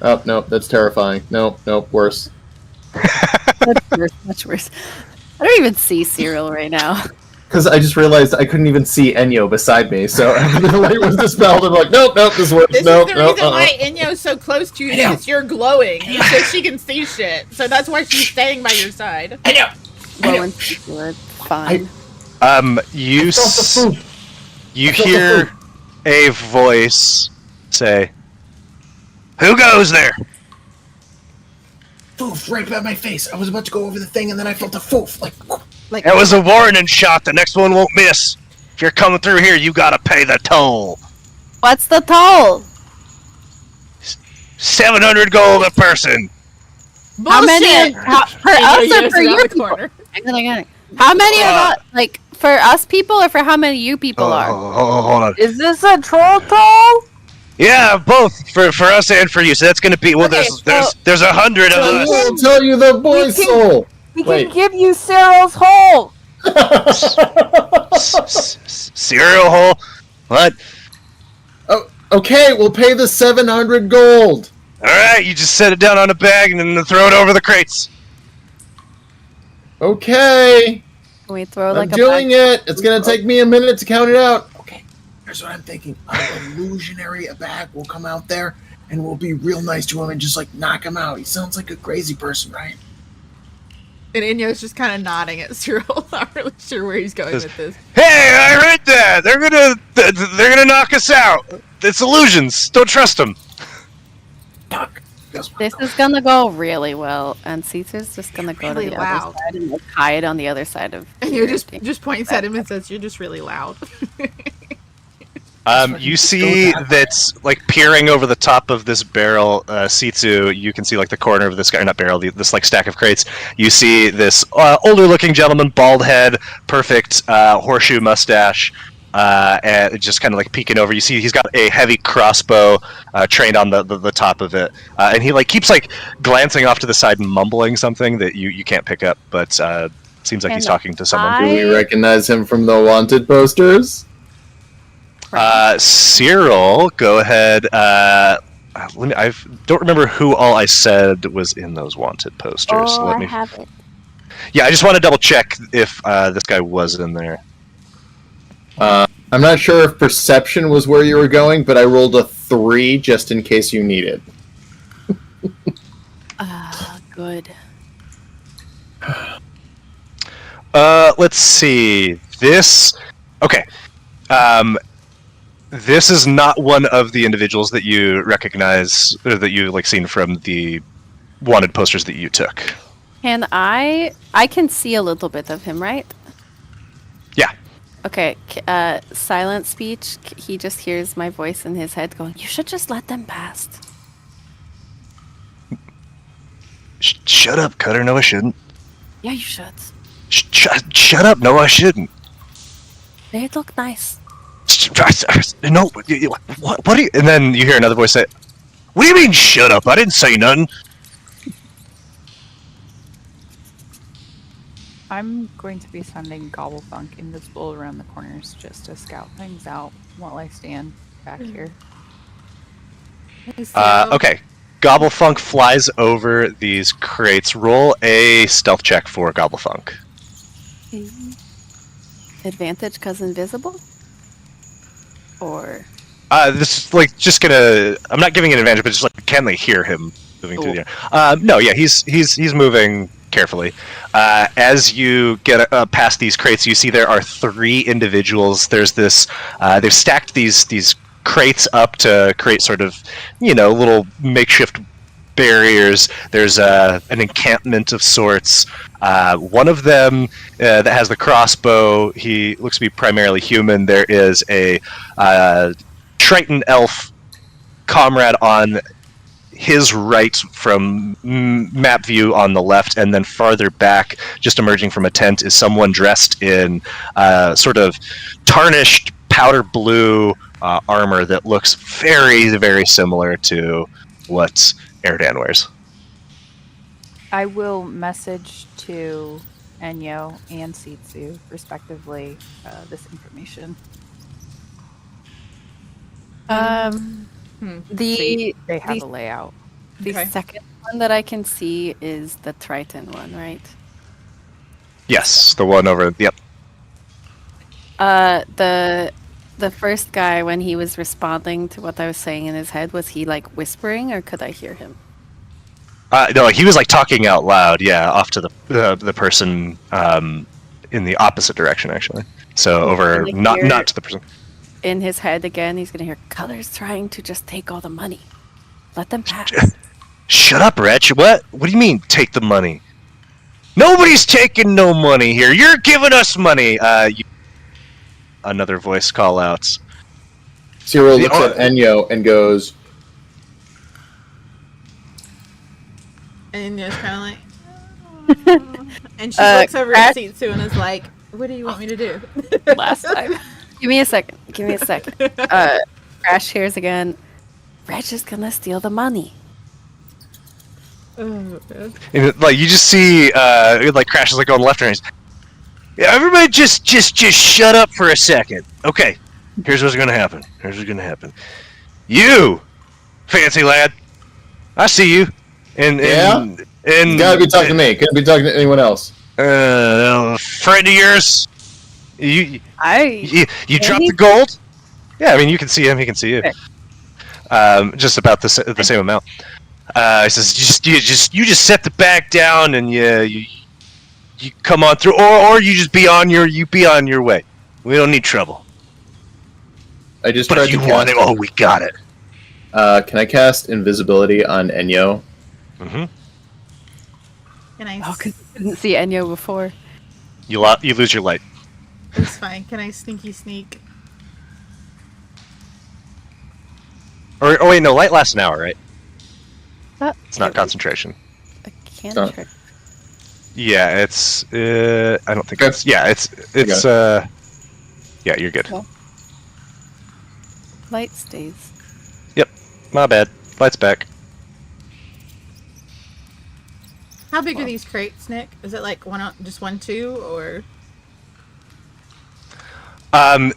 Speaker 2: Oh, no, that's terrifying. No, worse.
Speaker 5: That's worse, much worse. I don't even see Cyril right now.
Speaker 2: Because I just realized I couldn't even see Enyo beside me, so after the light was dispelled, I'm like, nope, this works.
Speaker 4: This
Speaker 2: Nope,
Speaker 4: is the reason why Inyo's so close to you, because you're glowing, so she can see shit. So that's why she's staying by your side.
Speaker 5: Well, and Cyril, fine.
Speaker 1: You hear a voice say, "Who goes there?"
Speaker 2: Foof, right by my face. I was about to go over the thing, and then I felt a foof, like...
Speaker 1: That was a warning shot. The next one won't miss. If you're coming through here, you gotta pay the toll.
Speaker 5: What's the toll?
Speaker 1: 700 gold a person.
Speaker 5: How many?
Speaker 4: Bullshit!
Speaker 5: For us or
Speaker 4: Inyo
Speaker 5: for
Speaker 4: yells
Speaker 5: you?
Speaker 4: around the corner.
Speaker 5: How many of us? Like for us people, or for how many you people are?
Speaker 1: Hold on.
Speaker 3: Is this a troll toll?
Speaker 1: Yeah, both for us and for you. So that's gonna be there's 100 of
Speaker 2: I
Speaker 1: us.
Speaker 2: will tell you the boy soul!
Speaker 3: We
Speaker 2: Wait.
Speaker 3: can give you Cyril's hole.
Speaker 1: Cereal hole. What?
Speaker 2: Oh, okay, we'll pay the 700 gold.
Speaker 1: All right, you just set it down on a bag and then throw it over the crates.
Speaker 2: Okay,
Speaker 5: Can we throw
Speaker 2: I'm
Speaker 5: like a
Speaker 2: doing
Speaker 5: bag?
Speaker 2: it. It's gonna take me a minute to count it out. Okay, here's what I'm thinking. An illusionary bag will come out there, and we'll be real nice to him and just like knock him out. He sounds like a crazy person, right?
Speaker 4: And Inyo's just kind of nodding at Cyril. Not really sure where he's going with this.
Speaker 1: Hey, I heard that. They're gonna knock us out. It's illusions. Don't trust them.
Speaker 2: Fuck.
Speaker 5: This is gonna go really well, and Caesar's just gonna go
Speaker 4: Really
Speaker 5: to the
Speaker 4: loud.
Speaker 5: other side and like, hide on the other side of.
Speaker 4: And
Speaker 5: your
Speaker 4: you
Speaker 5: thing.
Speaker 4: just points at him and says, "You're just really loud."
Speaker 1: You see that's like peering over the top of this barrel, Sitsu. You can see like the corner of this guy, not barrel, this like stack of crates. You see this older-looking gentleman, bald head, perfect horseshoe mustache, and just kind of like peeking over. You see he's got a heavy crossbow trained on the top of it, and he like keeps like glancing off to the side and mumbling something that you can't pick up, but seems like he's
Speaker 5: And
Speaker 1: talking to someone.
Speaker 2: Do we recognize him from the wanted posters?
Speaker 1: Cyril, go ahead. I don't remember who all I said was in those wanted posters.
Speaker 5: Oh,
Speaker 1: Let
Speaker 5: I
Speaker 1: me.
Speaker 5: have it.
Speaker 1: Yeah, I just want to double check if this guy was in there.
Speaker 2: I'm not sure if perception was where you were going, but I rolled a 3 just in case you need it.
Speaker 5: Good.
Speaker 1: Let's see. This. Okay. This is not one of the individuals that you recognize, or that you like seen from the wanted posters that you took.
Speaker 5: Can I can see a little bit of him, right?
Speaker 1: Yeah.
Speaker 5: Okay. Silent speech. He just hears my voice in his head going, "You should just let them pass."
Speaker 1: Shut up, Cutter. No, I shouldn't.
Speaker 5: Yeah, you should.
Speaker 1: Shut up. No, I shouldn't.
Speaker 5: They look nice.
Speaker 1: No, what do you... And then you hear another voice say, "What do you mean, shut up? I didn't say nothing."
Speaker 3: I'm going to be sending Gobblefunk invisible around the corners just to scout things out while I stand back here.
Speaker 1: Okay. Gobblefunk flies over these crates. Roll a stealth check for Gobblefunk.
Speaker 5: Advantage because invisible? Or...
Speaker 1: This is like just gonna... I'm not giving an advantage, but just like, can they hear him moving through the air? No, yeah, he's moving carefully. As you get past these crates, you see there are 3 individuals. There's this. They've stacked these crates up to create sort of, little makeshift barriers. There's an encampment of sorts. One of them that has the crossbow, he looks to be primarily human. There is a Triton elf comrade on his right from map view on the left, and then farther back, just emerging from a tent, is someone dressed in sort of tarnished powder blue armor that looks very, very similar to what Erdan wears.
Speaker 3: I will message to Enyo and Sitsu, respectively, this information.
Speaker 5: The
Speaker 3: They have a layout.
Speaker 5: the
Speaker 4: Okay.
Speaker 5: second one that I can see is the Triton one, right?
Speaker 1: Yes, the one over. Yep.
Speaker 5: The first guy, when he was responding to what I was saying in his head, was he like whispering, or could I hear him?
Speaker 1: No, he was like talking out loud. Yeah, off to the person in the opposite direction, actually. So over,
Speaker 5: Like
Speaker 1: not to the person.
Speaker 5: In his head again, he's gonna hear Color's trying to just take all the money. Let them pass.
Speaker 1: Shut up, Wretch. What? What do you mean, take the money? Nobody's taking no money here. You're giving us money. Another voice call outs.
Speaker 2: Cyril looks at Enyo and goes,
Speaker 4: And it's kind of like, and she looks over at Sitsu and is like, "What do you want me to do?"
Speaker 5: Last time. Give me a second. Crash hears again. Reg is gonna steal the money.
Speaker 4: Oh, God.
Speaker 1: And, like, you just see like Crash is like on the left and right. Yeah, everybody just shut up for a second. Okay, here's what's gonna happen. You, fancy lad, I see you. And
Speaker 2: you gotta be talking to me. Couldn't be talking to anyone else.
Speaker 1: Friend of yours. You dropped
Speaker 5: Any?
Speaker 1: the gold? Yeah, I mean, you can see him. He can see you.
Speaker 5: Okay.
Speaker 1: Just about the same amount. He says, you just set the bag down and you come on through, or you just be on your way. We don't need trouble.
Speaker 2: I just
Speaker 1: But
Speaker 2: tried
Speaker 1: if you
Speaker 2: to
Speaker 1: want
Speaker 2: cast.
Speaker 1: it, we got it.
Speaker 2: Can I cast invisibility on Enyo?
Speaker 1: Mm-hmm.
Speaker 4: Can I?
Speaker 5: Oh, because I didn't see Enyo before.
Speaker 1: You lose your light.
Speaker 4: It's fine. Can I sneaky sneak?
Speaker 1: Or wait, no, light lasts an hour, right? It's not
Speaker 5: Okay,
Speaker 1: concentration.
Speaker 5: a
Speaker 2: Not-
Speaker 5: cantrip.
Speaker 1: Yeah, it's. I don't think
Speaker 2: Okay.
Speaker 1: it's. Yeah, it's. Yeah, you're good.
Speaker 5: Cool. Light stays.
Speaker 1: My bad. Light's back.
Speaker 4: How big are these crates, Nick? Is it like just 1, 2, or?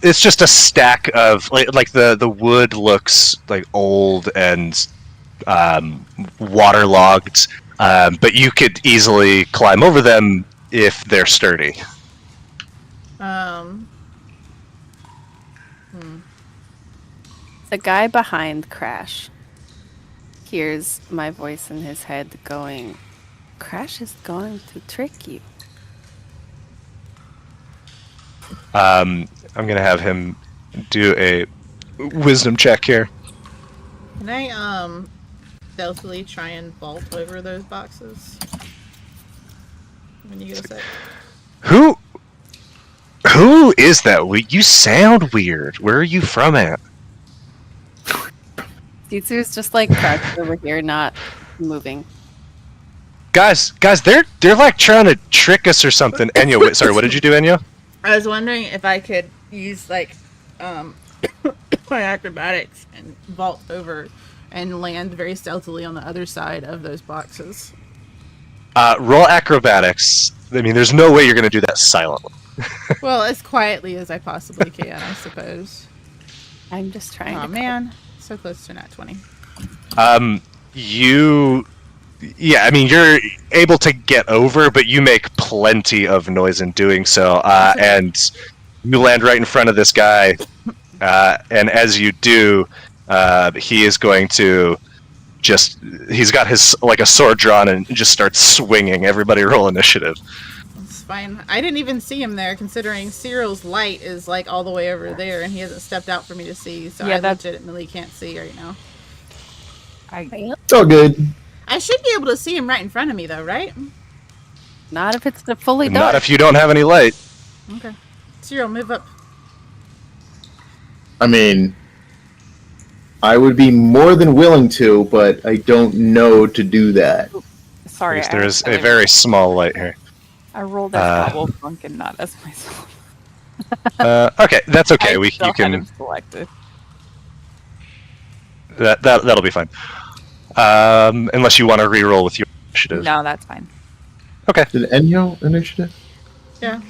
Speaker 1: It's just a stack of like the wood looks like old and waterlogged, but you could easily climb over them if they're sturdy.
Speaker 5: The guy behind Crash hears my voice in his head going, Crash is going to trick you.
Speaker 1: I'm gonna have him do a wisdom check here.
Speaker 4: Can I stealthily try and vault over those boxes? When you get a sec.
Speaker 1: Who is that? You sound weird. Where are you from at?
Speaker 5: Sitsu's just like crouched over here, not moving.
Speaker 1: Guys, they're like trying to trick us or something. Enyo, wait, sorry, what did you do, Enyo?
Speaker 4: I was wondering if I could use like my acrobatics and vault over and land very stealthily on the other side of those boxes.
Speaker 1: Roll acrobatics. I mean, there's no way you're gonna do that silently.
Speaker 4: Well, as quietly as I possibly can, I suppose.
Speaker 5: I'm just trying
Speaker 4: Oh
Speaker 5: to.
Speaker 4: man, so close to nat 20.
Speaker 1: Yeah, I mean, you're able to get over, but you make plenty of noise in doing so, and you land right in front of this guy, and as you do, he is going to he's got his like a sword drawn and just starts swinging. Everybody roll initiative.
Speaker 4: It's fine. I didn't even see him there, considering Cyril's light is like all the way over there, and he hasn't stepped out for me to see. So
Speaker 3: Yeah,
Speaker 4: I
Speaker 3: that's-
Speaker 4: legitimately can't see right now.
Speaker 2: It's all good.
Speaker 4: I should be able to see him right in front of me, though, right?
Speaker 5: Not if it's the fully
Speaker 1: Not
Speaker 5: dark.
Speaker 1: if you don't have any light.
Speaker 4: Okay. Cyril, move up.
Speaker 2: I mean, I would be more than willing to, but I don't know to do that.
Speaker 3: Sorry,
Speaker 1: Yes, there is a
Speaker 3: I
Speaker 1: very small light here.
Speaker 3: rolled as Gobble Funk and not as myself.
Speaker 1: Okay, that's okay.
Speaker 3: I
Speaker 1: You
Speaker 3: still had
Speaker 1: can
Speaker 3: him selected.
Speaker 1: that'll be fine. Unless you want to re-roll with your initiative.
Speaker 3: No, that's fine.
Speaker 2: Did Enyo initiative?
Speaker 4: Yeah.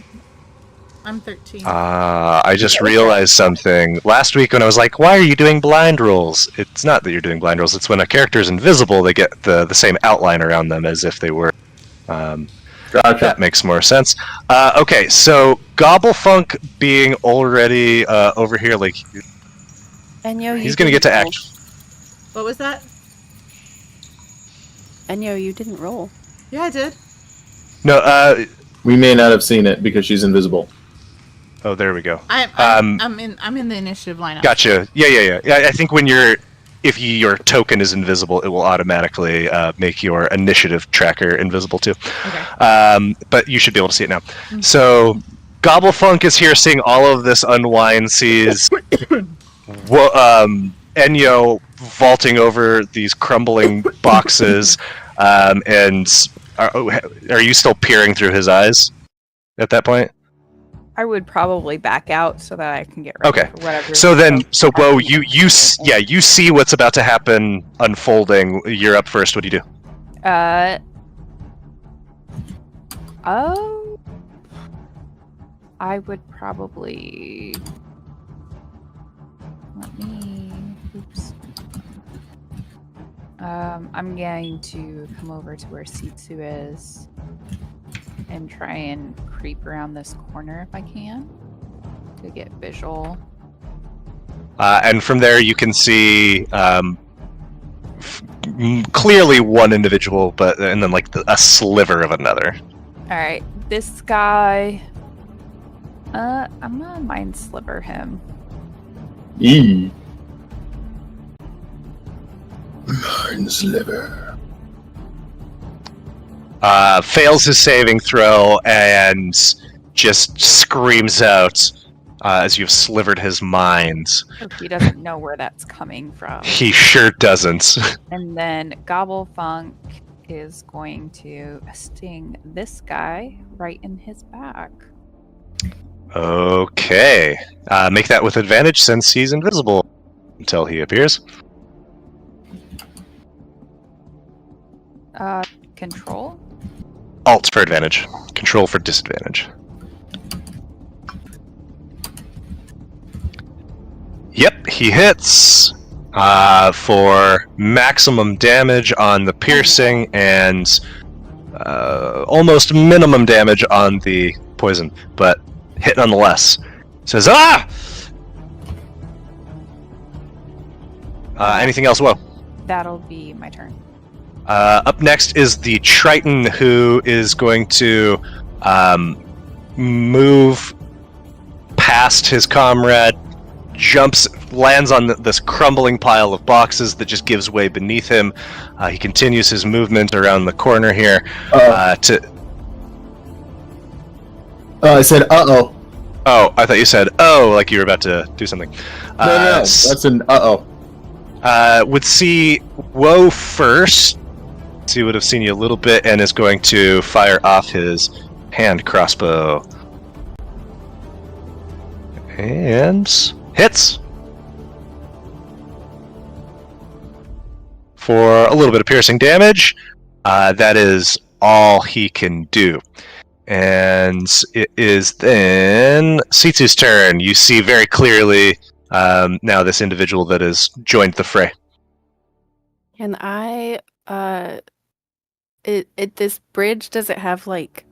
Speaker 4: I'm 13.
Speaker 1: I just realized something. Last week when I was like, why are you doing blind rolls? It's not that you're doing blind rolls, it's when a character is invisible, they get the same outline around them as if they were.
Speaker 2: Gotcha.
Speaker 1: That makes more sense. Okay, so Gobblefunk being already over here, like,
Speaker 5: Enyo,
Speaker 1: he's going to get to
Speaker 5: didn't
Speaker 1: act.
Speaker 4: What was that?
Speaker 5: roll. Enyo, you didn't roll.
Speaker 4: Yeah, I did.
Speaker 1: No,
Speaker 2: We may not have seen it because she's invisible.
Speaker 1: oh, there we go.
Speaker 4: I'm in the initiative lineup.
Speaker 1: Gotcha. Yeah. I think when if your token is invisible, it will automatically make your initiative tracker invisible too.
Speaker 4: Okay.
Speaker 1: But you should be able to see it now. So Gobblefunk is here seeing all of this unwind, sees Enyo vaulting over these crumbling boxes, and are you still peering through his eyes at that point?
Speaker 3: I would probably back out so that I can get ready
Speaker 1: Okay.
Speaker 3: for whatever.
Speaker 1: So Woe, you see what's about to happen unfolding. You're up first. What do you do?
Speaker 3: Oh, I would probably oops. I'm going to come over to where Sitsu is and try and creep around this corner if I can to get visual.
Speaker 1: And from there, you can see clearly one individual, and then like a sliver of another.
Speaker 3: All right, this guy. I'm gonna mind sliver him.
Speaker 2: E. Mind sliver.
Speaker 1: Fails his saving throw and just screams out as you've slivered his mind.
Speaker 3: He doesn't know where that's coming from.
Speaker 1: He sure doesn't.
Speaker 3: And then Gobblefunk is going to sting this guy right in his back.
Speaker 1: Okay. Make that with advantage since he's invisible until he appears.
Speaker 3: Control?
Speaker 1: Alt for advantage. Control for disadvantage. Yep, he hits for maximum damage on the piercing and almost minimum damage on the poison, but hit nonetheless. Says, ah! Anything else? Whoa.
Speaker 3: That'll be my turn.
Speaker 1: Up next is the Triton, who is going to move past his comrade, lands on this crumbling pile of boxes that just gives way beneath him. He continues his movement around the corner here to...
Speaker 2: I said, uh-oh.
Speaker 1: Oh, I thought you said, oh, like you were about to do something.
Speaker 2: No, that's an uh-oh.
Speaker 1: Would see Woe first. He would have seen you a little bit and is going to fire off his hand crossbow. And hits. For a little bit of piercing damage. That is all he can do. And it is then Sitsu's turn. You see very clearly now this individual that has joined the fray.
Speaker 5: Can I this bridge, does it have like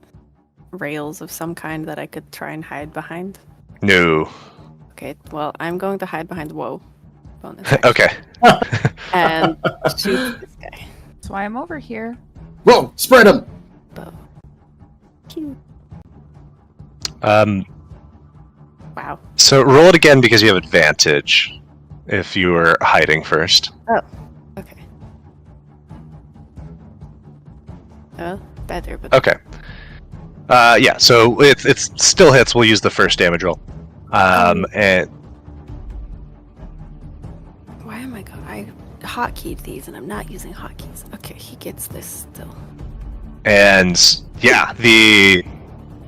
Speaker 5: rails of some kind that I could try and hide behind?
Speaker 1: No.
Speaker 5: Okay, well, I'm going to hide behind Woe. Bonus action.
Speaker 1: Okay.
Speaker 5: and shoots this guy.
Speaker 3: That's why I'm over here.
Speaker 2: Whoa! Spread him!
Speaker 5: Bow. Cute. Wow.
Speaker 1: So roll it again because you have advantage if you were hiding first.
Speaker 5: Oh, okay. Oh, better, but
Speaker 1: Okay. Yeah, so it's still hits. We'll use the first damage roll. And
Speaker 5: why am I going? I hotkeyed these and I'm not using hotkeys. Okay, he gets this still.
Speaker 1: And yeah, the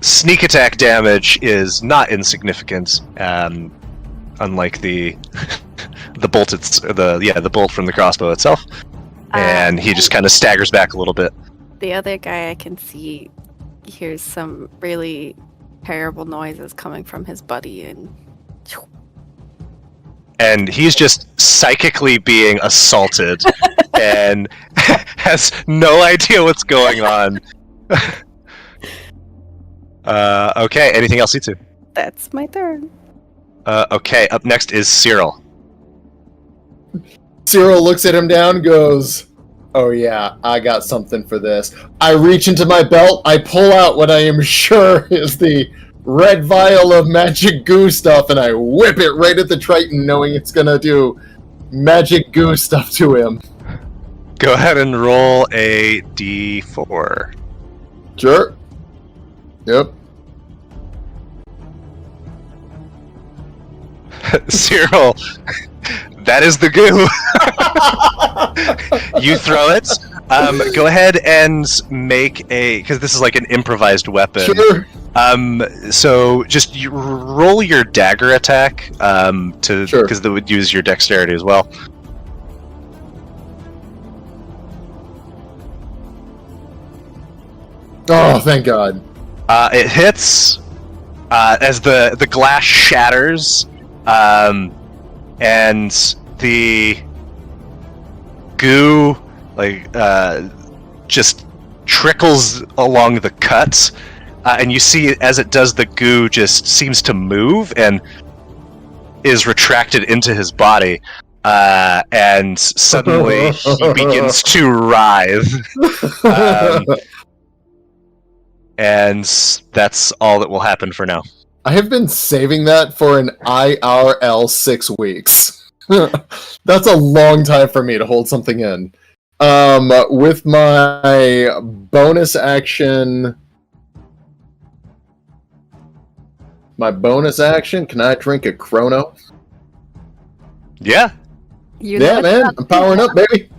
Speaker 1: sneak attack damage is not insignificant. Unlike the the bolt, the bolt from the crossbow itself. And he just kind of staggers back a little bit.
Speaker 5: The other guy I can see hears some really terrible noises coming from his buddy,
Speaker 1: and he's just psychically being assaulted and has no idea what's going on. Okay, anything else, you two?
Speaker 5: That's my turn.
Speaker 1: Okay, up next is Cyril.
Speaker 2: Cyril looks at him down, goes, "Oh yeah, I got something for this." I reach into my belt, I pull out what I am sure is the red vial of magic goo stuff, and I whip it right at the Triton, knowing it's gonna do magic goo stuff to him.
Speaker 1: Go ahead and roll a d4.
Speaker 2: Sure. Yep.
Speaker 1: Cyril, that is the goo. You throw it. Go ahead and make because this is like an improvised weapon.
Speaker 2: Sure.
Speaker 1: So just roll your dagger attack
Speaker 2: Sure.
Speaker 1: because that would use your dexterity as well.
Speaker 2: Oh, thank God.
Speaker 1: It hits as the glass shatters, and the goo just trickles along the cut, and you see as it does, the goo just seems to move and is retracted into his body, and suddenly he begins to writhe. And that's all that will happen for now.
Speaker 2: I have been saving that for an IRL 6 weeks. That's a long time for me to hold something in. With my bonus action... can I drink a chrono?
Speaker 1: Yeah.
Speaker 2: Yeah, man. I'm powering up, baby.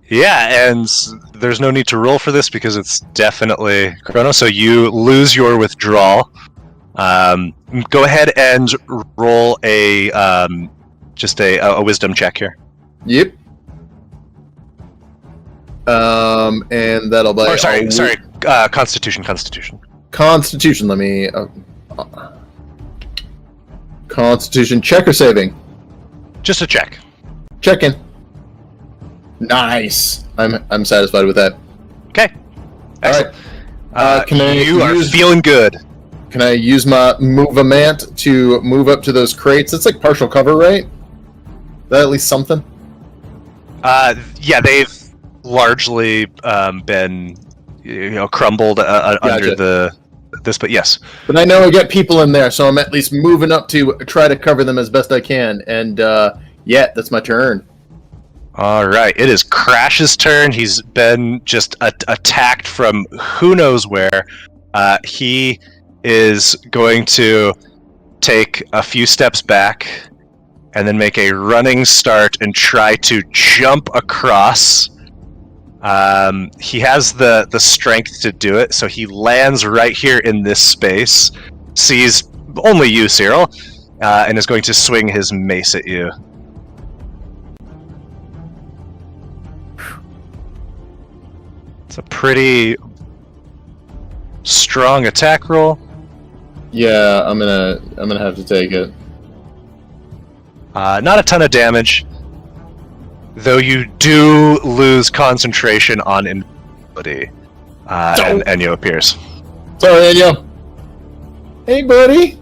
Speaker 1: Yeah, and there's no need to roll for this because it's definitely chrono, so you lose your withdrawal. Go ahead and roll a wisdom check here.
Speaker 2: Yep. And that'll be...
Speaker 1: Oh, sorry. Constitution.
Speaker 2: Constitution, let me... Constitution check or saving?
Speaker 1: Just a check.
Speaker 2: Checking. Nice. I'm satisfied with that.
Speaker 1: Okay. Excellent.
Speaker 2: All right.
Speaker 1: You are feeling good.
Speaker 2: Can I use my movement to move up to those crates? It's like partial cover, right? Is that at least something?
Speaker 1: Yeah, they've largely been, crumbled under this, but yes.
Speaker 2: But I know I get people in there, so I'm at least moving up to try to cover them as best I can. And yeah, that's my turn.
Speaker 1: All right, it is Crash's turn. He's been just attacked from who knows where. He is going to take a few steps back and then make a running start and try to jump across. He has the strength to do it, so he lands right here in this space, sees only you, Cyril, and is going to swing his mace at you. It's a pretty strong attack roll.
Speaker 2: Yeah, I'm gonna have to take it.
Speaker 1: Not a ton of damage, though you do lose concentration on invisibility. And Enyo appears.
Speaker 2: Sorry, Enyo. Hey, buddy.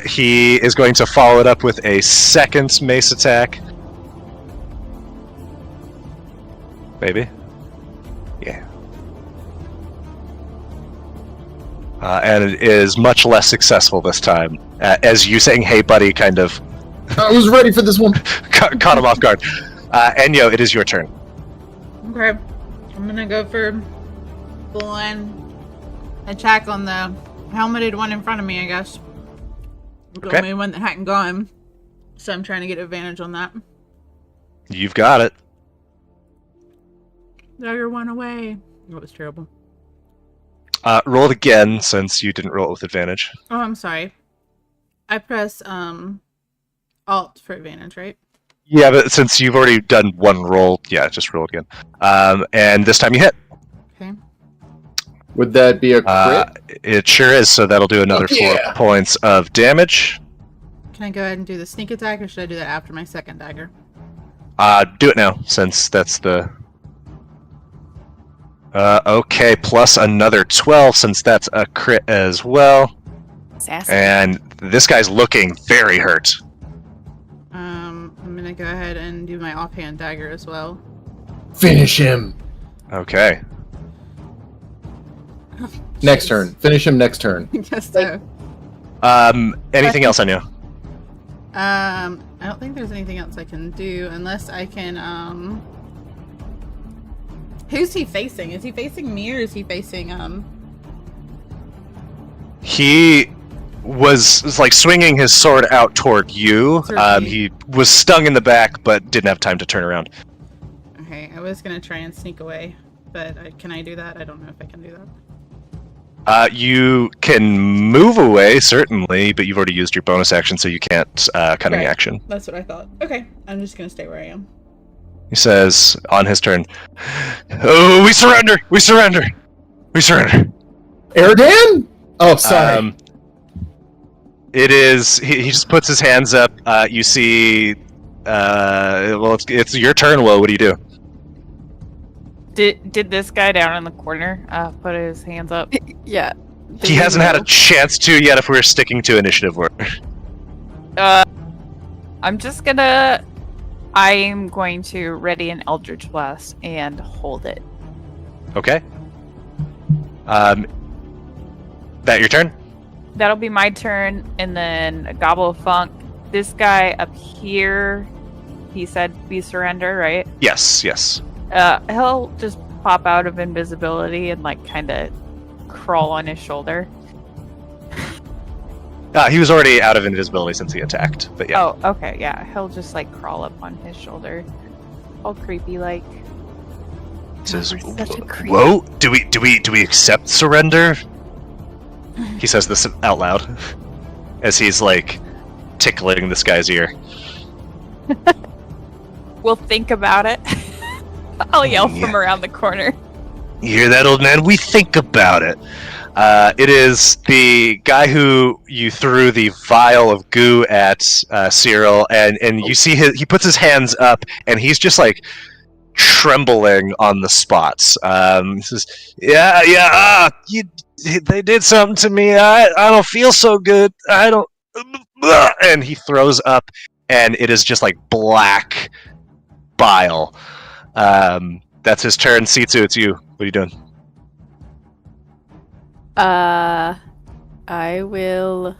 Speaker 1: He is going to follow it up with a second mace attack. Maybe? Yeah. And it is much less successful this time, as you saying, hey buddy, kind of
Speaker 2: I was ready for this one.
Speaker 1: caught him off guard. Enyo, it is your turn.
Speaker 4: Okay. I'm gonna go for full-on attack on the helmeted one in front of me, I guess. The
Speaker 1: Okay.
Speaker 4: only one that hadn't gone. So I'm trying to get advantage on that.
Speaker 1: You've got it.
Speaker 4: Dagger one away. That was terrible.
Speaker 1: Roll it again, since you didn't roll it with advantage.
Speaker 4: Oh, I'm sorry. I press Alt for advantage, right?
Speaker 1: Yeah, but since you've already done one roll, yeah, just roll again. And this time you hit.
Speaker 4: Okay.
Speaker 2: Would that be a crit?
Speaker 1: It sure is, so that'll do another 4 points of damage.
Speaker 4: Can I go ahead and do the sneak attack, or should I do that after my second dagger?
Speaker 1: Do it now, since that's the... okay, plus another 12, since that's a crit as well.
Speaker 5: Sassy.
Speaker 1: And this guy's looking very hurt.
Speaker 4: I'm gonna go ahead and do my offhand dagger as well.
Speaker 2: Finish him.
Speaker 1: Okay.
Speaker 2: Next turn. Finish him next turn.
Speaker 4: I guess so.
Speaker 1: Anything else on you?
Speaker 4: I don't think there's anything else I can do unless I can, who's he facing? Is he facing me or is he facing,
Speaker 1: He was like swinging his sword out toward you. He was stung in the back, but didn't have time to turn around.
Speaker 4: Okay, I was gonna try and sneak away, but can I do that? I don't know if I can do that.
Speaker 1: You can move away, certainly, but you've already used your bonus action, so you can't cunning
Speaker 4: Right.
Speaker 1: action.
Speaker 4: That's what I thought. Okay, I'm just gonna stay where I am.
Speaker 1: He says on his turn, "Oh, we surrender! We surrender! We surrender!"
Speaker 2: Erdan? Oh, sorry.
Speaker 1: It is. He just puts his hands up. You see. Well, it's your turn, Will. What do you do?
Speaker 3: Did this guy down in the corner put his hands up?
Speaker 5: Yeah.
Speaker 1: He hasn't had a chance to yet. If we're sticking to initiative order.
Speaker 3: I'm going to ready an Eldritch Blast and hold it.
Speaker 1: Okay. That your turn?
Speaker 3: That'll be my turn, and then a Gobble of Funk. This guy up here, he said we surrender, right?
Speaker 1: Yes. Yes.
Speaker 3: He'll just pop out of invisibility and like kind of crawl on his shoulder.
Speaker 1: He was already out of invisibility since he attacked, but yeah.
Speaker 3: Oh, okay, yeah. He'll just like crawl up on his shoulder, all creepy like.
Speaker 1: Says,
Speaker 5: We're such a creep.
Speaker 1: "Whoa! Do we accept surrender?" He says this out loud as he's like tickling this guy's ear.
Speaker 3: We'll think about it. I'll yell from around the corner.
Speaker 1: You hear that, old man? We think about it. It is the guy who you threw the vial of goo at, Cyril, and you see he puts his hands up, and he's just like trembling on the spots. He says, they did something to me. I don't feel so good. I don't. And he throws up, and it is just like black bile. That's his turn. Sitsu, it's you. What are you doing?
Speaker 5: I will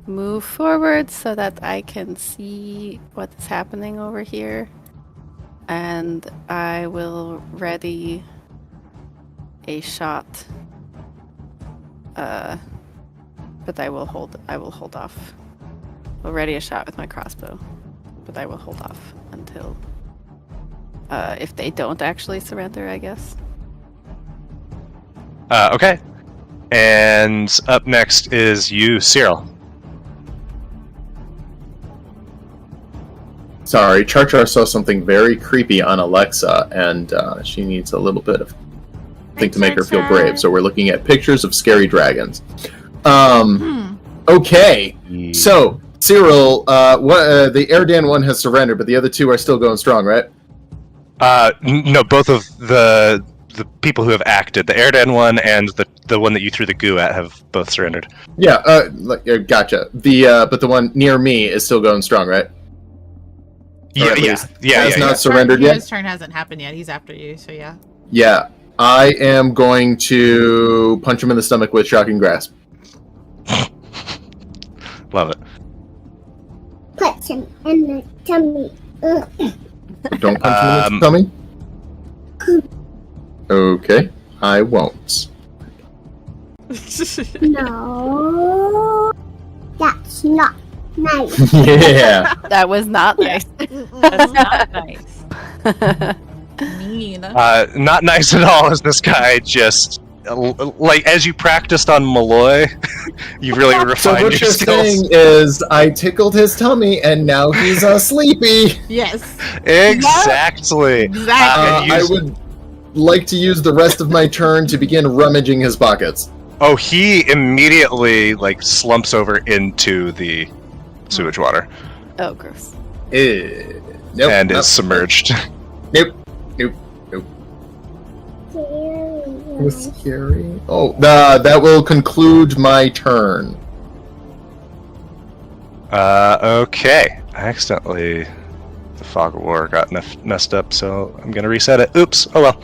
Speaker 5: move forward so that I can see what is happening over here. And I will ready a shot. But I will hold off. I'll ready a shot with my crossbow. But I will hold off until if they don't actually surrender, I guess.
Speaker 1: Okay. And up next is you, Cyril.
Speaker 2: Sorry, Char Char saw something very creepy on Alexa, and she needs a little bit of thing to make her feel brave. So we're looking at pictures of scary dragons. Okay, so Cyril, the Erdan one has surrendered, but the other two are still going strong, right?
Speaker 1: No, both of the people who have acted, the Erdan one and the one that you threw the goo at, have both surrendered.
Speaker 2: Yeah, gotcha. But the one near me is still going strong, right?
Speaker 1: Yeah,
Speaker 2: at
Speaker 1: yeah,
Speaker 2: least
Speaker 1: yeah,
Speaker 2: has
Speaker 1: yeah,
Speaker 2: not
Speaker 1: yeah.
Speaker 2: surrendered yet.
Speaker 4: His turn hasn't happened yet. He's after you, so yeah.
Speaker 2: Yeah, I am going to punch him in the stomach with shocking grasp.
Speaker 1: Love it.
Speaker 7: Put him in the tummy.
Speaker 2: Don't punch him in the tummy. Okay, I won't.
Speaker 7: No, that's not nice.
Speaker 2: Yeah.
Speaker 5: That was not nice.
Speaker 3: That's not nice.
Speaker 4: Mean.
Speaker 1: Not nice at all. Is this guy just like as you practiced on Malloy? You really
Speaker 2: So
Speaker 1: refined
Speaker 2: what
Speaker 1: your
Speaker 2: you're
Speaker 1: skills.
Speaker 2: saying is, I tickled his tummy, and now he's sleepy.
Speaker 4: Yes.
Speaker 1: Exactly.
Speaker 4: Exactly.
Speaker 2: I would like to use the rest of my turn to begin rummaging his pockets.
Speaker 1: Oh, he immediately like slumps over into the sewage water
Speaker 5: Oh, gross.
Speaker 2: Nope.
Speaker 1: and
Speaker 2: nope,
Speaker 1: is submerged.
Speaker 2: Nope. It was scary. Oh, that will conclude my turn.
Speaker 1: Okay. I accidentally the fog of war got messed up, so I'm gonna reset it. Oops. Oh well.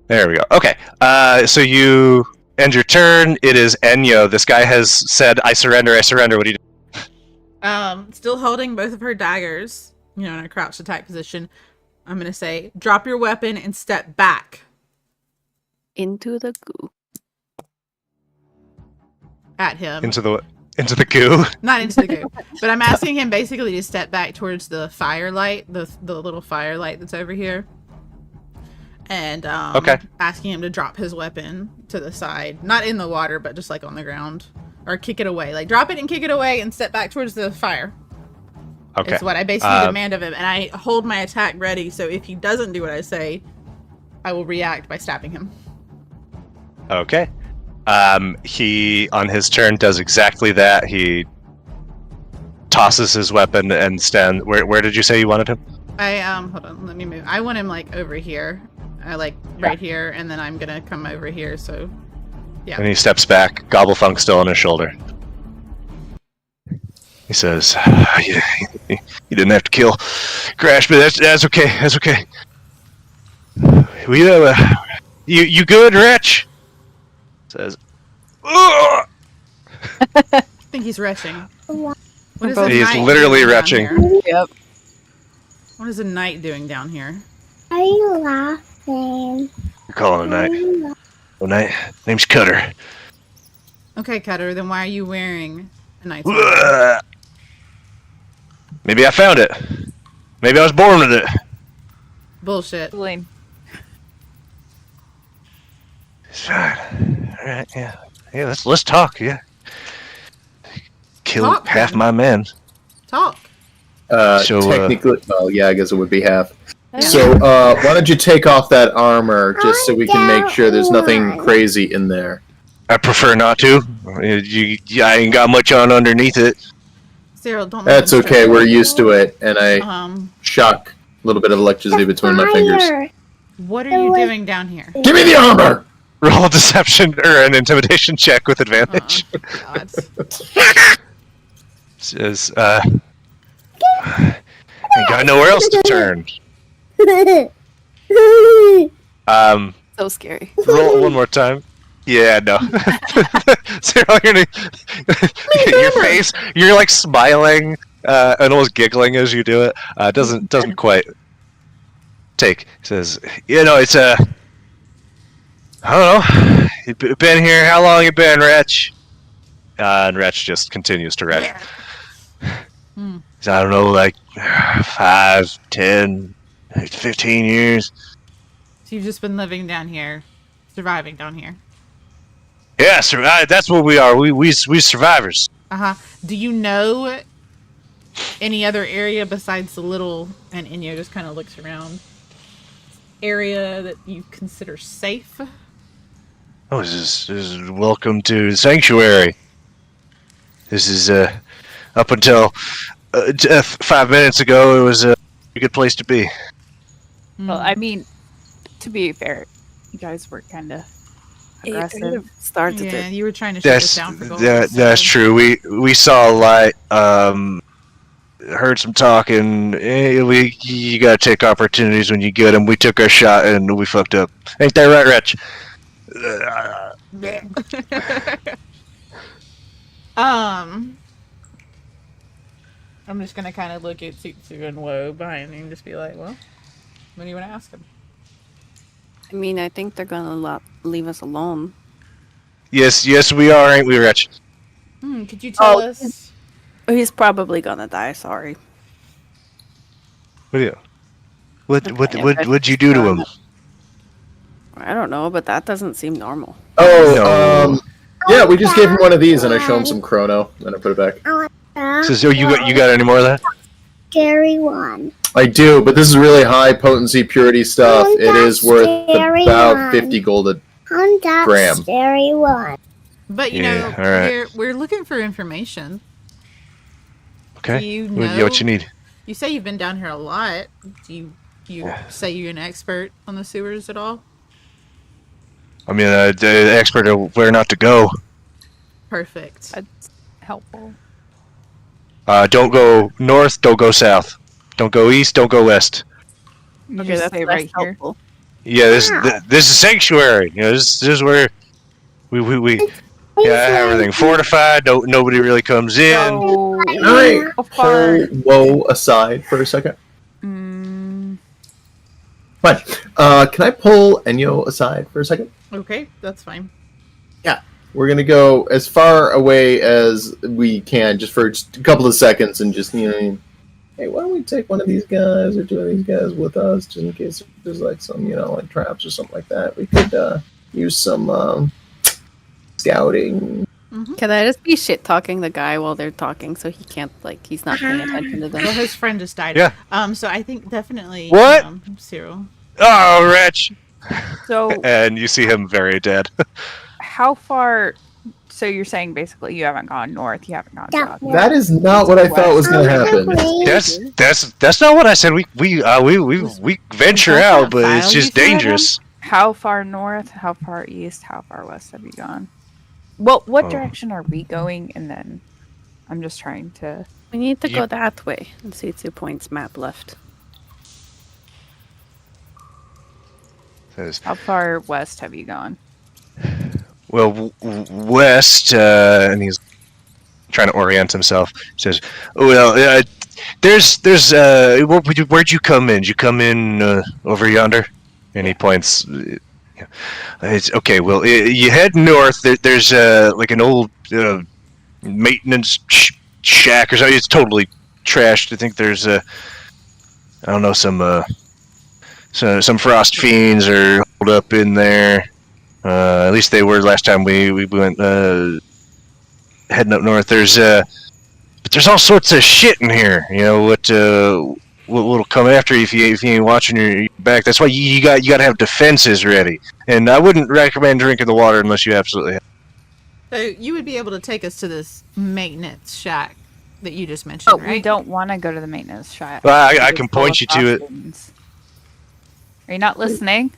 Speaker 1: There we go. Okay. So you end your turn. It is Enyo. This guy has said, "I surrender. I surrender." What do you do?
Speaker 4: Still holding both of her daggers, in a crouched attack position. I'm gonna say, drop your weapon and step back
Speaker 5: Into the goo.
Speaker 4: at him.
Speaker 1: Into the goo.
Speaker 4: Not into the goo, but I'm asking him basically to step back towards the firelight, the little firelight that's over here, and
Speaker 1: Okay.
Speaker 4: asking him to drop his weapon to the side, not in the water, but just like on the ground, or kick it away. Like drop it and kick it away and step back towards the fire.
Speaker 1: Okay.
Speaker 4: Is what I basically demand of him, and I hold my attack ready. So if he doesn't do what I say, I will react by stabbing him.
Speaker 1: Okay. He on his turn does exactly that. He tosses his weapon and stand. Where did you say you wanted him?
Speaker 4: I hold on, let me move. I want him like over here, right here, and then I'm gonna come over here. So yeah.
Speaker 1: And he steps back. Gobblefunk still on his shoulder. He says, "You didn't have to kill Crash, but that's okay. That's okay. We you good, Rich?" Says, "Ugh!"
Speaker 4: I think he's retching. What is a
Speaker 1: He's
Speaker 4: knight
Speaker 1: literally
Speaker 4: doing down
Speaker 1: retching.
Speaker 4: here?
Speaker 5: Yep.
Speaker 4: What is a knight doing down here?
Speaker 7: Are you laughing?
Speaker 1: You're calling a night. Oh, night. Name's Cutter.
Speaker 4: Okay, Cutter. Then why are you wearing a knight's
Speaker 1: Ugh.
Speaker 4: armor?
Speaker 1: Maybe I found it. Maybe I was born with it.
Speaker 4: Bullshit.
Speaker 3: Lame.
Speaker 1: It's fine. All right, yeah. Let's talk. Yeah. Killed
Speaker 4: Talk,
Speaker 1: half
Speaker 4: then.
Speaker 1: my men.
Speaker 4: Talk.
Speaker 2: Technically, well, yeah, I guess it would be half.
Speaker 4: Yeah.
Speaker 2: So, why don't you take off that armor just so we can make sure there's nothing crazy in there?
Speaker 1: I prefer not to. I ain't got much on underneath it.
Speaker 4: Cyril, don't.
Speaker 2: That's
Speaker 4: make him
Speaker 2: okay,
Speaker 4: start.
Speaker 2: we're used to it, and I shock a little bit of electricity between my fingers.
Speaker 4: What are you doing down here?
Speaker 2: Give me the armor!
Speaker 1: Roll a deception or an intimidation check with advantage.
Speaker 4: God.
Speaker 1: Says, ain't got nowhere else to turn.
Speaker 5: So scary.
Speaker 1: Roll it one more time. Yeah, no. Cyril, your face, you're like smiling and almost giggling as you do it. Doesn't quite take. It says, it's I don't know. You been here? How long you been, Wretch? And Wretch just continues to retch. I don't know, like 5, 10, 15 years.
Speaker 4: So you've just been living down here, surviving down here.
Speaker 1: Yeah, that's what we are. We survivors.
Speaker 4: Do you know any other area besides the little, and Inyo just kind of looks around, area that you consider safe?
Speaker 1: Oh, this is welcome to the sanctuary. This is up until 5 minutes ago, it was a good place to be.
Speaker 3: Well, I mean, to be fair, you guys were kind of aggressive.
Speaker 5: Started
Speaker 4: Yeah,
Speaker 5: it.
Speaker 4: you were trying to shut us down for gold.
Speaker 1: That's true. We saw a light. heard some talking. You gotta take opportunities when you get them. We took our shot and we fucked up. Ain't that right, Rich?
Speaker 4: I'm just gonna kind of look at Tsutsu and Woe behind me and just be like, well, what do you want to ask him?
Speaker 5: I mean, I think they're gonna leave us alone.
Speaker 1: Yes, we are, ain't we, Rich?
Speaker 4: Could you tell us?
Speaker 5: He's probably gonna die. Sorry.
Speaker 1: What'd you do to him?
Speaker 5: I don't know, but that doesn't seem normal.
Speaker 1: No.
Speaker 2: Yeah, we just gave him one of these, and I show him some chrono, and I put it back.
Speaker 1: Says, oh, you got any more of that?
Speaker 7: Scary one.
Speaker 2: I do, but this is really high potency purity stuff. It is worth about 50 gold a gram.
Speaker 7: Scary one.
Speaker 4: But you
Speaker 1: Yeah,
Speaker 4: know,
Speaker 1: all right.
Speaker 4: we're looking for information.
Speaker 1: Okay.
Speaker 4: Do you
Speaker 1: What
Speaker 4: know?
Speaker 1: you need?
Speaker 4: You say you've been down here a lot. Do you say you're an expert on the sewers at all?
Speaker 1: I mean, the expert of where not to go.
Speaker 4: Perfect.
Speaker 3: That's helpful.
Speaker 1: Don't go north. Don't go south. Don't go east. Don't go west.
Speaker 3: You
Speaker 5: Okay,
Speaker 3: just
Speaker 5: that's
Speaker 3: stay
Speaker 5: less
Speaker 3: right here.
Speaker 5: helpful.
Speaker 1: Yeah, this is sanctuary. You know, this is where we everything fortified. Nobody really comes in.
Speaker 3: So,
Speaker 2: Alright,
Speaker 3: how far?
Speaker 2: pull Woe aside for a second. Fine. Can I pull Enyo aside for a second?
Speaker 4: Okay, that's fine.
Speaker 2: We're gonna go as far away as we can, just for just a couple of seconds, and just, you know, hey, why don't we take one of these guys or two of these guys with us, just in case there's like some, you know, like traps or something like that. We could use some scouting.
Speaker 5: Can I just be shit talking the guy while they're talking so he can't, like, he's not paying attention to them?
Speaker 4: Well, his friend just died.
Speaker 1: Yeah.
Speaker 4: So I think definitely.
Speaker 1: What?
Speaker 4: Cyril.
Speaker 1: Oh, Rich.
Speaker 3: So,
Speaker 1: And you see him very dead.
Speaker 3: how far? So you're saying basically you haven't gone north, you haven't gone south.
Speaker 2: That is not what I thought was gonna happen.
Speaker 1: That's not what I said. We venture out, but it's just dangerous.
Speaker 3: How far north? How far east? How far west have you gone? Well, what direction are we going? And then I'm just trying to.
Speaker 5: We need to go that way. And see 2 points map left.
Speaker 3: How far west have you gone?
Speaker 1: Well, west, and he's trying to orient himself. Says, "Well, where'd you come in? Did you come in over yonder?" And he points. It's okay. Well, you head north. There's like an old maintenance shack or something. It's totally trashed. I think there's I don't know, some frost fiends are holed up in there. At least they were last time we went heading up north. But there's all sorts of shit in here. You know what'll come after you if you ain't watching your back. That's why you got to have defenses ready. And I wouldn't recommend drinking the water unless you absolutely have.
Speaker 4: So you would be able to take us to this maintenance shack that you just mentioned,
Speaker 3: But
Speaker 4: right?
Speaker 3: we don't want to go to the maintenance shack.
Speaker 1: Well, I can point you to it.
Speaker 3: Are you not listening?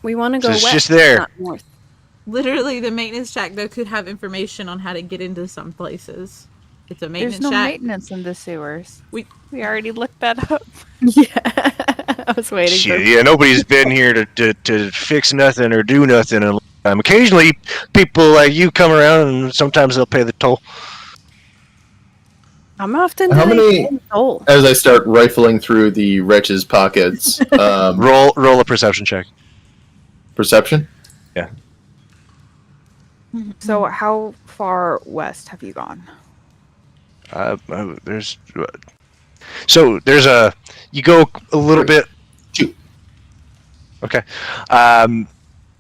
Speaker 5: We want to go
Speaker 1: It's
Speaker 5: west,
Speaker 1: just there.
Speaker 5: not north.
Speaker 4: Literally, the maintenance shack though could have information on how to get into some places. It's a maintenance
Speaker 3: There's no
Speaker 4: shack.
Speaker 3: maintenance in the sewers.
Speaker 4: We
Speaker 3: already looked that up.
Speaker 5: Yeah. I was waiting for
Speaker 1: Shit, yeah, nobody's been here to fix nothing or do nothing in a long time. Occasionally, people like you come around, and sometimes they'll pay the toll.
Speaker 5: I'm often
Speaker 2: How
Speaker 5: doing
Speaker 2: many-
Speaker 5: the toll.
Speaker 2: As I start rifling through the wretch's pockets,
Speaker 1: Roll a perception check.
Speaker 2: perception.
Speaker 3: So how far west have you gone?
Speaker 1: There's a. You go a little bit.
Speaker 2: Two.
Speaker 1: Okay.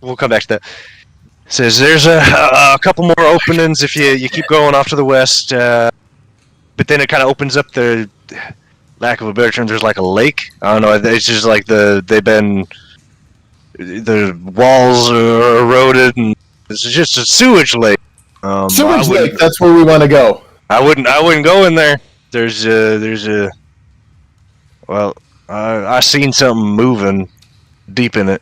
Speaker 1: We'll come back to that. Says there's a couple more openings if you keep going off to the west, but then it kind of opens up the. Lack of a better term, there's like a lake. I don't know. It's just like the walls are eroded, and it's just a sewage lake.
Speaker 2: Sewage lake. That's where we want to go.
Speaker 1: I wouldn't go in there. There's a. Well, I seen something moving deep in it.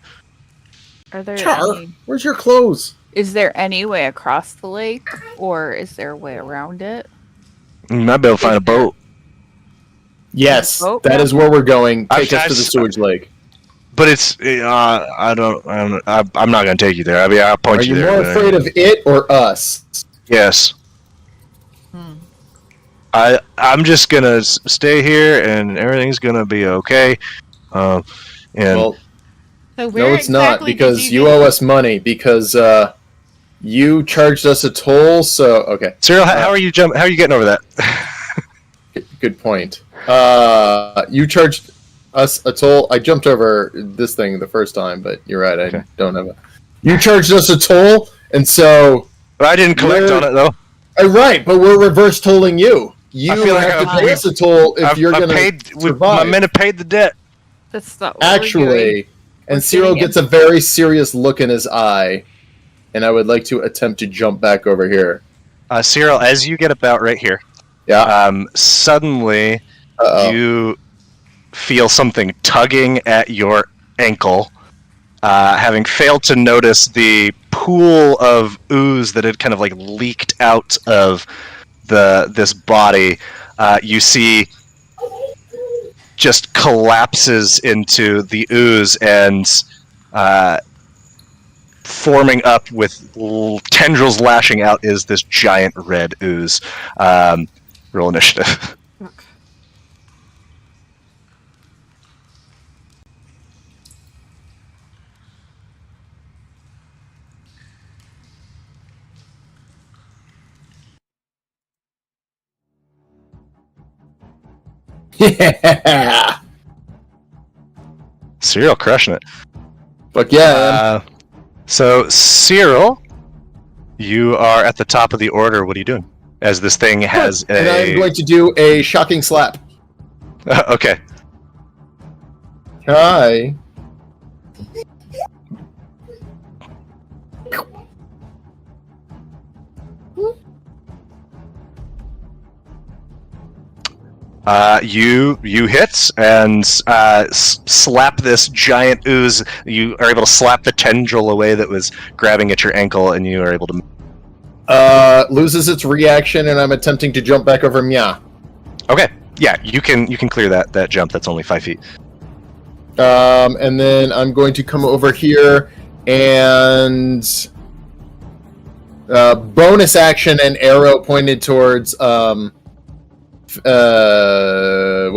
Speaker 3: Are there
Speaker 2: Char,
Speaker 3: any,
Speaker 2: where's your clothes?
Speaker 3: is there any way across the lake, or is there a way around it?
Speaker 1: You might be able to find a boat.
Speaker 2: Yes,
Speaker 3: Oh,
Speaker 2: that
Speaker 3: yeah.
Speaker 2: is where we're going. Take us
Speaker 1: I've
Speaker 2: to the sewage lake.
Speaker 1: But it's I'm not gonna take you there. I mean, I'll point
Speaker 2: Are you
Speaker 1: there.
Speaker 2: more afraid of it or us?
Speaker 1: Yes.
Speaker 6: Hmm.
Speaker 1: I'm just gonna stay here, and everything's gonna be okay. And
Speaker 2: Well,
Speaker 4: So where
Speaker 2: no, it's not,
Speaker 4: exactly
Speaker 2: because
Speaker 4: did
Speaker 2: you owe us money, because you charged us a toll, so... Okay,
Speaker 1: Cyril, how are you How are you getting over that?
Speaker 2: good point. You charged us a toll. I jumped over this thing the first time, but you're right,
Speaker 1: Okay.
Speaker 2: I don't have it. You charged us a toll, and so...
Speaker 1: But I didn't collect on it though.
Speaker 2: Right, but we're reverse tolling you. You
Speaker 1: I feel like
Speaker 2: have to
Speaker 1: I've-
Speaker 2: pay us a toll if you're
Speaker 1: I
Speaker 2: going to
Speaker 1: paid. My
Speaker 2: survive.
Speaker 1: men have paid the debt.
Speaker 3: That's not what we're doing.
Speaker 2: Actually, and
Speaker 3: We're
Speaker 2: Cyril
Speaker 3: getting
Speaker 2: gets a very serious look in his eye, and I would like to attempt to jump back over here.
Speaker 1: Cyril, as you get about right here,
Speaker 2: Yeah.
Speaker 1: Suddenly
Speaker 2: Uh-oh.
Speaker 1: you feel something tugging at your ankle. Having failed to notice the pool of ooze that had kind of like leaked out of this body, you see just collapses into the ooze and forming up with tendrils lashing out is this giant red ooze. Roll initiative.
Speaker 2: Yeah.
Speaker 1: Cyril crushing it.
Speaker 2: Fuck yeah, man.
Speaker 1: So, Cyril, you are at the top of the order. What are you doing? As this thing has
Speaker 2: And I'm going to do a shocking slap.
Speaker 1: Okay.
Speaker 2: Hi.
Speaker 1: You hit and slap this giant ooze. You are able to slap the tendril away that was grabbing at your ankle, and you are able to.
Speaker 2: Loses its reaction, and I'm attempting to jump back over Mia.
Speaker 1: Okay. Yeah, you can clear that jump. That's only 5 feet.
Speaker 2: And then I'm going to come over here and bonus action and arrow pointed towards what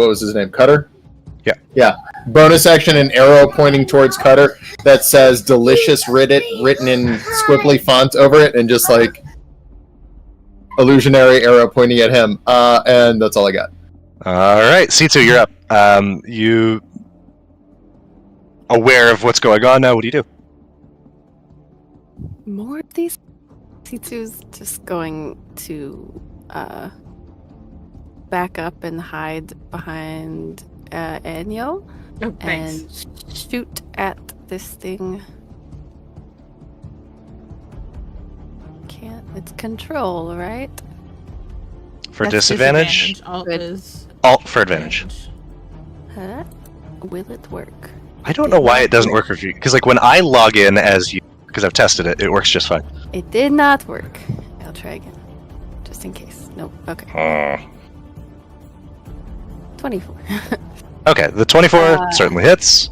Speaker 2: was his name? Cutter?
Speaker 1: Yeah.
Speaker 2: Yeah. Bonus action and arrow pointing towards Cutter that says delicious written in squibbly font over it, and just like illusionary arrow pointing at him. And that's all I got.
Speaker 1: All right, C2, you're up. You aware of what's going on now? What do you do?
Speaker 5: More of these C2's just going to back up and hide behind Enyo
Speaker 4: Oh, thanks.
Speaker 5: and shoot at this thing. Can't. It's control, right?
Speaker 1: For
Speaker 4: That's
Speaker 1: disadvantage?
Speaker 4: Alt
Speaker 5: Good.
Speaker 4: is
Speaker 1: Alt for advantage.
Speaker 5: Huh? Will it work?
Speaker 1: I don't know why it doesn't work with you. Because like when I log in as you, because I've tested it, it works just fine.
Speaker 5: It did not work. I'll try again. Just in case. Nope. Okay. 24.
Speaker 1: Okay, the 24 certainly hits.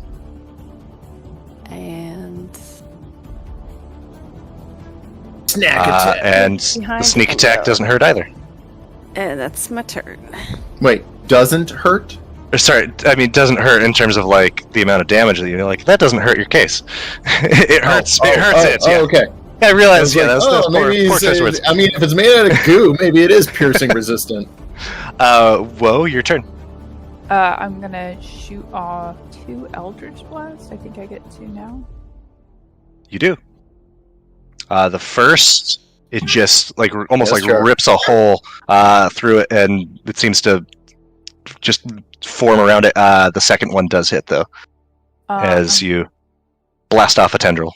Speaker 5: And
Speaker 2: Snack attack.
Speaker 1: And the
Speaker 5: Behind
Speaker 1: sneak attack
Speaker 5: Enyo.
Speaker 1: doesn't hurt either.
Speaker 5: that's my turn.
Speaker 2: Wait, doesn't hurt?
Speaker 1: Or, sorry, I mean, doesn't hurt in terms of like the amount of damage that you're like. That doesn't hurt your case. It hurts. It hurts it. Yeah.
Speaker 2: Okay.
Speaker 1: I
Speaker 2: I
Speaker 1: realize.
Speaker 2: was
Speaker 1: Yeah,
Speaker 2: like,
Speaker 1: that's
Speaker 2: maybe
Speaker 1: poor
Speaker 2: it's,
Speaker 1: choice of words.
Speaker 2: I mean, if it's made out of goo, maybe it is piercing resistant.
Speaker 1: Whoa, your turn.
Speaker 3: I'm gonna shoot off 2 Eldritch Blasts. I think I get 2 now.
Speaker 1: You do. The first, it just like almost
Speaker 2: Yes,
Speaker 1: like
Speaker 2: sure.
Speaker 1: rips a hole through it, and it seems to just form around it. The second one does hit though, as you blast off a tendril.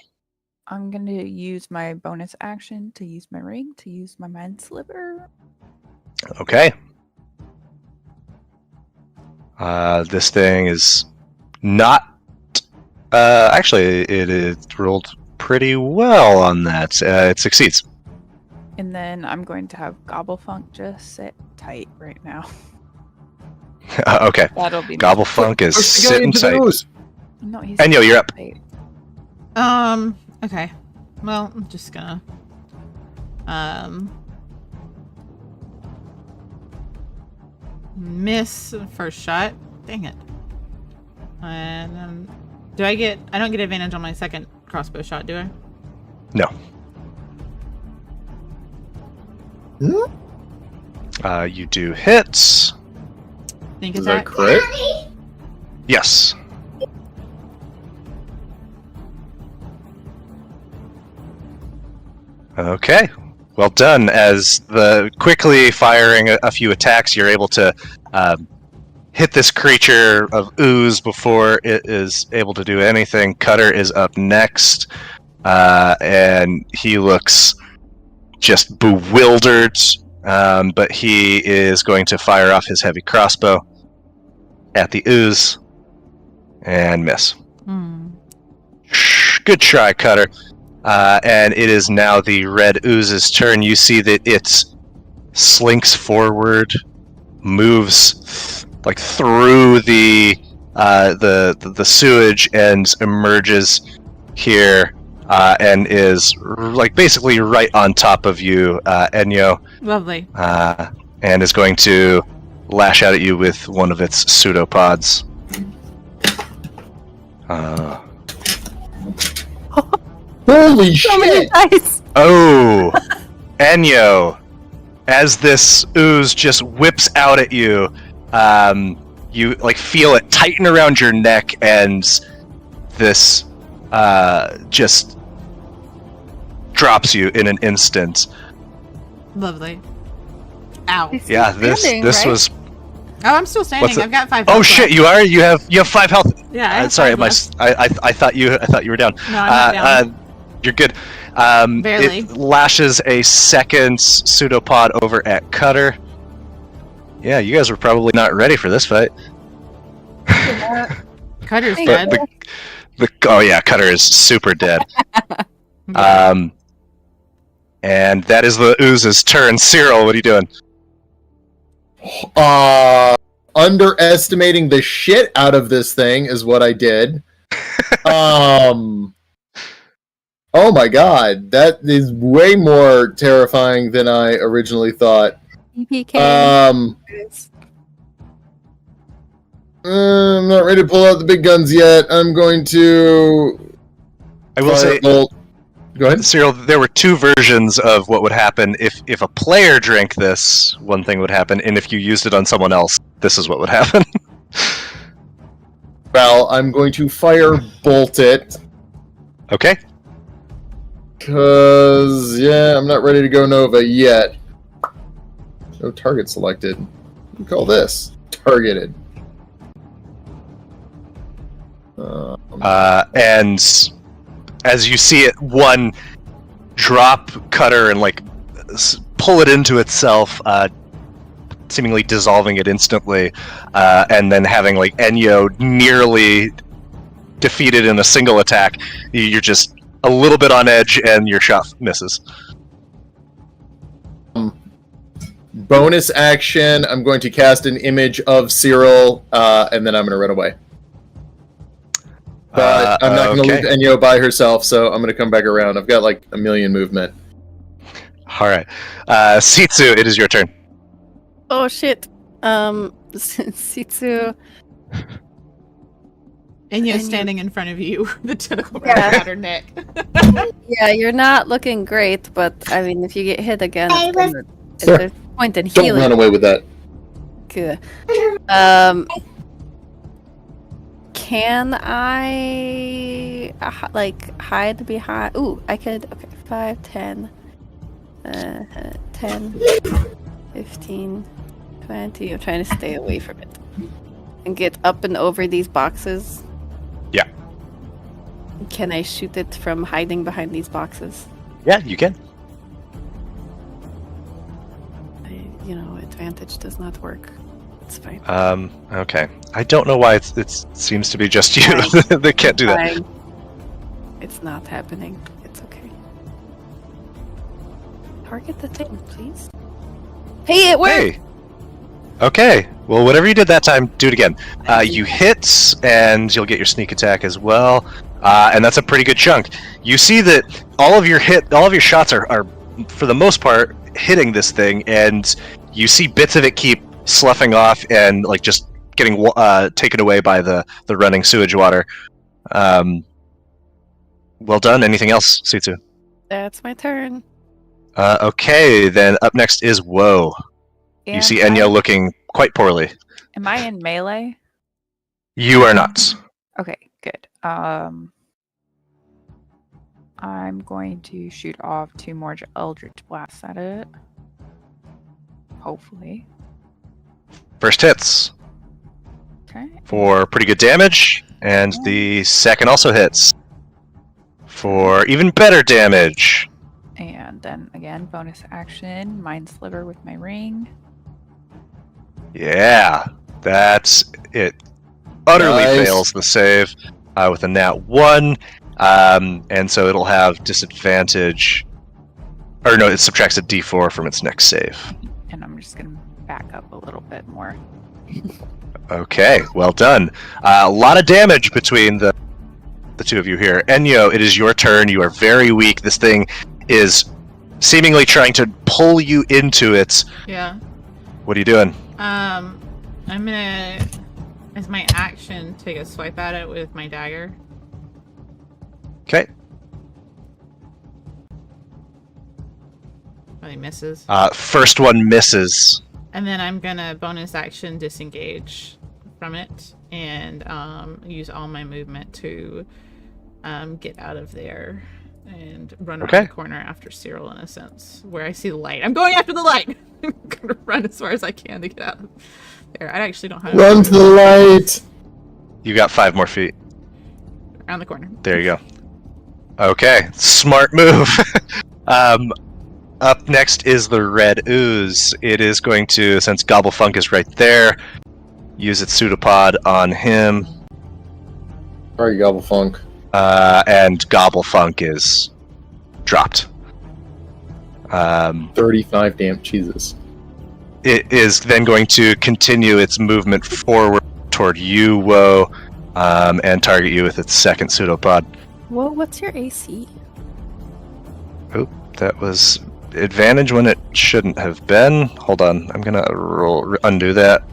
Speaker 3: I'm gonna use my bonus action to use my ring to use my mind sliver.
Speaker 1: Okay. This thing is not. Actually, it is rolled pretty well on that. It succeeds.
Speaker 3: And then I'm going to have Gobblefunk just sit tight right now.
Speaker 1: Okay.
Speaker 3: That'll be
Speaker 1: Gobblefunk is
Speaker 2: Push the guy
Speaker 1: sit in
Speaker 2: into the
Speaker 1: sight.
Speaker 2: nose.
Speaker 3: No, he's
Speaker 1: Enyo, you're up.
Speaker 4: Okay. Well, I'm just gonna miss the first shot. Dang it. And I don't get advantage on my second crossbow shot, do I?
Speaker 1: No.
Speaker 2: Hmm?
Speaker 1: You do hits.
Speaker 4: Think
Speaker 2: Is that
Speaker 4: attack.
Speaker 2: crit?
Speaker 1: Yes. Okay. Well done. As the quickly firing a few attacks, you're able to hit this creature of ooze before it is able to do anything. Cutter is up next, and he looks just bewildered, but he is going to fire off his heavy crossbow at the ooze and miss. Good try, Cutter. And it is now the red ooze's turn. You see that it slinks forward, moves like through the sewage, and emerges here, and is like basically right on top of you, Enyo.
Speaker 4: Lovely.
Speaker 1: And is going to lash out at you with one of its pseudopods.
Speaker 2: Holy
Speaker 5: So many
Speaker 2: shit!
Speaker 5: dice!
Speaker 1: Oh, Enyo, as this ooze just whips out at you, you like feel it tighten around your neck, and this just drops you in an instant.
Speaker 4: Lovely. Ow.
Speaker 3: He's
Speaker 1: Yeah,
Speaker 3: standing,
Speaker 1: this
Speaker 3: right?
Speaker 1: was.
Speaker 4: Oh, I'm still standing.
Speaker 1: What's it?
Speaker 4: I've got 5
Speaker 1: Oh
Speaker 4: health
Speaker 1: shit!
Speaker 4: left.
Speaker 1: You are. You have 5 health.
Speaker 4: Yeah, I have
Speaker 1: Sorry,
Speaker 4: 5
Speaker 1: my
Speaker 4: left.
Speaker 1: I thought you were down.
Speaker 4: No, I'm not down.
Speaker 1: You're good.
Speaker 4: Barely.
Speaker 1: It lashes a second pseudopod over at Cutter. Yeah, you guys were probably not ready for this fight.
Speaker 4: Cutter's
Speaker 3: Thank
Speaker 4: dead.
Speaker 1: Oh yeah, Cutter is super dead.
Speaker 4: Yeah.
Speaker 1: And that is the ooze's turn. Cyril, what are you doing?
Speaker 2: Underestimating the shit out of this thing is what I did. Oh my god, that is way more terrifying than I originally thought.
Speaker 5: PK.
Speaker 2: I'm not ready to pull out the big guns yet. I'm going to.
Speaker 1: I will say,
Speaker 2: Go ahead.
Speaker 1: Cyril, there were 2 versions of what would happen if a player drank this. One thing would happen, and if you used it on someone else, this is what would happen.
Speaker 2: Well, I'm going to fire bolt it.
Speaker 1: Okay.
Speaker 2: Because, yeah, I'm not ready to go Nova yet. No target selected. What do you call this? Targeted.
Speaker 1: And as you see it, one drop Cutter and like pull it into itself, seemingly dissolving it instantly, and then having like Enyo nearly defeated in a single attack, you're just a little bit on edge and your shot misses.
Speaker 2: Bonus action, I'm going to cast an image of Cyril, and then I'm going to run away. But I'm not going to leave Enyo by herself, so I'm going to come back around. I've got like a million movement.
Speaker 1: Alright. Sitsu, it is your turn.
Speaker 5: Oh shit. Sitsu.
Speaker 4: And you're
Speaker 5: And you-
Speaker 4: standing in front of you, the tentacle
Speaker 5: Yeah.
Speaker 4: wrapped around her neck.
Speaker 5: Yeah, you're not looking great, but I mean, if you get hit again,
Speaker 7: I
Speaker 5: it's
Speaker 7: was-
Speaker 5: gonna-
Speaker 2: Sure.
Speaker 5: there's point in
Speaker 2: Don't
Speaker 5: healing.
Speaker 2: run away with that.
Speaker 5: Good. Can I like hide behind? Ooh, I could. Okay, 5, 10, 10, 15, 20. I'm trying to stay away from it and get up and over these boxes.
Speaker 1: Yeah.
Speaker 5: Can I shoot it from hiding behind these boxes?
Speaker 1: Yeah, you can.
Speaker 5: Advantage does not work. It's fine.
Speaker 1: Okay. I don't know why it seems to be just you that can't do that.
Speaker 5: Fine. It's not happening. It's okay. Target the thing, please. Hey, it worked!
Speaker 1: Hey! Okay. Well, whatever you did that time, do it again. You hit, and you'll get your sneak attack as well. And that's a pretty good chunk. You see that all of your shots are for the most part hitting this thing, and you see bits of it keep sloughing off and like just getting taken away by the running sewage water. Well done. Anything else, Sitsu?
Speaker 5: That's my turn.
Speaker 1: Okay, then up next is Woe. You see Enya looking quite poorly.
Speaker 3: Am I in melee?
Speaker 1: You are not.
Speaker 3: Okay, good. I'm going to shoot off 2 more Eldritch Blasts at it. Hopefully.
Speaker 1: First hits
Speaker 3: Okay.
Speaker 1: for pretty good damage, and the second also hits for even better damage.
Speaker 3: And then again, bonus action, Mind Sliver with my ring.
Speaker 1: Yeah, that's it. Utterly
Speaker 2: Nice.
Speaker 1: fails the save with a nat 1, and so it'll have disadvantage. Or no, it subtracts a d4 from its next save.
Speaker 3: And I'm just going to back up a little bit more.
Speaker 1: Okay, well done. A lot of damage between the two of you here. Enyo, it is your turn. You are very weak. This thing is seemingly trying to pull you into it.
Speaker 4: Yeah.
Speaker 1: What are you doing?
Speaker 4: I'm gonna, as my action, take a swipe at it with my dagger.
Speaker 1: Okay.
Speaker 4: Really misses.
Speaker 1: First one misses.
Speaker 4: And then I'm gonna bonus action disengage from it and use all my movement to get out of there and run around the corner after Cyril, in a sense, where I see the light. I'm going after the light. I'm gonna run as far as I can to get out of there. I actually don't have
Speaker 2: Run to the light!
Speaker 1: You got 5 more feet.
Speaker 4: around the corner.
Speaker 1: There you go. Okay, smart move. Up next is the red ooze. It is going to, since Gobblefunk is right there, use its pseudopod on him.
Speaker 2: Alright, Gobblefunk.
Speaker 1: And Gobblefunk is dropped.
Speaker 2: 35 damn cheeses.
Speaker 1: It is then going to continue its movement forward toward you, Woe, and target you with its second pseudopod.
Speaker 5: Whoa, what's your AC?
Speaker 1: Oop, that was advantage when it shouldn't have been. Hold on, I'm gonna undo that.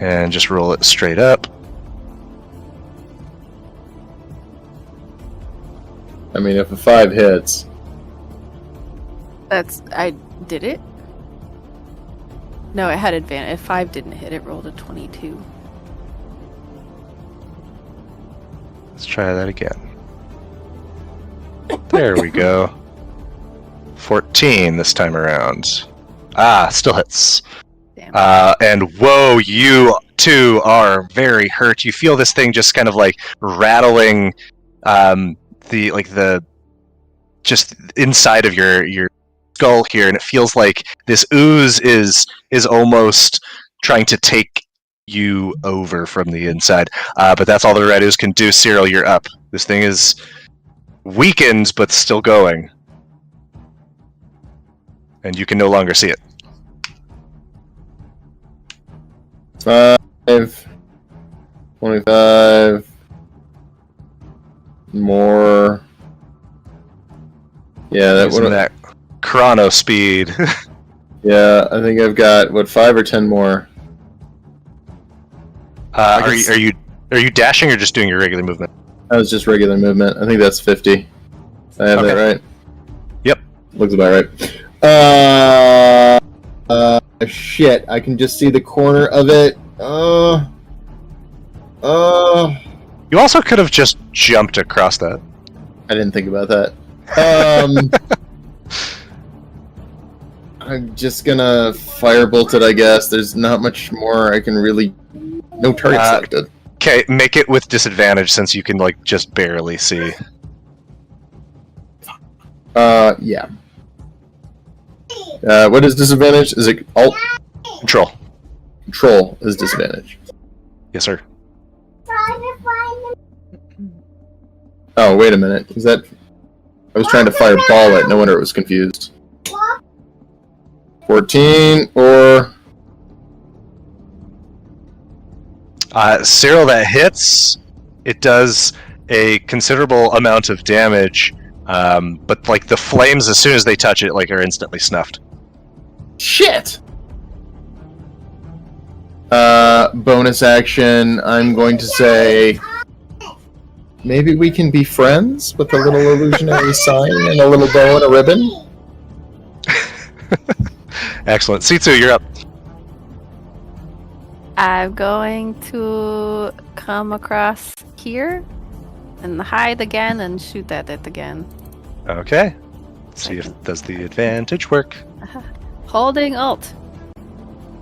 Speaker 1: And just roll it straight up.
Speaker 2: I mean, if a 5 hits...
Speaker 5: I did it? No, it had advantage. If 5 didn't hit, it rolled a 22.
Speaker 1: Let's try that again. There we go. 14 this time around. Still hits.
Speaker 5: Damn.
Speaker 1: And whoa, you too are very hurt. You feel this thing just kind of like rattling the just inside of your skull here, and it feels like this ooze is almost trying to take you over from the inside. But that's all the red ooze can do. Cyril, you're up. This thing is weakened, but still going. And you can no longer see it.
Speaker 2: 5, 25, more. Yeah, that
Speaker 1: Using
Speaker 2: would.
Speaker 1: that chrono speed.
Speaker 2: Yeah, I think I've got 5 or 10 more.
Speaker 1: Are you dashing or just doing your regular movement?
Speaker 2: That was just regular movement. I think that's 50. I have that right.
Speaker 1: Yep.
Speaker 2: Looks about right. Shit. I can just see the corner of it.
Speaker 1: You also could have just jumped across that.
Speaker 2: I didn't think about that. I'm just gonna firebolt it, I guess. There's not much more I can really... No target selected.
Speaker 1: Okay, make it with disadvantage since you can, like, just barely see.
Speaker 2: Yeah. What is disadvantage? Is it alt?
Speaker 1: Control.
Speaker 2: Control is disadvantage.
Speaker 1: Yes, sir.
Speaker 2: Oh, wait a minute. Is that... I was trying to fireball it. No wonder it was confused. 14 or
Speaker 1: Cyril, that hits. It does a considerable amount of damage, but like the flames, as soon as they touch it, like are instantly snuffed.
Speaker 2: Shit! Bonus action, I'm going to say... Maybe we can be friends with a little illusionary sign and a little bow and a ribbon?
Speaker 1: Excellent. C2, you're up.
Speaker 5: I'm going to come across here and hide again and shoot at it again.
Speaker 1: Okay. Let's see if does the advantage work.
Speaker 5: Holding alt.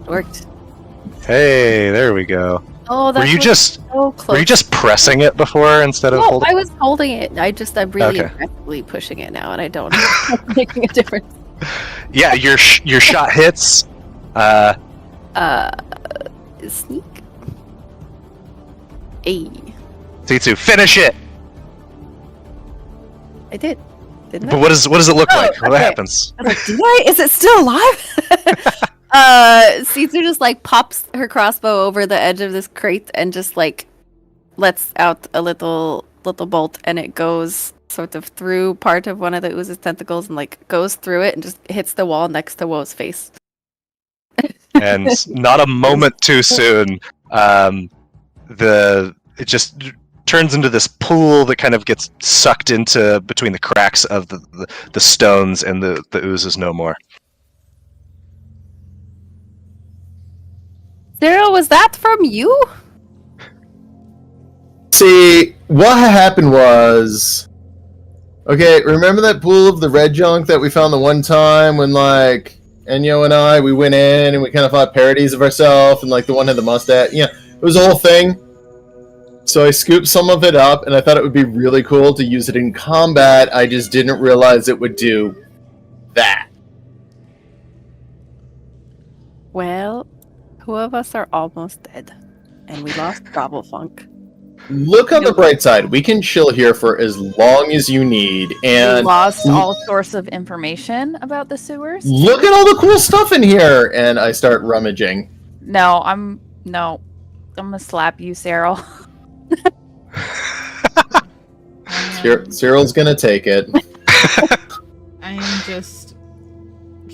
Speaker 5: Worked.
Speaker 1: Hey, there we go.
Speaker 5: Oh, that
Speaker 1: Were you
Speaker 5: was
Speaker 1: just
Speaker 5: so close.
Speaker 1: were you just pressing it before instead of
Speaker 5: No,
Speaker 1: holding?
Speaker 5: I was holding it. I'm really
Speaker 1: Okay.
Speaker 5: aggressively pushing it now, and I don't know if it's making a difference.
Speaker 1: Yeah, your shot hits.
Speaker 5: Sneak. Hey,
Speaker 1: C2, finish it.
Speaker 5: I did, didn't
Speaker 1: But
Speaker 5: I?
Speaker 1: what does it look
Speaker 5: Oh,
Speaker 1: like? What
Speaker 5: okay.
Speaker 1: happens?
Speaker 5: I was like, did I? Is it still alive? Caesar just like pops her crossbow over the edge of this crate and just like lets out a little bolt, and it goes sort of through part of one of the ooze's tentacles and like goes through it and just hits the wall next to Woe's face.
Speaker 1: And not a moment too soon, it just turns into this pool that kind of gets sucked into between the cracks of the stones, and the ooze is no more.
Speaker 5: Cyril, was that from you?
Speaker 2: See, what happened was... Okay, remember that pool of the red junk that we found the one time when, like, Enyo and I, we went in and we kind of fought parodies of ourselves, and, like, the one had the mustache? Yeah, it was a whole thing. So I scooped some of it up, and I thought it would be really cool to use it in combat. I just didn't realize it would do that.
Speaker 5: Well, two of us are almost dead, and we lost Bravo Funk.
Speaker 2: Look on the bright side. We can chill here for as long as you need,
Speaker 3: We
Speaker 2: and
Speaker 3: lost all sorts of information about the sewers.
Speaker 2: look at all the cool stuff in here. And I start rummaging.
Speaker 3: No, I'm gonna slap you, Cyril.
Speaker 2: Cyril's gonna take it.
Speaker 4: I am just.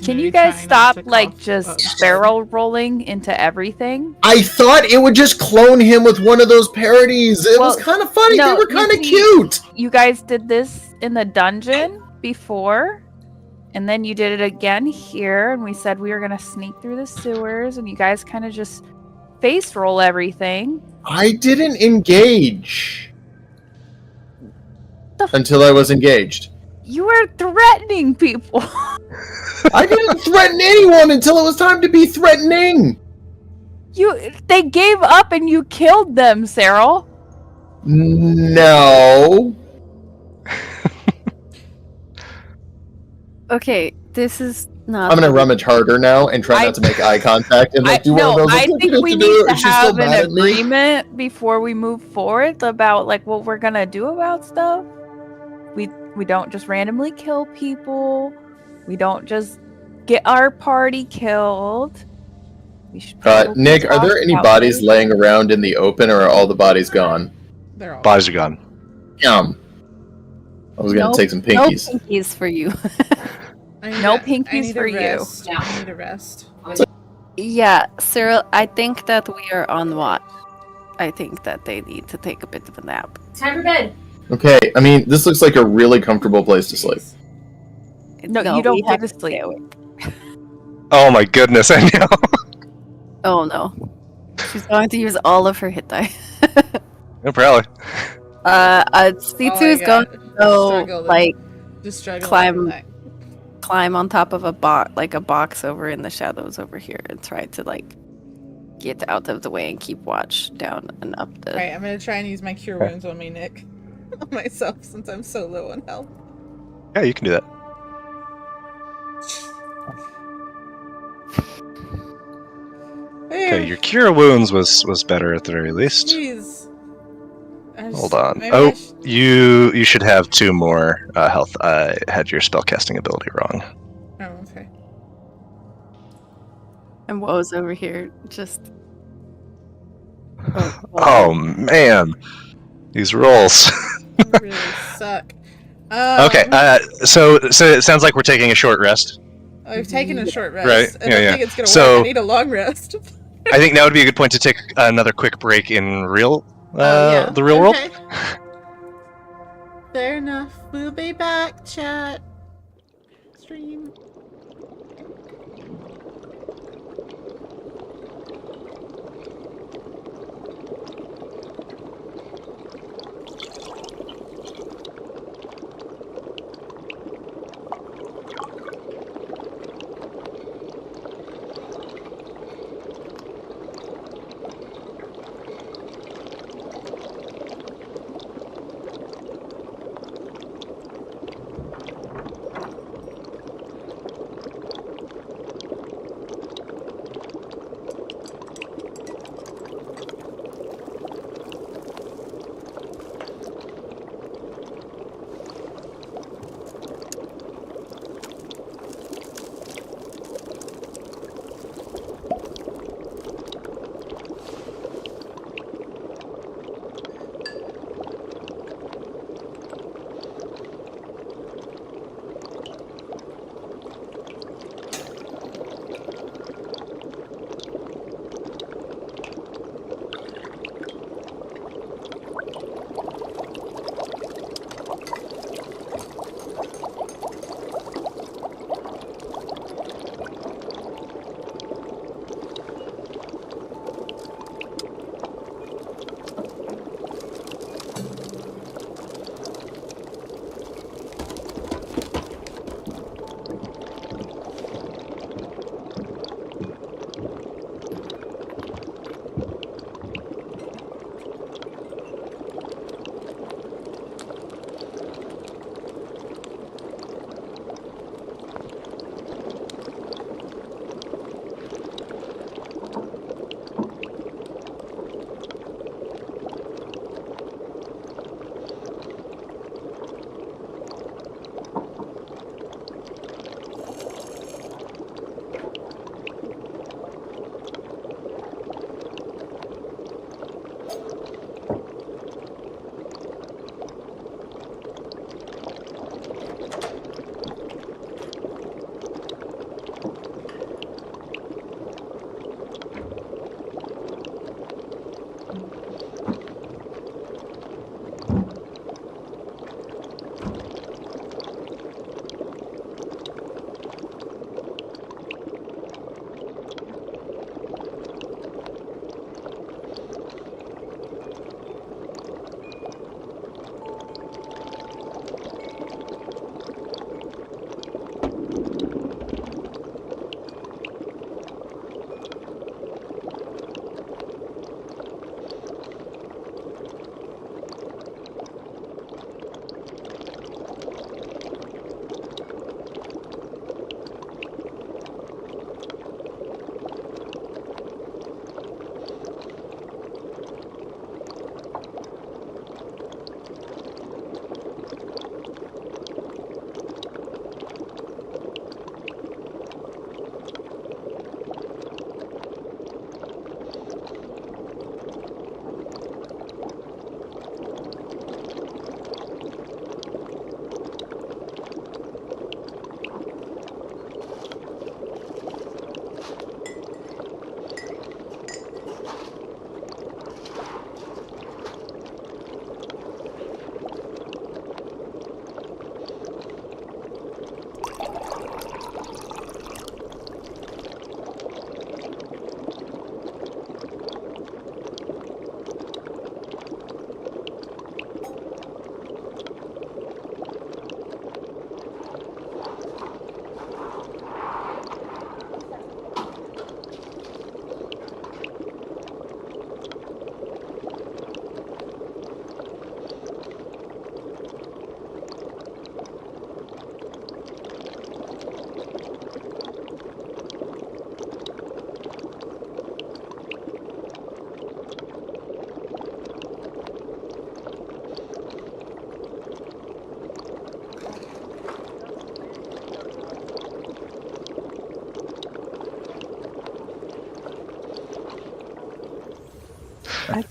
Speaker 3: Can you
Speaker 4: really
Speaker 3: guys
Speaker 4: trying
Speaker 3: stop
Speaker 4: not to
Speaker 3: like
Speaker 4: cough.
Speaker 3: just barrel rolling into everything?
Speaker 2: I thought it would just clone him with one of those parodies. It was
Speaker 3: Well,
Speaker 2: kind of funny.
Speaker 3: no,
Speaker 2: They were
Speaker 3: you
Speaker 2: kind of
Speaker 3: see-
Speaker 2: cute.
Speaker 3: You guys did this in the dungeon before, and then you did it again here, and we said we were gonna sneak through the sewers, and you guys kind of just face roll everything.
Speaker 2: I didn't engage until I was engaged.
Speaker 3: You were threatening people.
Speaker 2: I didn't threaten anyone until it was time to be threatening.
Speaker 3: They gave up and you killed them, Cyril.
Speaker 2: No.
Speaker 5: Okay, this is not.
Speaker 2: I'm gonna rummage harder now and try not to make eye contact and like do one of those.
Speaker 3: I
Speaker 2: like,
Speaker 3: think we
Speaker 2: do
Speaker 3: need
Speaker 2: it,
Speaker 3: to
Speaker 2: and she's still
Speaker 3: have
Speaker 2: mad
Speaker 3: an
Speaker 2: at me.
Speaker 3: agreement before we move forward about like what we're gonna do about stuff. We don't just randomly kill people. We don't just get our party killed. We should probably
Speaker 2: Nick, are
Speaker 3: talk
Speaker 2: there any
Speaker 3: about
Speaker 2: bodies
Speaker 3: ways-
Speaker 2: laying around in the open, or are all the bodies gone?
Speaker 4: They're all.
Speaker 1: Bodies are gone.
Speaker 2: Yum. I was gonna take some pinkies.
Speaker 5: No pinkies for you.
Speaker 3: No pinkies for you.
Speaker 4: I need a rest.
Speaker 5: Yeah, Cyril, I think that we are on watch. I think that they need to take a bit of a nap.
Speaker 7: Time for bed.
Speaker 2: Okay, I mean, this looks like a really comfortable place to sleep.
Speaker 3: No, you don't
Speaker 5: we have
Speaker 3: get to
Speaker 5: stay
Speaker 3: sleep.
Speaker 5: awake.
Speaker 1: Oh my goodness, I know.
Speaker 5: Oh no. She's going to use all of her hit die.
Speaker 1: No, probably.
Speaker 5: C2 is going to go, like,
Speaker 4: Just struggle
Speaker 5: climb-
Speaker 4: with that.
Speaker 5: climb on top of a box over in the shadows over here and try to, like, get out of the way and keep watch down and up the...
Speaker 4: Alright, I'm gonna try and use my cure wounds on me, Nick. On myself, since I'm so low on health.
Speaker 1: Yeah, you can do that. Okay, your cure wounds was better at the very least.
Speaker 4: Jeez.
Speaker 1: Hold on. Oh, you should have 2 more health. I had your spellcasting ability wrong.
Speaker 4: Oh, okay.
Speaker 5: And Woe's over here just...
Speaker 1: Oh man, these rolls.
Speaker 4: Really suck.
Speaker 1: Okay, so it sounds like we're taking a short rest.
Speaker 4: I've taken a short rest.
Speaker 1: Right,
Speaker 4: I don't
Speaker 1: yeah.
Speaker 4: think it's gonna
Speaker 1: So-
Speaker 4: work. I need a long rest.
Speaker 1: I think now would be a good point to take another quick break in
Speaker 4: Yeah.
Speaker 1: the real world.
Speaker 4: Okay. Fair enough. We'll be back, chat. Stream.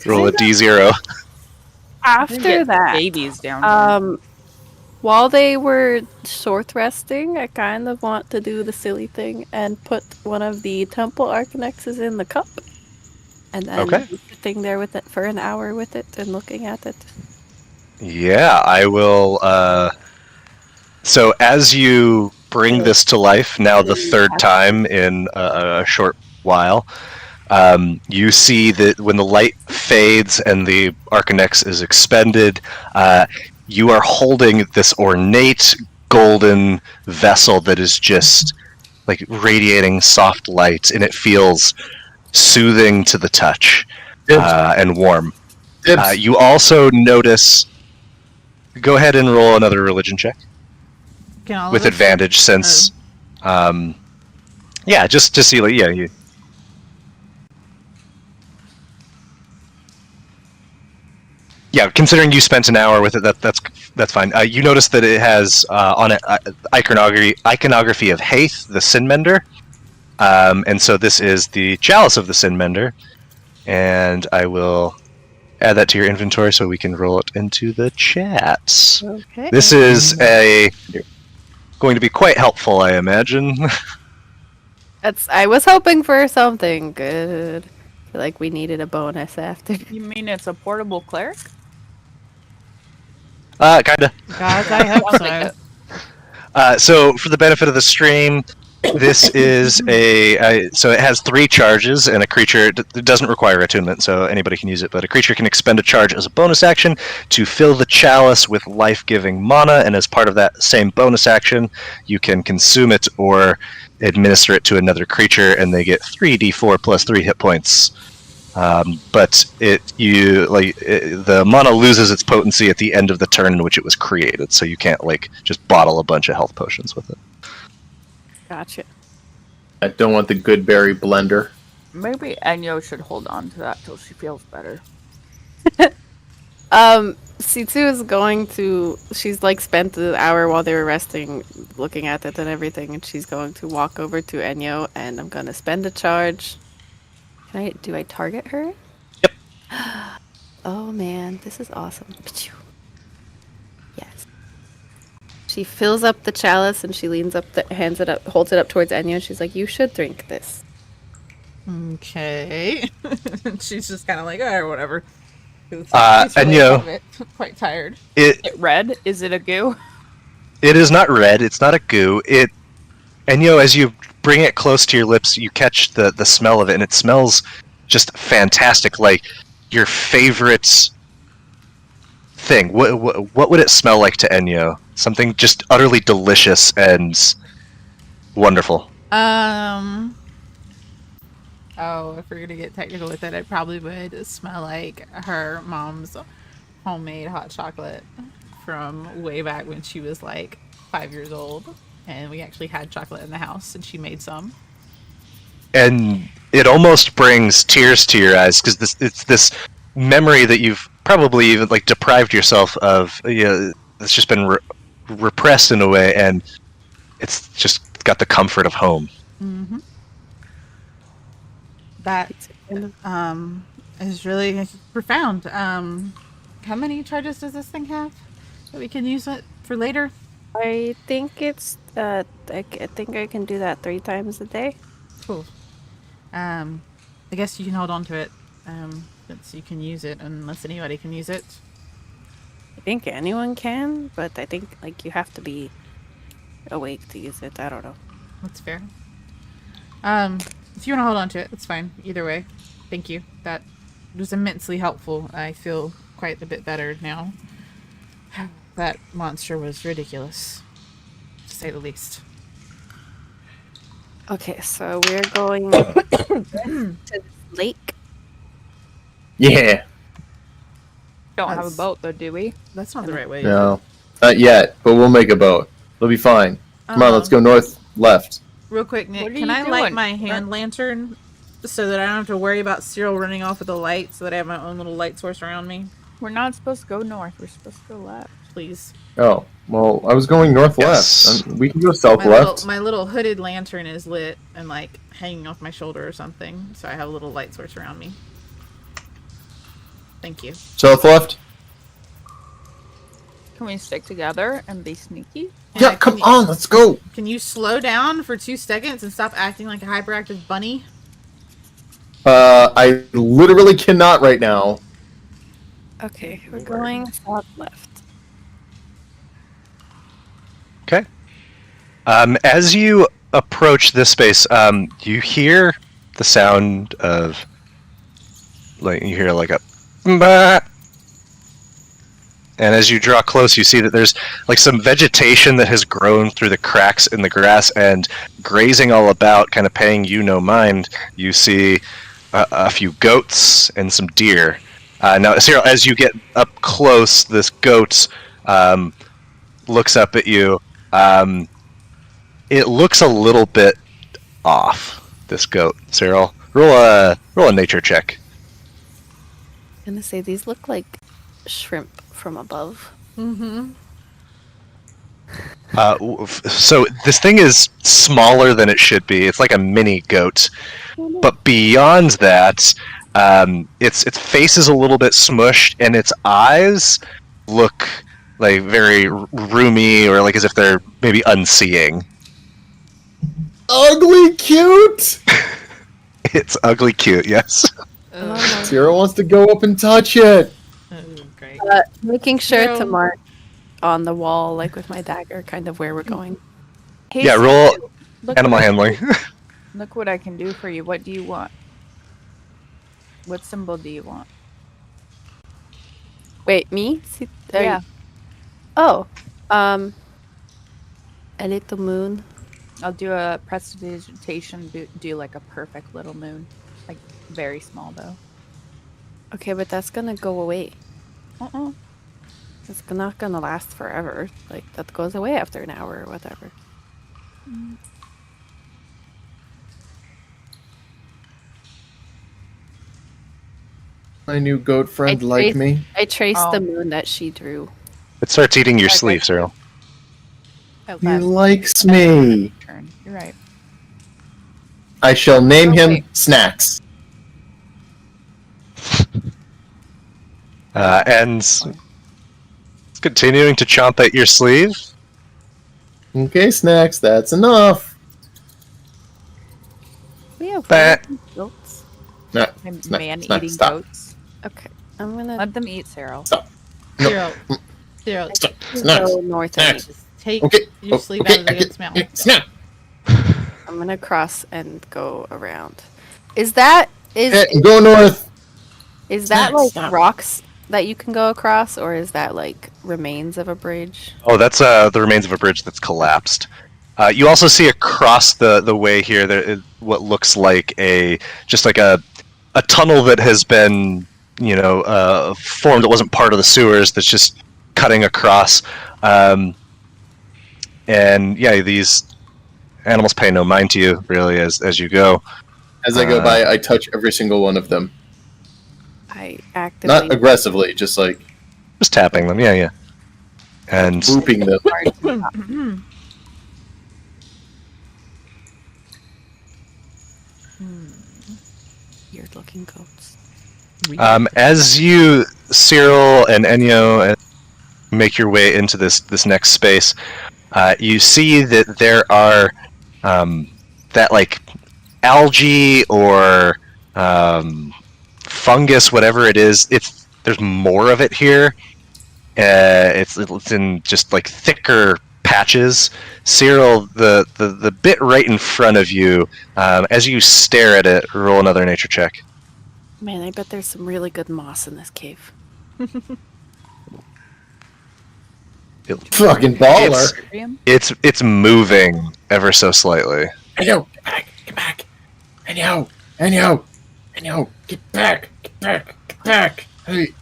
Speaker 1: Roll a D0.
Speaker 5: After that,
Speaker 3: babies down there.
Speaker 5: while they were short resting, I kind of want to do the silly thing and put one of the temple arcanexes in the cup, and then
Speaker 1: Okay.
Speaker 5: be sitting there with it for an hour with it and looking at it.
Speaker 1: Yeah, I will. So as you bring this to life, now the third time in a short while, you see that when the light fades and the Arcanex is expended, you are holding this ornate golden vessel that is just like radiating soft light, and it feels soothing to the touch and warm. You also notice. Go ahead and roll another religion check with advantage, since, yeah, just to see, like, yeah, you. Yeah, considering you spent an hour with it, that's fine. You notice that it has on it iconography of Haith, the Sin Mender, and so this is the Chalice of the Sin Mender, and I will add that to your inventory so we can roll it into the chat.
Speaker 6: Okay.
Speaker 1: This is going to be quite helpful, I imagine.
Speaker 5: I was hoping for something good. I feel like we needed a bonus after.
Speaker 3: You mean it's a portable cleric?
Speaker 1: Kinda.
Speaker 6: God, I hope so.
Speaker 1: So, for the benefit of the stream, this is so it has 3 charges, and a creature, it doesn't require attunement, so anybody can use it, but a creature can expend a charge as a bonus action to fill the chalice with life-giving mana, and as part of that same bonus action, you can consume it or administer it to another creature, and they get 3d4 plus 3 hit points. But the mana loses its potency at the end of the turn in which it was created, so you can't just bottle a bunch of health potions with it.
Speaker 5: Gotcha.
Speaker 2: I don't want the good berry blender.
Speaker 3: Maybe Enyo should hold on to that till she feels better.
Speaker 5: C2 is going to. She's spent the hour while they were resting, looking at it and everything, and she's going to walk over to Enyo, and I'm gonna spend a charge. Do I target her?
Speaker 1: Yep.
Speaker 5: Oh man, this is awesome. Yes. She fills up the chalice and she leans up, holds it up towards Enyo. And she's like, "You should drink this."
Speaker 4: Okay. She's just kind of like, alright, whatever.
Speaker 1: Enyo,
Speaker 4: quite tired.
Speaker 3: Is it red? Is it a goo?
Speaker 1: It is not red. It's not a goo. Enyo, as you bring it close to your lips, you catch the smell of it, and it smells just fantastic, like your favorite thing. What would it smell like to Enyo? Something just utterly delicious and wonderful.
Speaker 4: Oh, if we're gonna get technical with it, it probably would smell like her mom's homemade hot chocolate from way back when she was 5 years old, and we actually had chocolate in the house, and she made some.
Speaker 1: And it almost brings tears to your eyes, because it's this memory that you've probably even deprived yourself of. It's just been repressed in a way, and it's just got the comfort of home.
Speaker 4: Mm-hmm. That is really profound. How many charges does this thing have that we can use it for later?
Speaker 5: I think it's I think I can do that 3 times a day.
Speaker 4: Cool. I guess you can hold on to it, since you can use it, unless anybody can use it.
Speaker 5: I think anyone can, but I think you have to be awake to use it. I don't know.
Speaker 4: That's fair. If you want to hold on to it, that's fine. Either way, thank you. That was immensely helpful. I feel quite a bit better now. That monster was ridiculous, to say the least.
Speaker 5: Okay, so we're going to the lake.
Speaker 2: Yeah.
Speaker 3: Don't have a boat though, do we?
Speaker 4: That's not the right way.
Speaker 2: No. Not yet, but we'll make a boat. It'll be fine. Come on, let's go north, left.
Speaker 4: Real quick, Nick,
Speaker 3: What are
Speaker 4: can
Speaker 3: you
Speaker 4: I light
Speaker 3: doing?
Speaker 4: my hand lantern so that I don't have to worry about Cyril running off with the light, so that I have my own little light source around me?
Speaker 3: We're not supposed to go north. We're supposed to go left.
Speaker 4: Please.
Speaker 2: Oh, well, I was going
Speaker 1: Yes.
Speaker 2: north-left. We can go south-left.
Speaker 4: My little hooded lantern is lit and hanging off my shoulder or something, so I have a little light source around me. Thank you.
Speaker 2: South left.
Speaker 3: Can we stick together and be sneaky?
Speaker 2: Yeah, come on, let's go.
Speaker 4: Can you slow down for 2 seconds and stop acting like a hyperactive bunny?
Speaker 2: I literally cannot right now.
Speaker 5: Okay, we're going south left.
Speaker 1: Okay. As you approach this space, you hear the sound of, like, you hear like a bah! And as you draw close, you see that there's like some vegetation that has grown through the cracks in the grass and grazing all about, kind of paying you no mind. You see a few goats and some deer. Now, Cyril, as you get up close, this goat looks up at you. It looks a little bit off, this goat. Cyril, roll a nature check.
Speaker 5: I'm gonna say these look like shrimp from above.
Speaker 4: Mm-hmm.
Speaker 1: So this thing is smaller than it should be. It's like a mini goat. But beyond that, its face is a little bit smushed, and its eyes look like very roomy, or like as if they're maybe unseeing.
Speaker 2: Ugly cute!
Speaker 1: It's ugly cute, yes.
Speaker 2: Zero wants to go up and touch it.
Speaker 4: Great.
Speaker 5: Making sure to
Speaker 4: No.
Speaker 5: mark on the wall, like with my dagger, kind of where we're going.
Speaker 3: Hey,
Speaker 1: Yeah,
Speaker 3: Sue,
Speaker 1: roll
Speaker 3: look
Speaker 1: animal
Speaker 3: what I-
Speaker 1: handling.
Speaker 3: Look what I can do for you. What do you want? What symbol do you want?
Speaker 5: Wait, me? See,
Speaker 3: Yeah.
Speaker 5: Oh, a little moon.
Speaker 3: I'll do a prestidigitation, do like a perfect little moon. Like, very small, though.
Speaker 5: Okay, but that's gonna go away.
Speaker 3: Uh-uh.
Speaker 5: It's not gonna last forever. Like, that goes away after an hour or whatever.
Speaker 2: My new goat friend like me.
Speaker 5: I traced
Speaker 3: Oh.
Speaker 5: the moon that she drew.
Speaker 1: It starts eating your
Speaker 3: Okay.
Speaker 1: sleeve, Cyril.
Speaker 3: Oh,
Speaker 2: He
Speaker 3: last
Speaker 2: likes me.
Speaker 3: turn. You're right.
Speaker 2: I shall name him
Speaker 3: Okay.
Speaker 2: Snacks.
Speaker 1: And it's continuing to chomp at your sleeve.
Speaker 2: Okay, Snacks, that's enough.
Speaker 5: We have
Speaker 1: Bah.
Speaker 5: goats.
Speaker 2: No,
Speaker 3: I'm
Speaker 2: Snap,
Speaker 3: man-eating
Speaker 2: stop.
Speaker 3: goats.
Speaker 5: Okay, I'm gonna
Speaker 3: Let them eat, Cyril.
Speaker 4: Zero. Zero.
Speaker 2: Stop. Snacks.
Speaker 5: go north and
Speaker 2: Snacks.
Speaker 5: east.
Speaker 4: Just take
Speaker 2: Okay.
Speaker 4: your sleeve
Speaker 2: okay,
Speaker 4: out of the goat's mouth.
Speaker 2: Snap.
Speaker 5: I'm gonna cross and go around. Is that
Speaker 2: Go north.
Speaker 5: is that
Speaker 2: Snap,
Speaker 5: like
Speaker 2: stop.
Speaker 5: rocks that you can go across, or is that like remains of a bridge?
Speaker 1: Oh, that's the remains of a bridge that's collapsed. You also see across the way here there is what looks like a tunnel that has been formed. It wasn't part of the sewers. That's just cutting across. And yeah, these animals pay no mind to you really as you go.
Speaker 2: As I go by, I touch every single one of them.
Speaker 5: I actively
Speaker 2: Not aggressively, just like
Speaker 1: Just tapping them. Yeah. And
Speaker 2: booping them.
Speaker 5: weird looking goats.
Speaker 1: as you, Cyril and Enyo, make your way into this next space, you see that there are that like algae or fungus, whatever it is. There's more of it here. It's in just like thicker patches. Cyril, the bit right in front of you, as you stare at it, roll another nature check.
Speaker 5: Man, I bet there's some really good moss in this cave.
Speaker 2: Fucking baller.
Speaker 1: It's moving ever so slightly.
Speaker 2: Enyo, get back. Enyo, get back. Get back. Hey.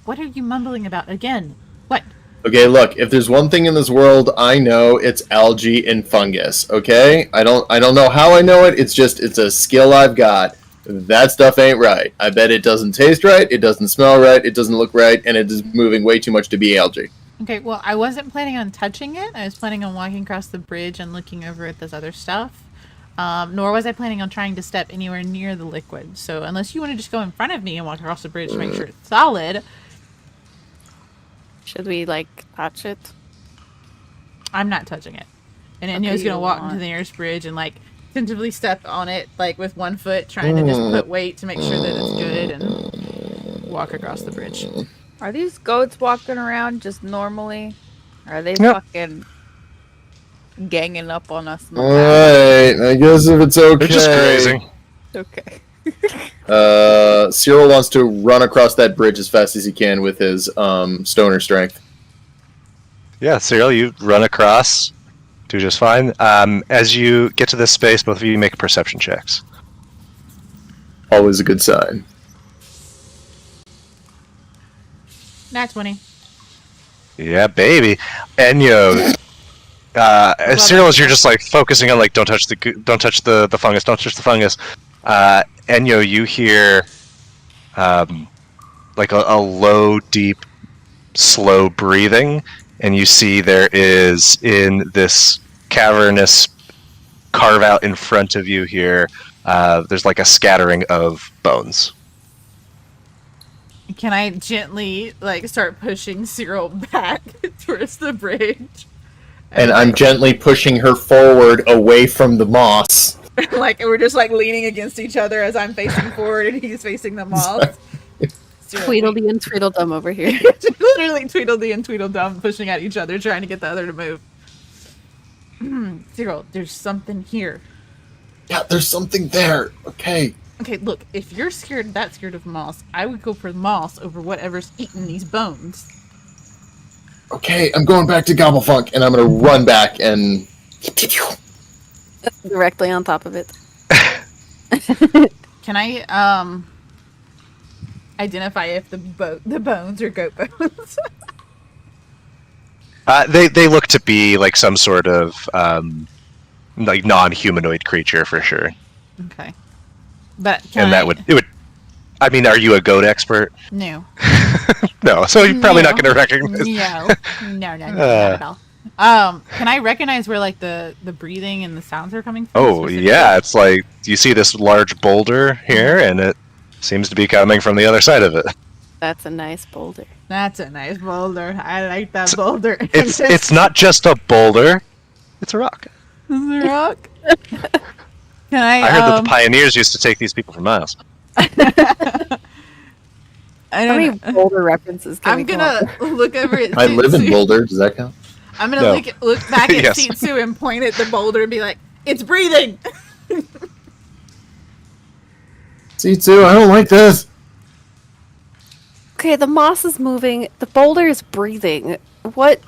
Speaker 4: What are you mumbling about again? What?
Speaker 2: Okay, look, if there's one thing in this world I know, it's algae and fungus, okay? I don't know how I know it, it's a skill I've got. That stuff ain't right. I bet it doesn't taste right, it doesn't smell right, it doesn't look right, and it is moving way too much to be algae.
Speaker 4: Okay, well, I wasn't planning on touching it. I was planning on walking across the bridge and looking over at this other stuff. Nor was I planning on trying to step anywhere near the liquid. So unless you want to just go in front of me and walk across the bridge to make sure it's solid,
Speaker 5: Should we like touch it?
Speaker 4: I'm not touching it. And
Speaker 5: Okay,
Speaker 4: Enyo's gonna
Speaker 5: you
Speaker 4: walk
Speaker 5: want-
Speaker 4: into the nearest bridge and like tentatively step on it, like with one foot, trying to just put weight to make sure that it's good, and walk across the bridge.
Speaker 3: Are these goats walking around just normally? Or are they
Speaker 1: Yep.
Speaker 3: fucking ganging up on us? in the back?
Speaker 2: Alright, I guess if it's okay.
Speaker 1: They're just grazing.
Speaker 3: Okay.
Speaker 2: Cyril wants to run across that bridge as fast as he can with his stoner strength.
Speaker 1: Yeah, Cyril, you run across. Do just fine. As you get to this space, both of you make perception checks.
Speaker 2: Always a good sign.
Speaker 4: Nat 20.
Speaker 1: Yeah, baby. Enyo. As Cyril, as you're just like focusing on like don't touch the fungus, don't touch the fungus. Enyo, you hear like a low, deep, slow breathing, and you see there is in this cavernous carve out in front of you here. There's like a scattering of bones.
Speaker 4: Can I gently like start pushing Cyril back towards the bridge?
Speaker 2: And I'm gently pushing her forward away from the moss.
Speaker 4: Like we're just like leaning against each other as I'm facing forward and he's facing the moss.
Speaker 5: Tweedledee and Tweedledum over here.
Speaker 4: Literally Tweedledee and Tweedledum pushing at each other, trying to get the other to move. Cyril, there's something here.
Speaker 2: Yeah, there's something there. Okay.
Speaker 4: Okay, look, if you're that scared of moss, I would go for moss over whatever's eating these bones.
Speaker 2: Okay, I'm going back to Gobblefunk, and I'm gonna run back and...
Speaker 5: Directly on top of it.
Speaker 4: Can I identify if the bones are goat bones?
Speaker 1: They look to be like some sort of like non-humanoid creature for sure.
Speaker 4: Okay. But
Speaker 1: it would. I mean, are you a goat expert?
Speaker 4: No.
Speaker 1: No, so you're probably not going to recognize.
Speaker 4: No, not at all. Can I recognize where like the breathing and the sounds are coming from?
Speaker 1: Oh yeah, it's like you see this large boulder here, and it seems to be coming from the other side of it.
Speaker 5: That's a nice boulder.
Speaker 4: That's a nice boulder. I like that boulder.
Speaker 1: It's not just a boulder; it's a rock.
Speaker 4: Is it a rock? Can I
Speaker 1: heard that the pioneers used to take these people for miles.
Speaker 4: I
Speaker 5: How
Speaker 4: don't
Speaker 5: many
Speaker 4: know.
Speaker 5: boulder references can
Speaker 4: I'm
Speaker 5: we come
Speaker 4: gonna
Speaker 5: up with?
Speaker 4: look over at
Speaker 2: I live in
Speaker 4: Tsutsu.
Speaker 2: Boulder. Does that count?
Speaker 4: I'm gonna
Speaker 1: No.
Speaker 4: look back at
Speaker 1: Yes.
Speaker 4: Tsutsu and point at the boulder and be like, "It's breathing."
Speaker 2: C2, I don't like this.
Speaker 5: Okay, the moss is moving. The boulder is breathing. What?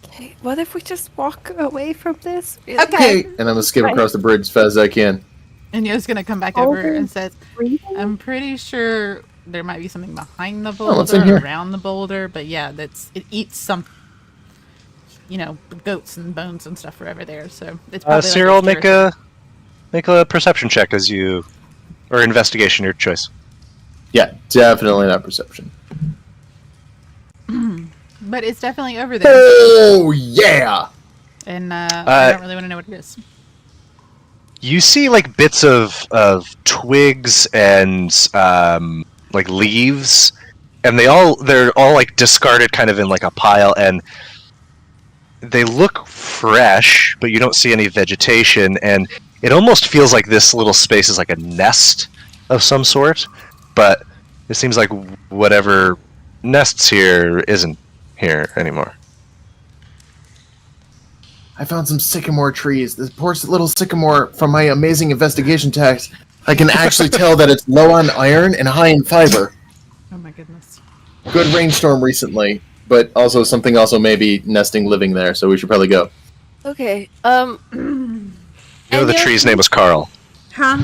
Speaker 5: Okay, what if we just walk away from this?
Speaker 4: Okay.
Speaker 2: And I'm gonna skip across the bridge as fast as I can.
Speaker 4: And Yo's gonna come back over
Speaker 5: Boulder
Speaker 4: and says,
Speaker 5: breathing?
Speaker 4: "I'm pretty sure there might be something behind the
Speaker 2: what's in
Speaker 4: boulder,
Speaker 2: here?
Speaker 4: around the boulder, but yeah, it eats some, goats and bones and stuff forever there. So it's probably
Speaker 1: Cyril,
Speaker 4: like
Speaker 1: make a perception check or investigation, your choice.
Speaker 2: Yeah, definitely not perception.
Speaker 4: but it's definitely over there,
Speaker 2: Oh, yeah!
Speaker 4: and I don't really want to know what it is.
Speaker 1: You see like bits of twigs and like leaves, and they're all like discarded kind of in like a pile, and they look fresh, but you don't see any vegetation, and it almost feels like this little space is like a nest of some sort, but it seems like whatever nests here isn't here anymore.
Speaker 2: I found some sycamore trees. This poor little sycamore from my amazing investigation text. I can actually tell that it's low on iron and high in fiber.
Speaker 4: Oh my goodness.
Speaker 2: Good rainstorm recently, but also something maybe nesting living there, so we should probably go.
Speaker 5: Okay.
Speaker 1: You know the tree's name was Carl.
Speaker 4: Huh?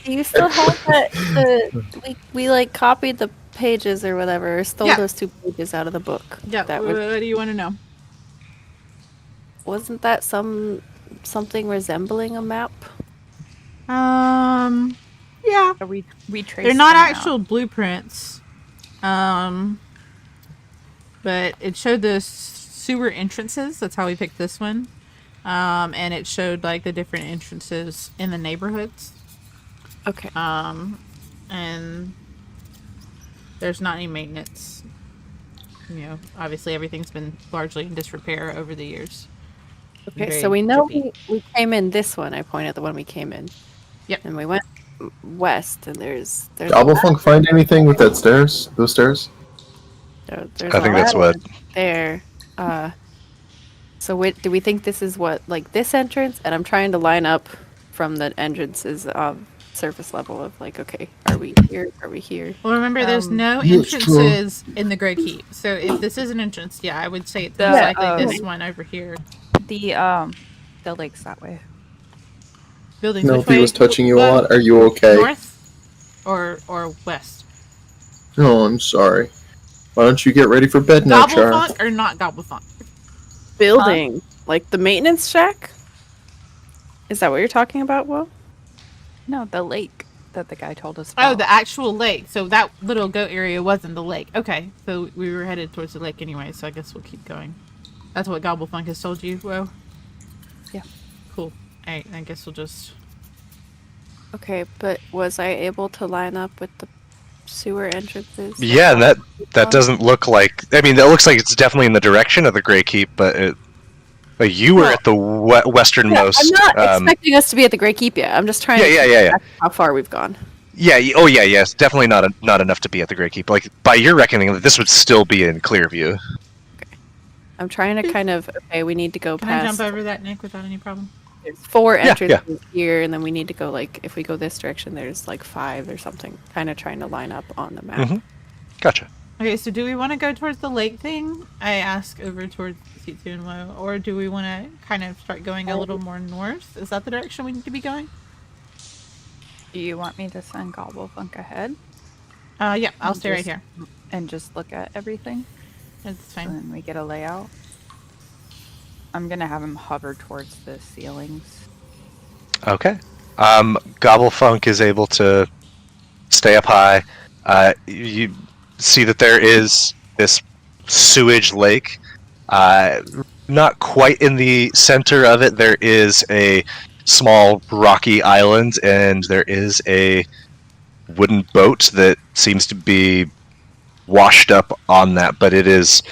Speaker 5: Do you still have that? We like copied the pages or whatever, or stole
Speaker 4: Yeah.
Speaker 5: those 2 pages out of the book.
Speaker 4: Yeah.
Speaker 5: That
Speaker 4: What
Speaker 5: was,
Speaker 4: do you want to know?
Speaker 5: wasn't that something resembling a map?
Speaker 4: Yeah.
Speaker 3: Retrace.
Speaker 4: They're not
Speaker 3: them out.
Speaker 4: actual blueprints. But it showed the sewer entrances. That's how we picked this one. and it showed like the different entrances in the neighborhoods.
Speaker 5: Okay.
Speaker 4: And there's not any maintenance. You know, obviously everything's been largely in disrepair over the years.
Speaker 5: Okay,
Speaker 4: Very
Speaker 5: so we know
Speaker 4: drippy.
Speaker 5: we came in this one. I pointed at the one we came in.
Speaker 4: Yep.
Speaker 5: And we went west, and there's
Speaker 2: Gobblefunk find anything with that stairs? Those stairs?
Speaker 5: there's
Speaker 1: I think
Speaker 5: a
Speaker 1: that's
Speaker 5: ladder
Speaker 1: what.
Speaker 5: there. So do we think this is what, like, this entrance? And I'm trying to line up from the entrances surface level of, like, okay, are we here? Are we here?
Speaker 4: Well, remember, there's no
Speaker 2: Yes, true.
Speaker 4: entrances in the Grey Keep. So if this is an entrance, yeah, I would say it's most
Speaker 3: Yeah,
Speaker 4: likely this one over here.
Speaker 3: The lake's that way.
Speaker 4: Buildings. Which
Speaker 2: Melody
Speaker 4: way?
Speaker 2: was touching you a
Speaker 4: Well,
Speaker 2: lot. Are you okay?
Speaker 4: North or west?
Speaker 2: No, I'm sorry. Why don't you get ready for bed now, Char?
Speaker 4: Gobblefunk or not Gobblefunk?
Speaker 5: Building, like the maintenance shack? Is that what you're talking about, Will?
Speaker 3: No, the lake that the guy told us about.
Speaker 4: Oh, the actual lake. So that little goat area wasn't the lake. Okay, so we were headed towards the lake anyway, so I guess we'll keep going. That's what Gobblefunk has told you, Wo?
Speaker 3: Yeah.
Speaker 4: Cool. Alright, I guess we'll just...
Speaker 5: Okay, but was I able to line up with the sewer entrances?
Speaker 1: Yeah, and that doesn't look like. I mean, that looks like it's definitely in the direction of the Grey Keep, but you were at the westernmost.
Speaker 5: I'm not expecting us to be at the Grey Keep yet. I'm just trying to
Speaker 1: Yeah.
Speaker 5: how far we've gone.
Speaker 1: Yeah. Oh, yeah. Yes, definitely not enough to be at the Grey Keep. Like by your reckoning, this would still be in clear view.
Speaker 5: I'm trying to kind of, okay, we need to go
Speaker 4: Can I
Speaker 5: past.
Speaker 4: jump over that, Nick, without any problem?
Speaker 5: There's 4
Speaker 1: Yeah,
Speaker 5: entrances here, and then we need to go, like, if we go this direction, there's like 5 or something. Kind of trying to line up on the map.
Speaker 1: Mhm. Gotcha.
Speaker 4: Okay, so do we want to go towards the lake thing? I ask over towards C2 and Wo. Or do we want to kind of start going a little more north? Is that the direction we need to be going?
Speaker 3: Do you want me to send Gobblefunk ahead
Speaker 4: Yeah, I'll stay right here.
Speaker 3: and just look at everything?
Speaker 4: That's
Speaker 3: And
Speaker 4: fine.
Speaker 3: then we get a layout. I'm gonna have him hover towards the ceilings.
Speaker 1: Okay. Gobblefunk is able to stay up high. You see that there is this sewage lake. Not quite in the center of it. There is a small rocky island, and there is a wooden boat that seems to be washed up on that, but it is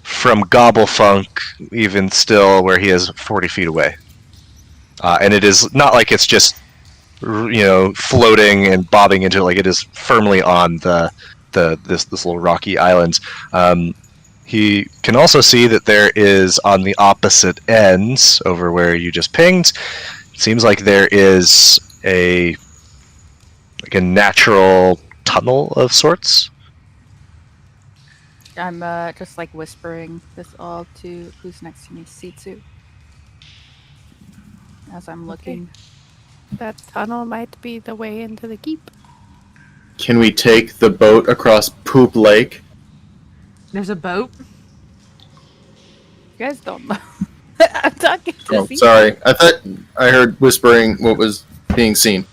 Speaker 1: from Gobblefunk, even still, where he is 40 feet away. And it is not like it's just, floating and bobbing into it. Like it is firmly on this little rocky island. He can also see that there is on the opposite ends, over where you just pinged. It seems like there is a natural tunnel of sorts.
Speaker 3: I'm just like whispering this all to who's next to me, Sitsu. As I'm looking.
Speaker 5: That tunnel might be the way into the keep.
Speaker 2: Can we take the boat across Poop Lake?
Speaker 4: There's a boat?
Speaker 3: You guys don't know. I'm talking to
Speaker 2: Oh,
Speaker 3: Sitsu.
Speaker 2: sorry. I thought I heard whispering what was being seen.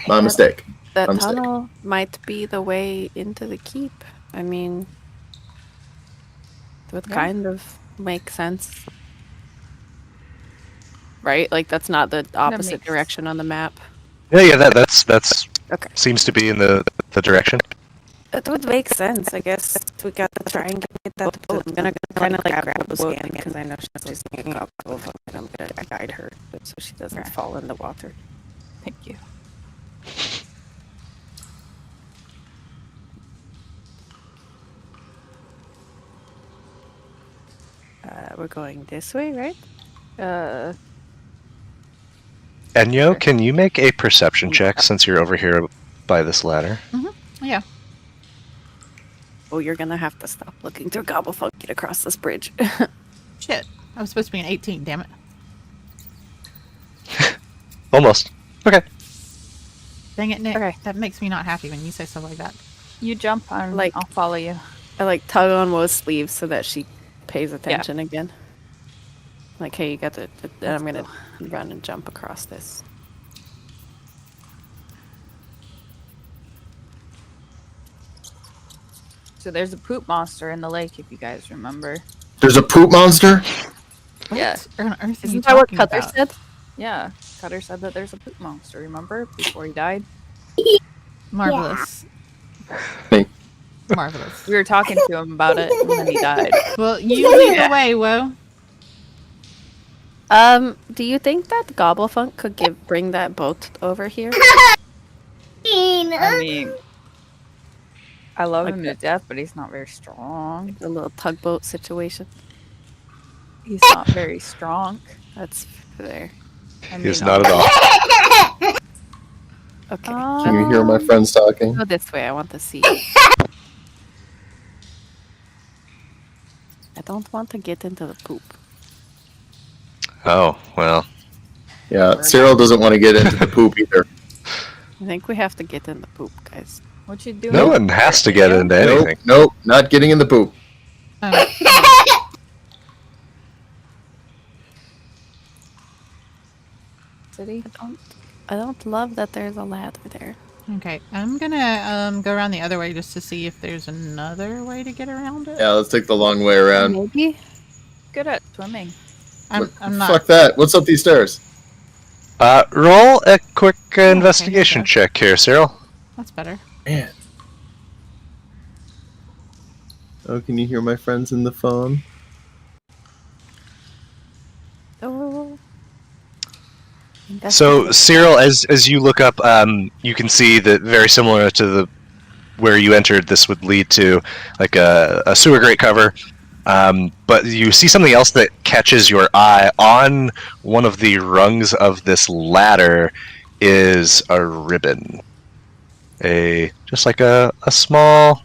Speaker 2: My mistake.
Speaker 5: That
Speaker 2: My mistake.
Speaker 5: tunnel might be the way into the keep. I mean, it would
Speaker 3: Yeah.
Speaker 5: kind of make sense. Right? Like, that's not the opposite
Speaker 3: makes-
Speaker 5: direction on the map.
Speaker 1: Yeah. That's
Speaker 5: Okay.
Speaker 1: seems to be in the direction.
Speaker 5: That would make sense, I guess. We got to try and get that boat. I'm gonna kind of like grab the scan because I know she's thinking up. And I'm gonna guide her so she doesn't fall in the water.
Speaker 3: Thank you.
Speaker 5: We're going this way, right?
Speaker 1: Enyo, can you make a perception check since you're over here by this ladder?
Speaker 4: Yeah.
Speaker 5: Oh, you're gonna have to stop looking through Gobblefunk get across this bridge.
Speaker 4: Shit. I was supposed to be an 18, damn it.
Speaker 1: Almost. Okay.
Speaker 4: Dang it, Nick.
Speaker 3: Okay.
Speaker 4: That makes me not happy when you say stuff like that.
Speaker 3: You jump on,
Speaker 5: Like-
Speaker 3: I'll follow you.
Speaker 5: I like tug on Wo's sleeve so that she pays attention again. Like, hey, you got the and I'm gonna run and jump across this.
Speaker 3: So there's a poop monster in the lake, if you guys remember.
Speaker 2: There's a poop monster?
Speaker 3: Yeah.
Speaker 4: What on earth are you
Speaker 5: Isn't that what
Speaker 4: talking
Speaker 5: Cutter
Speaker 4: about?
Speaker 5: said?
Speaker 3: Yeah, Cutter said that there's a poop monster, remember? Before he died.
Speaker 4: Marvelous.
Speaker 2: Me.
Speaker 4: Marvelous.
Speaker 3: We were talking to him about it, and then he died.
Speaker 4: Well, you lead the way, Woe.
Speaker 5: Do you think that Gobblefunk could bring that boat over here?
Speaker 3: I mean, I love
Speaker 5: Like
Speaker 3: him to death, but he's not very strong.
Speaker 5: A little tugboat situation.
Speaker 3: He's not very strong.
Speaker 5: That's fair.
Speaker 3: I mean,
Speaker 1: He's not at all.
Speaker 5: Okay.
Speaker 2: Can you hear my friends talking?
Speaker 5: Go this way. I want to see. I don't want to get into the poop.
Speaker 1: Oh, well.
Speaker 2: Yeah, Cyril doesn't want to get into the poop either.
Speaker 5: I think we have to get in the poop, guys.
Speaker 3: What you doing?
Speaker 1: No one has to get into
Speaker 2: Nope,
Speaker 1: anything.
Speaker 2: nope, not getting in the poop.
Speaker 4: Oh,
Speaker 3: City?
Speaker 5: I don't love that there's a ladder there.
Speaker 4: okay, I'm gonna go around the other way just to see if there's another way to get around it.
Speaker 2: Yeah, let's take the long way around.
Speaker 5: Maybe.
Speaker 3: Good at swimming.
Speaker 4: I'm not.
Speaker 2: Fuck that. What's up these stairs?
Speaker 1: Roll a quick investigation check here, Cyril.
Speaker 4: That's better.
Speaker 2: Man. Oh, can you hear my friends in the phone?
Speaker 5: Oh.
Speaker 1: So, Cyril, as you look up, you can see that very similar to the where you entered, this would lead to like a sewer grate cover. But you see something else that catches your eye. On one of the rungs of this ladder is a ribbon. Just like a small,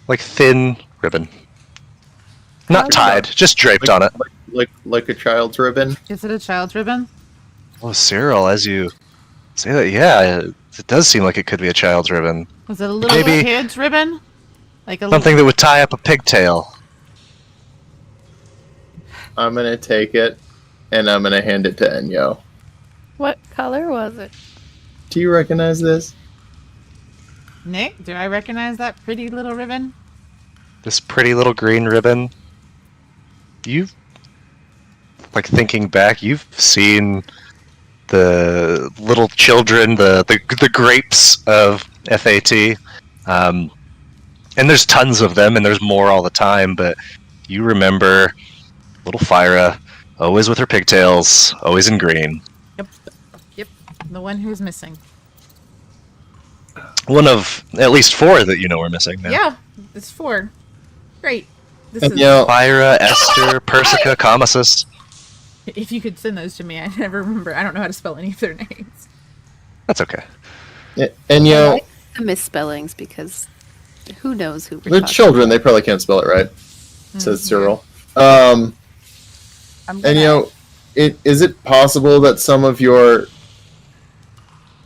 Speaker 1: like thin ribbon. Not tied, just draped on it.
Speaker 2: Like a child's ribbon.
Speaker 4: Is it a child's ribbon?
Speaker 1: Oh, Cyril, as you say that, yeah, it does seem like it could be a child's ribbon.
Speaker 4: Was it a little
Speaker 1: Maybe-
Speaker 4: kid's ribbon? Like a
Speaker 1: Something that would tie up a pigtail.
Speaker 2: I'm gonna take it, and I'm gonna hand it to Enyo.
Speaker 5: What color was it?
Speaker 2: Do you recognize this?
Speaker 4: Nick, do I recognize that pretty little ribbon?
Speaker 1: This pretty little green ribbon. You've, like, thinking back, you've seen the little children, the grapes of FAT. And there's tons of them, and there's more all the time, but you remember little Fyra, always with her pigtails, always in green.
Speaker 4: Yep. The one who's missing.
Speaker 1: One of at least 4 that you know are missing now.
Speaker 4: Yeah, it's 4. Great. This
Speaker 2: And
Speaker 4: is.
Speaker 1: Fyra, Esther, Persica, Comasis.
Speaker 4: If you could send those to me, I never remember. I don't know how to spell any of their names.
Speaker 1: That's okay.
Speaker 2: Enyo,
Speaker 5: The misspellings, because who knows who we're
Speaker 2: they're
Speaker 5: talking
Speaker 2: children. They probably can't spell it right. Says Cyril.
Speaker 3: I'm gonna,
Speaker 2: Enyo, is it possible that some of your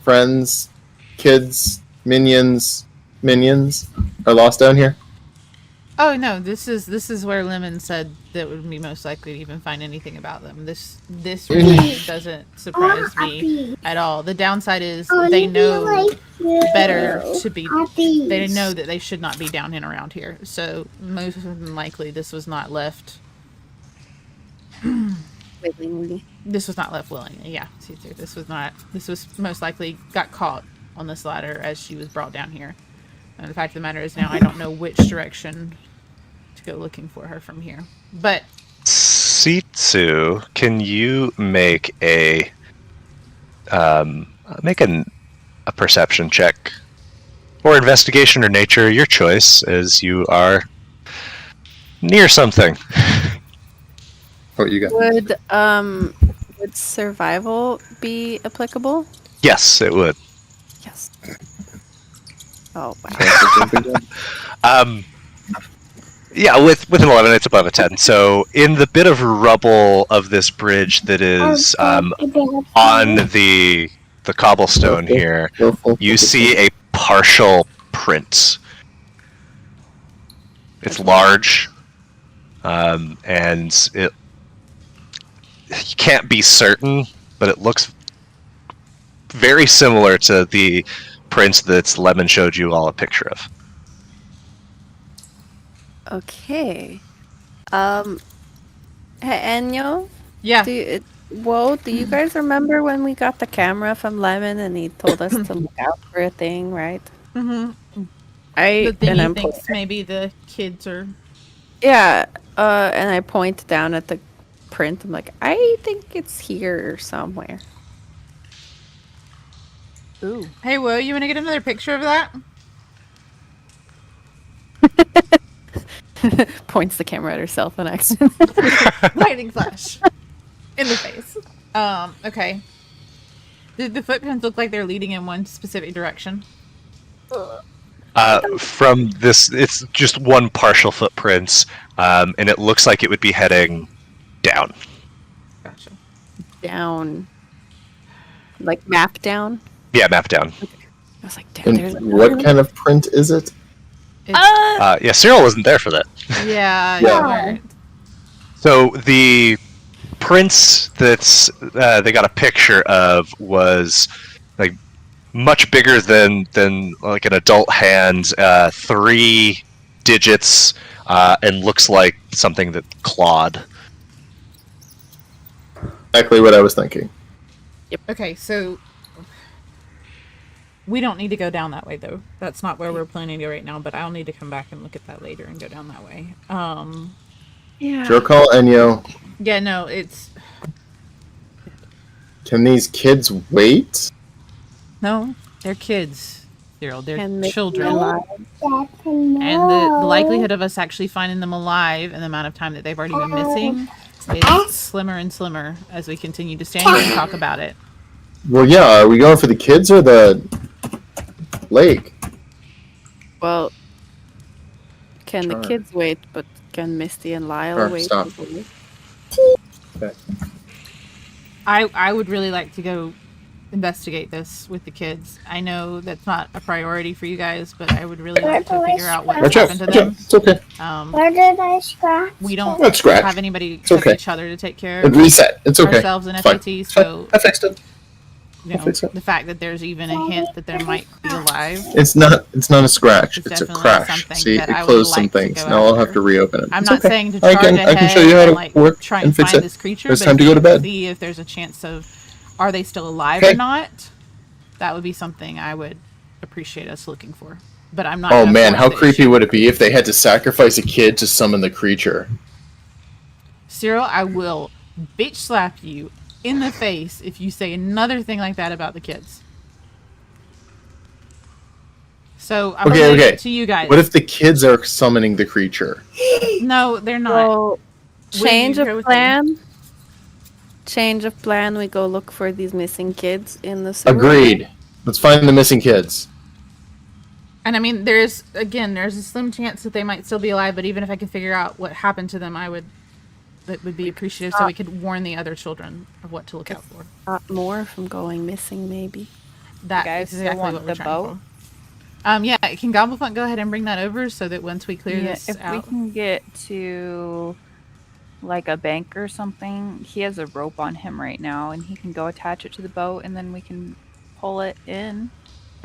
Speaker 2: friends, kids, minions are lost down here?
Speaker 4: Oh no, this is where Lemon said that would be most likely to even find anything about them. This really doesn't surprise me at all. The downside is they know better to be. They know that they should not be down and around here. So most likely this was not left.
Speaker 5: willingly.
Speaker 4: This was not left willingly. Yeah, this was not. This was most likely got caught on this ladder as she was brought down here. And the fact of the matter is now I don't know which direction to go looking for her from here. But
Speaker 1: Sitsu, can you make a perception check or investigation or nature, your choice, as you are near something.
Speaker 2: What you got?
Speaker 5: Would survival be applicable?
Speaker 1: Yes, it would.
Speaker 5: Yes. Oh wow.
Speaker 1: Yeah, with an 11, it's above a 10. So in the bit of rubble of this bridge that is on the cobblestone here, you see a partial print. It's large, and it you can't be certain, but it looks very similar to the prints that Lemon showed you all a picture of.
Speaker 5: Okay. Hey, Enyo,
Speaker 4: Yeah.
Speaker 5: do you guys remember when we got the camera from Lemon and he told us to look out for a thing, right?
Speaker 4: Mm-hmm.
Speaker 5: I
Speaker 4: The thing
Speaker 5: and
Speaker 4: he
Speaker 5: I'm
Speaker 4: thinks maybe the kids are.
Speaker 5: Yeah, and I point down at the print. I'm like, I think it's here somewhere.
Speaker 3: Ooh.
Speaker 4: Hey, Will, you want to get another picture of that?
Speaker 5: Points the camera at herself on accident.
Speaker 4: Lightning flash in the face. Okay. Did the footprints look like they're leading in one specific direction?
Speaker 1: From this, it's just one partial footprint, and it looks like it would be heading down.
Speaker 4: Gotcha.
Speaker 5: Down. Like map down?
Speaker 1: Yeah, map down.
Speaker 5: I was like, damn, there's
Speaker 2: And what kind of print is it?
Speaker 1: Yeah, Cyril wasn't there for that.
Speaker 4: Yeah,
Speaker 2: Yeah.
Speaker 4: you weren't.
Speaker 1: So the prints that's they got a picture of was like much bigger than like an adult hand, 3 digits, and looks like something that clawed.
Speaker 2: Exactly what I was thinking.
Speaker 4: Okay, so we don't need to go down that way though. That's not where we're planning to go right now, but I'll need to come back and look at that later and go down that way.
Speaker 5: Yeah.
Speaker 2: Sure call, Enyo.
Speaker 4: Yeah, no, it's
Speaker 2: Can these kids wait?
Speaker 4: no, they're kids, Cyril. They're
Speaker 5: Can they be
Speaker 4: children.
Speaker 5: alive?
Speaker 4: And the likelihood of us actually finding them alive and the amount of time that they've already been missing is slimmer and slimmer as we continue to stand here and talk about it.
Speaker 2: Well, yeah. Are we going for the kids or the lake?
Speaker 5: Well, can
Speaker 2: Sure.
Speaker 5: the kids wait, but can Misty and Lyle
Speaker 2: Sure,
Speaker 5: wait?
Speaker 2: stop.
Speaker 5: as well?
Speaker 2: Okay.
Speaker 4: I would really like to go investigate this with the kids. I know that's not a priority for you guys, but I would really like to figure out what has
Speaker 2: Watch out.
Speaker 4: happened to
Speaker 2: Watch out.
Speaker 4: them.
Speaker 2: It's okay.
Speaker 7: Where did I scratch?
Speaker 4: We don't
Speaker 2: Don't scratch.
Speaker 4: have anybody
Speaker 2: It's
Speaker 4: except
Speaker 2: okay.
Speaker 4: each other to take care
Speaker 2: It
Speaker 4: of
Speaker 2: reset. It's okay.
Speaker 4: ourselves and
Speaker 2: It's fine.
Speaker 4: FAT,
Speaker 2: It's fine.
Speaker 4: so
Speaker 2: I fixed it.
Speaker 4: you know,
Speaker 2: fix it.
Speaker 4: the fact that there's even a hint that there might be alive.
Speaker 2: It's not a scratch.
Speaker 4: It's
Speaker 2: It's a
Speaker 4: definitely
Speaker 2: crash.
Speaker 4: something
Speaker 2: See,
Speaker 4: that
Speaker 2: it
Speaker 4: I would
Speaker 2: closed some
Speaker 4: like to
Speaker 2: things.
Speaker 4: go
Speaker 2: Now I'll have
Speaker 4: after.
Speaker 2: to reopen it.
Speaker 4: I'm
Speaker 2: It's
Speaker 4: not
Speaker 2: okay.
Speaker 4: saying to
Speaker 2: I
Speaker 4: charge
Speaker 2: can
Speaker 4: ahead
Speaker 2: show you how
Speaker 4: and
Speaker 2: to
Speaker 4: like
Speaker 2: work
Speaker 4: try
Speaker 2: and
Speaker 4: and
Speaker 2: fix
Speaker 4: find
Speaker 2: it.
Speaker 4: this creature,
Speaker 2: It's
Speaker 4: but
Speaker 2: time
Speaker 4: if
Speaker 2: to
Speaker 4: you
Speaker 2: go to
Speaker 4: can
Speaker 2: bed.
Speaker 4: see if there's a chance of are they still alive
Speaker 2: Okay.
Speaker 4: or not, that would be something I would appreciate us looking for. But I'm not.
Speaker 2: Oh
Speaker 4: gonna
Speaker 2: man,
Speaker 4: force
Speaker 2: how
Speaker 4: the
Speaker 2: creepy
Speaker 4: issue.
Speaker 2: would it be if they had to sacrifice a kid to summon the creature?
Speaker 4: Cyril, I will bitch slap you in the face if you say another thing like that about the kids. So I'm gonna leave it to you guys.
Speaker 2: What if the kids are summoning the creature?
Speaker 4: No, they're not.
Speaker 5: Well,
Speaker 4: Will
Speaker 5: change
Speaker 4: you go
Speaker 5: of
Speaker 4: with me?
Speaker 5: plan. Change of plan. We go look for these missing kids in the sewer.
Speaker 2: Agreed. Let's find the missing kids.
Speaker 4: And I mean, there's a slim chance that they might still be alive. But even if I could figure out what happened to them, that would be appreciative, so we could warn the other children of what to look out for.
Speaker 5: Not more from going missing, maybe.
Speaker 4: That
Speaker 3: guys
Speaker 4: is
Speaker 3: still
Speaker 4: exactly
Speaker 3: want
Speaker 4: what we're
Speaker 3: the
Speaker 4: trying
Speaker 3: boat?
Speaker 4: for. Yeah, can Gobblefunk go ahead and bring that over so that once we clear this
Speaker 3: if
Speaker 4: out,
Speaker 3: we can get to like a bank or something, he has a rope on him right now, and he can go attach it to the boat, and then we can pull it in.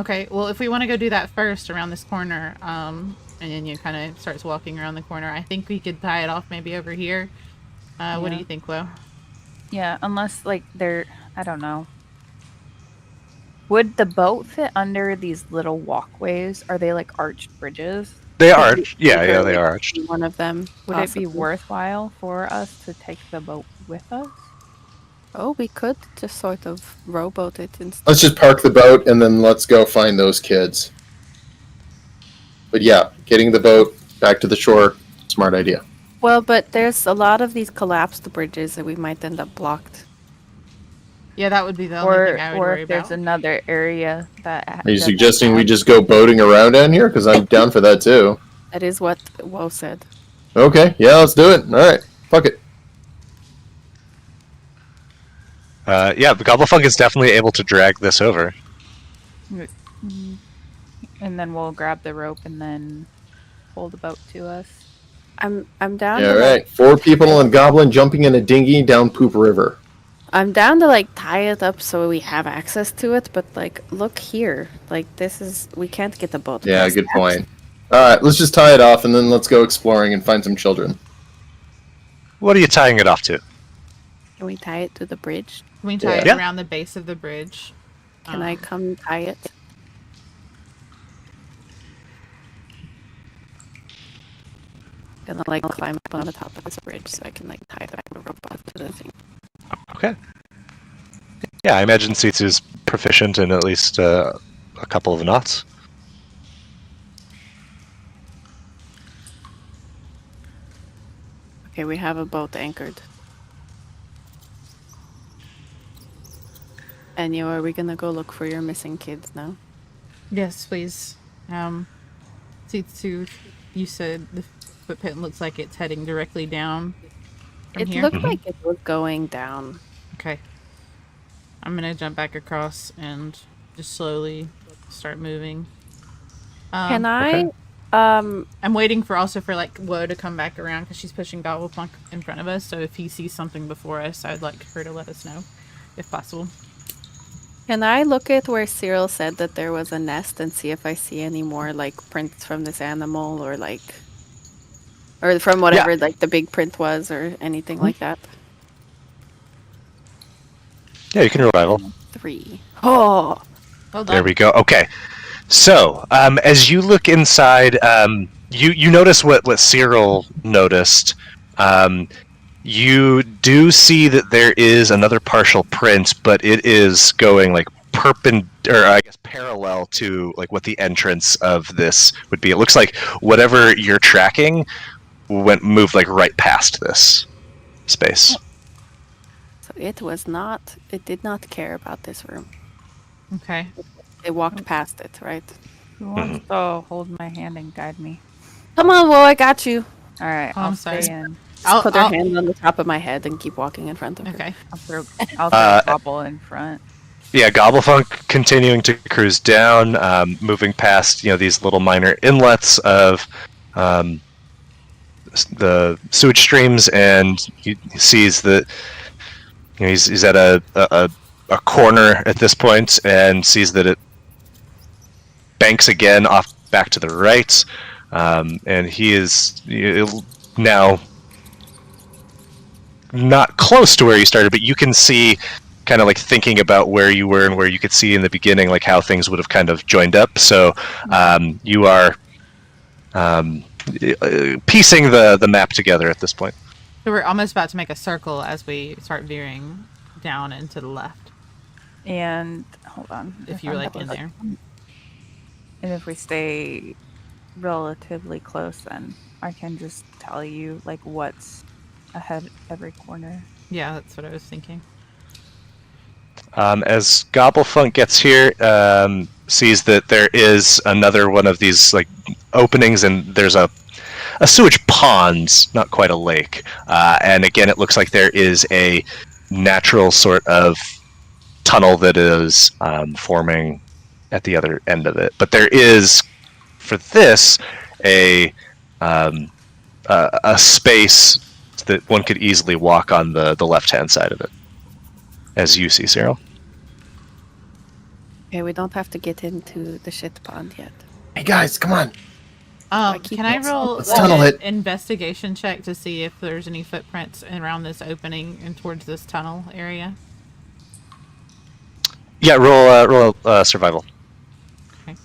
Speaker 4: Okay, well, if we want to go do that first around this corner, and then you kind of starts walking around the corner, I think we could tie it off maybe over here. What do
Speaker 3: Yeah.
Speaker 4: you think, Will?
Speaker 3: Yeah, unless like I don't know. Would the boat fit under these little walkways? Are they like arched bridges?
Speaker 1: They are. Yeah, they are arched.
Speaker 5: One of them.
Speaker 3: Would it be
Speaker 5: possibly.
Speaker 3: worthwhile for us to take the boat with us?
Speaker 5: Oh, we could just sort of rowboat it instead.
Speaker 2: Let's just park the boat and then let's go find those kids. But yeah, getting the boat back to the shore, smart idea.
Speaker 5: Well, but there's a lot of these collapsed bridges that we might end up blocked.
Speaker 4: Yeah, that would be the only thing I would
Speaker 3: Or
Speaker 4: worry
Speaker 3: if there's
Speaker 4: about.
Speaker 3: another area that.
Speaker 2: Are you suggesting we just go boating around down here? Because I'm down for that too.
Speaker 5: That is what Woe said.
Speaker 2: Okay, yeah, let's do it. Alright, fuck it.
Speaker 1: Yeah, the Gobblefunk is definitely able to drag this over.
Speaker 3: And then we'll grab the rope and then pull the boat to us.
Speaker 5: I'm down
Speaker 2: Yeah,
Speaker 5: to
Speaker 2: right. 4 people and Goblin jumping in a dinghy down Poop River.
Speaker 5: I'm down to like tie it up so we have access to it, but like look here. Like we can't get the boat.
Speaker 2: Yeah,
Speaker 5: across
Speaker 2: good
Speaker 5: that.
Speaker 2: point. Alright, let's just tie it off and then let's go exploring and find some children.
Speaker 1: What are you tying it off to?
Speaker 5: Can we tie it to the bridge?
Speaker 4: Can we tie it
Speaker 1: Yeah.
Speaker 4: around the base of the bridge?
Speaker 5: Can I come tie it? Gonna like climb up on the top of this bridge so I can like tie the rope onto the thing.
Speaker 1: Okay. Yeah, I imagine Sitsu's proficient in at least a couple of knots.
Speaker 5: Okay, we have a boat anchored. And are we gonna go look for your missing kids now?
Speaker 4: Yes, please. Sitsu, you said the footprint looks like it's heading directly down from
Speaker 5: It
Speaker 4: here.
Speaker 5: looked like it was going down.
Speaker 4: Okay. I'm gonna jump back across and just slowly start moving.
Speaker 5: Can I?
Speaker 1: okay.
Speaker 4: I'm waiting for like Woe to come back around because she's pushing Gobbleplunk in front of us. So if he sees something before us, I'd like her to let us know, if possible.
Speaker 5: Can I look at where Cyril said that there was a nest and see if I see any more like prints from this animal or from whatever like the big print was or anything like that?
Speaker 1: Yeah, you can revival.
Speaker 5: 3. Oh,
Speaker 4: Well
Speaker 1: There
Speaker 4: done.
Speaker 1: we go. Okay. So, as you look inside, you notice what Cyril noticed. You do see that there is another partial print, but it is going like parallel to like what the entrance of this would be. It looks like whatever you're tracking moved like right past this space.
Speaker 5: so it did not care about this room.
Speaker 4: Okay.
Speaker 5: It walked past it, right?
Speaker 3: Who wants to hold my hand and guide me?
Speaker 5: Come on, Will, I got you.
Speaker 3: All right,
Speaker 4: Oh,
Speaker 3: I'll
Speaker 4: I'm
Speaker 3: stay
Speaker 4: sorry.
Speaker 3: in.
Speaker 5: Just put her hand on the top of my head and keep walking in front of her.
Speaker 4: Okay.
Speaker 3: I'll throw Gobble in front.
Speaker 1: Yeah, Gobblefunk continuing to cruise down, moving past these little minor inlets of the sewage streams, and he sees that he's at a corner at this point, and sees that it banks again off back to the right, and he is now not close to where you started, but you can see, kind of like thinking about where you were and where you could see in the beginning, like how things would have kind of joined up. So you are piecing the map together at this point.
Speaker 4: So we're almost about to make a circle as we start veering down and to the left.
Speaker 3: And hold on.
Speaker 4: If you're like in there.
Speaker 3: And if we stay relatively close, then I can just tell you like what's ahead every corner.
Speaker 4: Yeah, that's what I was thinking.
Speaker 1: As Gobblefunk gets here, sees that there is another one of these like openings, and there's a sewage pond, not quite a lake. And again, it looks like there is a natural sort of tunnel that is forming at the other end of it. But there is, for this, a space that one could easily walk on the left-hand side of it, as you see, Cyril.
Speaker 5: Okay, we don't have to get into the shit pond yet.
Speaker 2: Hey guys, come on.
Speaker 5: keep
Speaker 4: Can I
Speaker 5: it-
Speaker 4: roll
Speaker 2: let's tunnel
Speaker 4: an
Speaker 2: it.
Speaker 4: investigation check to see if there's any footprints around this opening and towards this tunnel area?
Speaker 1: Yeah, roll survival.
Speaker 4: Okay.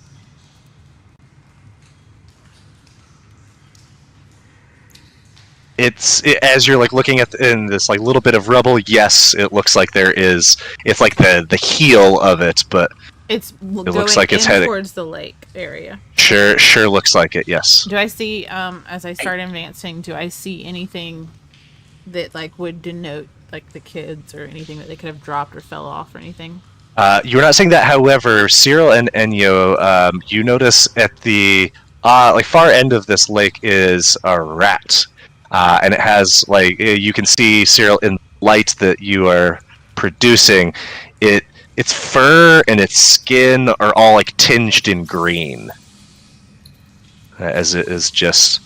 Speaker 1: As you're like looking in this like little bit of rubble. Yes, it looks like there is. It's like the heel of it, but
Speaker 4: It's going
Speaker 1: looks like it's
Speaker 4: in
Speaker 1: heading
Speaker 4: towards the lake area.
Speaker 1: sure looks like it. Yes.
Speaker 4: Do I see, as I start advancing, do I see anything that like would denote like the kids or anything that they could have dropped or fell off or anything?
Speaker 1: You're not seeing that. However, Cyril and Enyo, you notice at the like far end of this lake is a rat, and it has like you can see, Cyril, in light that you are producing, its fur and its skin are all like tinged in green, as it is just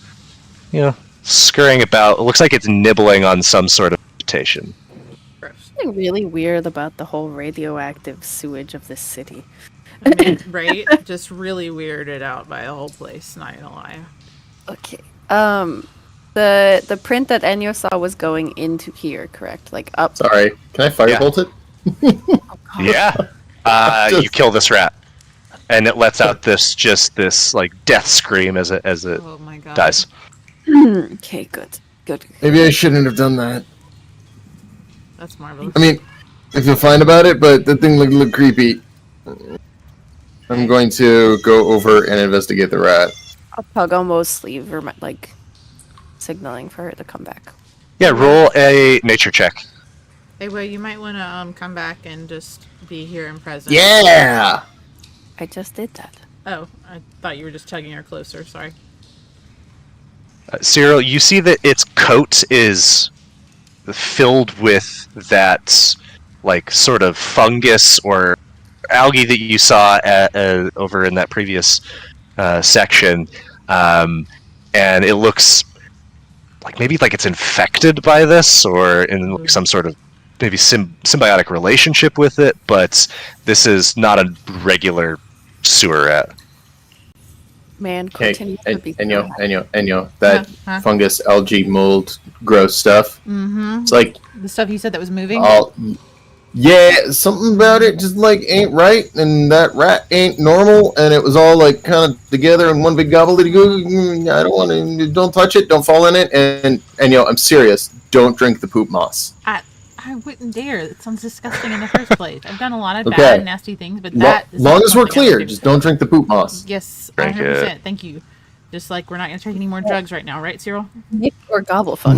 Speaker 1: scurrying about. It looks like it's nibbling on some sort of vegetation.
Speaker 4: Gross.
Speaker 5: Something really weird about the whole radioactive sewage of this city.
Speaker 4: I mean, right? Just really weirded out by the whole place, not gonna lie.
Speaker 5: Okay. The print that Enyo saw was going into here, correct? Like up.
Speaker 2: Sorry, can I firebolt it?
Speaker 5: Oh, God.
Speaker 1: Yeah. You kill this rat, and it lets out this like death scream as it
Speaker 4: Oh my god.
Speaker 1: dies.
Speaker 5: Okay, good. Good.
Speaker 2: Maybe I shouldn't have done that.
Speaker 4: That's marvelous.
Speaker 2: I mean, I feel fine about it, but the thing looked creepy. I'm going to go over and investigate the rat.
Speaker 5: I'll tug on Wo's sleeve, or like signaling for her to come back.
Speaker 1: Yeah, roll a nature check.
Speaker 4: Hey, well, you might want to come back and just be here and present.
Speaker 2: Yeah!
Speaker 5: I just did that.
Speaker 4: Oh, I thought you were just tugging her closer. Sorry.
Speaker 1: Cyril, you see that its coat is filled with that, like, sort of fungus or algae that you saw over in that previous section, and it looks like maybe like it's infected by this or in some sort of maybe symbiotic relationship with it, but this is not a regular sewer rat.
Speaker 5: Man,
Speaker 2: Hey,
Speaker 5: continue to be
Speaker 2: Enyo, that
Speaker 4: Huh?
Speaker 2: fungus, algae, mold, gross stuff.
Speaker 4: Mm-hmm.
Speaker 2: It's like,
Speaker 4: The stuff you said that was moving?
Speaker 2: yeah, something about it just like ain't right, and that rat ain't normal, and it was all like kind of together in one big gobbledygook. I don't want to, don't touch it, don't fall in it, and I'm serious, don't drink the poop moss.
Speaker 4: I wouldn't dare. It sounds disgusting in the first place. I've done a lot of
Speaker 2: Okay.
Speaker 4: bad, nasty things, but that is
Speaker 2: Long
Speaker 4: not
Speaker 2: as we're
Speaker 4: something I would
Speaker 2: clear,
Speaker 4: do.
Speaker 2: just don't drink the poop moss.
Speaker 4: Yes,
Speaker 1: Drink
Speaker 4: 100%. Thank you. Just like we're not going to take any more drugs right now, right, Cyril?
Speaker 5: or gobble fun.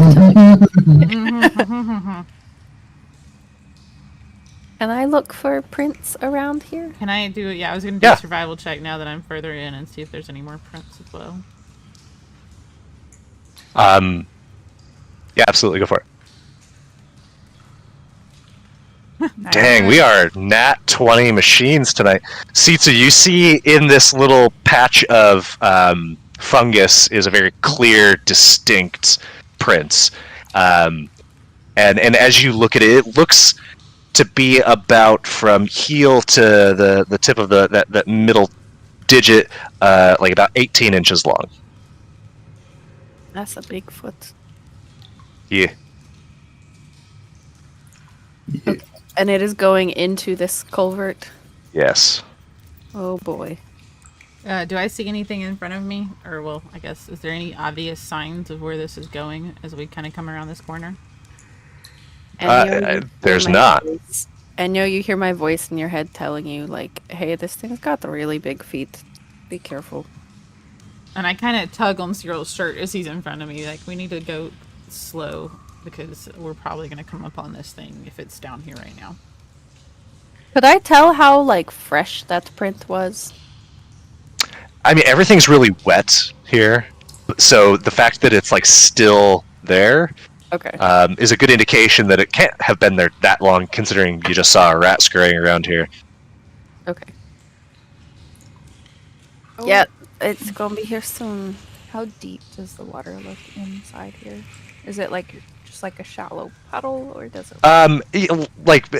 Speaker 5: Can I look for prints around here?
Speaker 4: Can I do it? Yeah, I was going to do
Speaker 1: Yeah.
Speaker 4: a survival check now that I'm further in and see if there's any more prints as well.
Speaker 1: Yeah, absolutely, go for it. Dang, we are nat 20 machines tonight. Sitsu, you see in this little patch of fungus is a very clear, distinct print. And as you look at it, it looks to be about from heel to the tip of that middle digit, like about 18 inches long.
Speaker 5: That's a big foot.
Speaker 1: Yeah.
Speaker 5: Okay. And it is going into this culvert.
Speaker 1: Yes.
Speaker 5: Oh boy.
Speaker 4: Do I see anything in front of me? Or, well, I guess, is there any obvious signs of where this is going as we kind of come around this corner?
Speaker 1: There's not.
Speaker 5: And you hear my voice in your head telling you, like, hey, this thing's got the really big feet. Be careful.
Speaker 4: And I kind of tug on Cyril's shirt as he's in front of me. Like, we need to go slow because we're probably going to come up on this thing if it's down here right now.
Speaker 5: Could I tell how, like, fresh that print was?
Speaker 1: I mean, everything's really wet here, so the fact that it's like still there
Speaker 5: Okay.
Speaker 1: is a good indication that it can't have been there that long, considering you just saw a rat scurrying around here.
Speaker 5: Okay.
Speaker 3: Oh,
Speaker 5: Yeah, it's gonna be here soon.
Speaker 3: How deep does the water look inside here? Is it like just like a shallow puddle, or does it?
Speaker 1: Like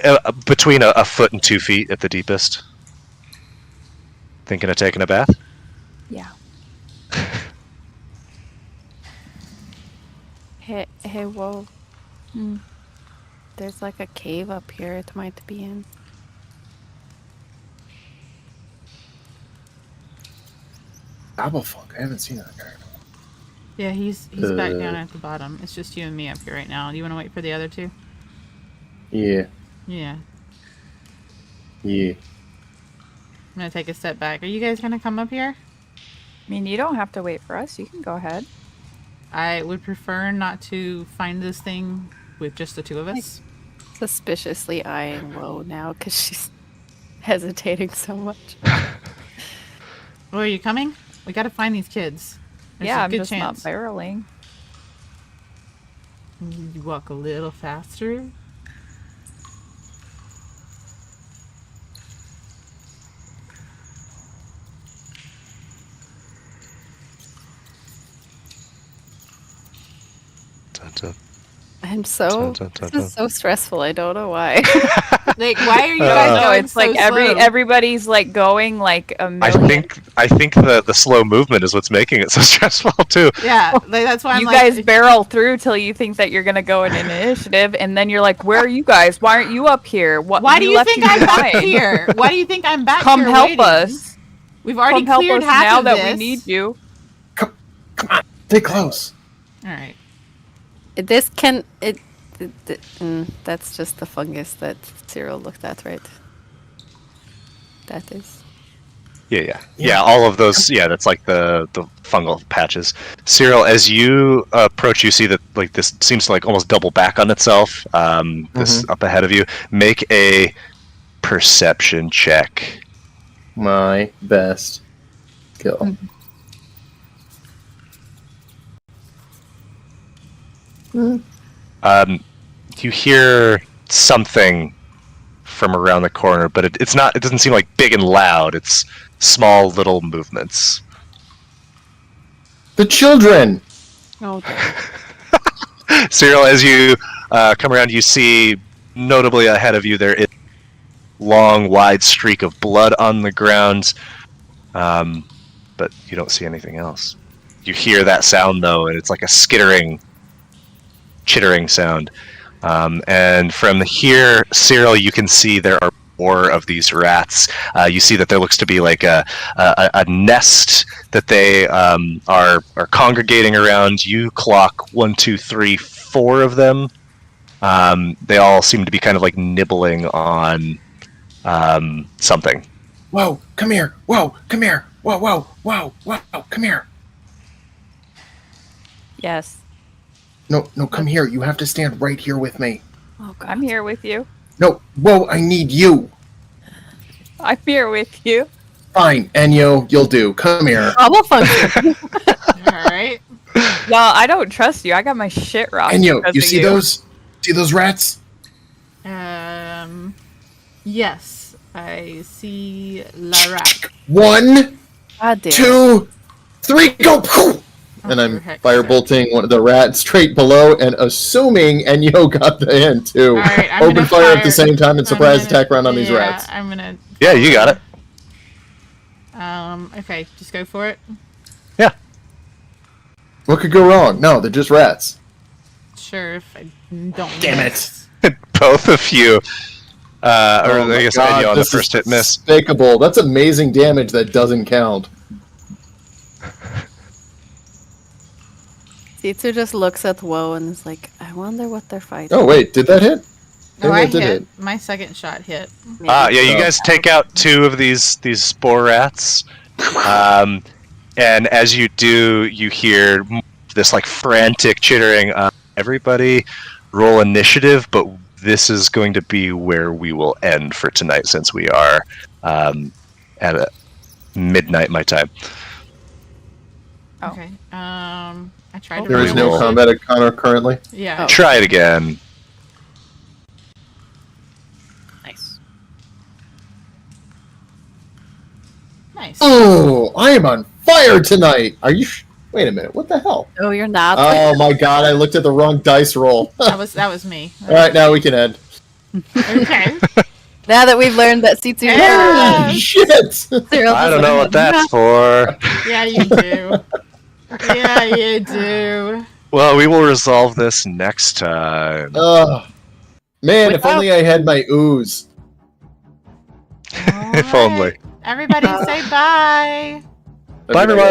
Speaker 1: between a foot and 2 feet at the deepest. Thinking of taking a bath?
Speaker 3: Yeah.
Speaker 5: Hey, whoa. There's like a cave up here it might be in.
Speaker 2: Gobblefunk, I haven't seen that guy.
Speaker 4: Yeah, he's back down at the bottom. It's just you and me up here right now. Do you want to wait for the other two?
Speaker 2: Yeah.
Speaker 4: Yeah.
Speaker 2: Yeah.
Speaker 4: I'm going to take a step back. Are you guys going to come up here?
Speaker 3: I mean, you don't have to wait for us. You can go ahead.
Speaker 4: I would prefer not to find this thing with just the two of us.
Speaker 5: Suspiciously eyeing Woe now because she's hesitating so much.
Speaker 4: Oh, are you coming? We got to find these kids. There's
Speaker 3: yeah,
Speaker 4: a
Speaker 3: I'm
Speaker 4: good
Speaker 3: just
Speaker 4: chance.
Speaker 3: not barreling.
Speaker 4: You walk a little faster.
Speaker 1: Dun, dun.
Speaker 5: I'm so.
Speaker 1: Dun, dun,
Speaker 5: This
Speaker 1: dun,
Speaker 5: is so stressful. I don't know why.
Speaker 4: Like, why are you guys
Speaker 3: No,
Speaker 4: going
Speaker 3: it's
Speaker 4: so
Speaker 3: like
Speaker 4: slow?
Speaker 3: everybody's like going like a million.
Speaker 1: I think the slow movement is what's making it so stressful too.
Speaker 4: Yeah, like, that's why I'm
Speaker 3: You
Speaker 4: like,
Speaker 3: guys barrel through till you think that you're gonna go in an initiative, and then you're like, "Where are you guys? Why aren't you up here? What?
Speaker 4: why do
Speaker 3: we
Speaker 4: you
Speaker 3: left
Speaker 4: think I'm back
Speaker 3: behind.
Speaker 4: here? Why do you think I'm back
Speaker 3: Come
Speaker 4: here
Speaker 3: help
Speaker 4: waiting?
Speaker 3: us.
Speaker 4: We've already
Speaker 3: Come help
Speaker 4: cleared
Speaker 3: us
Speaker 4: half
Speaker 3: now
Speaker 4: of
Speaker 3: that
Speaker 4: this.
Speaker 3: we need you."
Speaker 2: Stay close.
Speaker 4: All right.
Speaker 5: This can that's just the fungus that Cyril looked at, right? That is.
Speaker 1: Yeah. All of those. Yeah, that's like the fungal patches. Cyril, as you approach, you see that like this seems to like almost double back on itself. This up ahead of you. Make a perception check.
Speaker 2: My best skill.
Speaker 1: You hear something from around the corner, but it's not. It doesn't seem like big and loud. It's small little movements.
Speaker 2: The children!
Speaker 5: Oh,
Speaker 1: Cyril, as you come around, you see notably ahead of you there is a long, wide streak of blood on the ground, but you don't see anything else. You hear that sound though, and it's like a skittering, chittering sound. And from here, Cyril, you can see there are more of these rats. You see that there looks to be like a nest that they are congregating around. You clock 1, 2, 3, 4 of them. They all seem to be kind of like nibbling on something.
Speaker 2: Whoa, come here. Whoa, come here. Whoa, whoa, whoa, whoa, come here.
Speaker 3: Yes,
Speaker 2: No, come here. You have to stand right here with me.
Speaker 5: oh God.
Speaker 3: I'm here with you.
Speaker 2: No, whoa, I need you.
Speaker 3: I'm here with you.
Speaker 2: Fine, Enyo, you'll do. Come here.
Speaker 5: Trouble function.
Speaker 4: All right.
Speaker 3: No, I don't trust you. I got my shit rocked.
Speaker 2: Enyo,
Speaker 3: because
Speaker 2: you
Speaker 3: of
Speaker 2: see those? See those rats?
Speaker 4: Yes, I see La Rat.
Speaker 2: 1,
Speaker 5: God damn.
Speaker 2: 2, 3, go! And
Speaker 4: Oh,
Speaker 2: I'm
Speaker 4: for heck's
Speaker 2: firebolting one of the rats straight below, and assuming Enyo got the hint too.
Speaker 4: All right, I'm
Speaker 2: Open
Speaker 4: gonna
Speaker 2: fire at the
Speaker 4: fire-
Speaker 2: same time and
Speaker 4: I'm
Speaker 2: surprise
Speaker 4: gonna-
Speaker 2: attack round on these
Speaker 4: yeah,
Speaker 2: rats.
Speaker 4: I'm gonna.
Speaker 1: Yeah, you got it.
Speaker 4: Okay, just go for it.
Speaker 2: What could go wrong? No, they're just rats.
Speaker 4: Sure, if I don't.
Speaker 2: Damn
Speaker 4: miss.
Speaker 1: Both of you, or
Speaker 2: Oh
Speaker 1: I
Speaker 2: my
Speaker 1: guess
Speaker 2: God,
Speaker 1: Enyo on the
Speaker 2: this
Speaker 1: first
Speaker 2: is
Speaker 1: hit miss.
Speaker 2: Despicable. That's amazing damage that doesn't count.
Speaker 5: Titsu just looks at Woe and is like, I wonder what they're fighting.
Speaker 2: Oh wait, did that hit?
Speaker 4: No,
Speaker 2: Maybe
Speaker 4: I
Speaker 2: it did
Speaker 4: hit. My second shot hit.
Speaker 5: Maybe.
Speaker 1: Yeah, you
Speaker 2: Oh.
Speaker 1: guys take out 2 of these spore rats, and as you do, you hear this like frantic chittering. Everybody, roll initiative, but this is going to be where we will end for tonight, since we are at midnight my time.
Speaker 3: Oh.
Speaker 4: Okay. I tried to.
Speaker 2: There is
Speaker 4: roll
Speaker 2: no
Speaker 4: initiative.
Speaker 2: combat encounter currently.
Speaker 4: Yeah.
Speaker 1: Try it again.
Speaker 3: Nice.
Speaker 4: Nice.
Speaker 2: Oh, I am on fire tonight. Are you? Wait a minute. What the hell?
Speaker 5: No, you're not.
Speaker 2: Oh my God! I looked at the wrong dice roll.
Speaker 4: That was me.
Speaker 2: All right, now we can end.
Speaker 4: Okay.
Speaker 5: Now that we've learned that Titsu
Speaker 4: Yeah.
Speaker 2: Shit!
Speaker 5: Cyril
Speaker 1: I don't
Speaker 5: doesn't
Speaker 1: know what that's for.
Speaker 4: Yeah, you do. Yeah, you do.
Speaker 1: Well, we will resolve this next time.
Speaker 2: Man, if only I had my ooze.
Speaker 1: If only.
Speaker 4: Everybody say bye.
Speaker 1: Bye, everyone.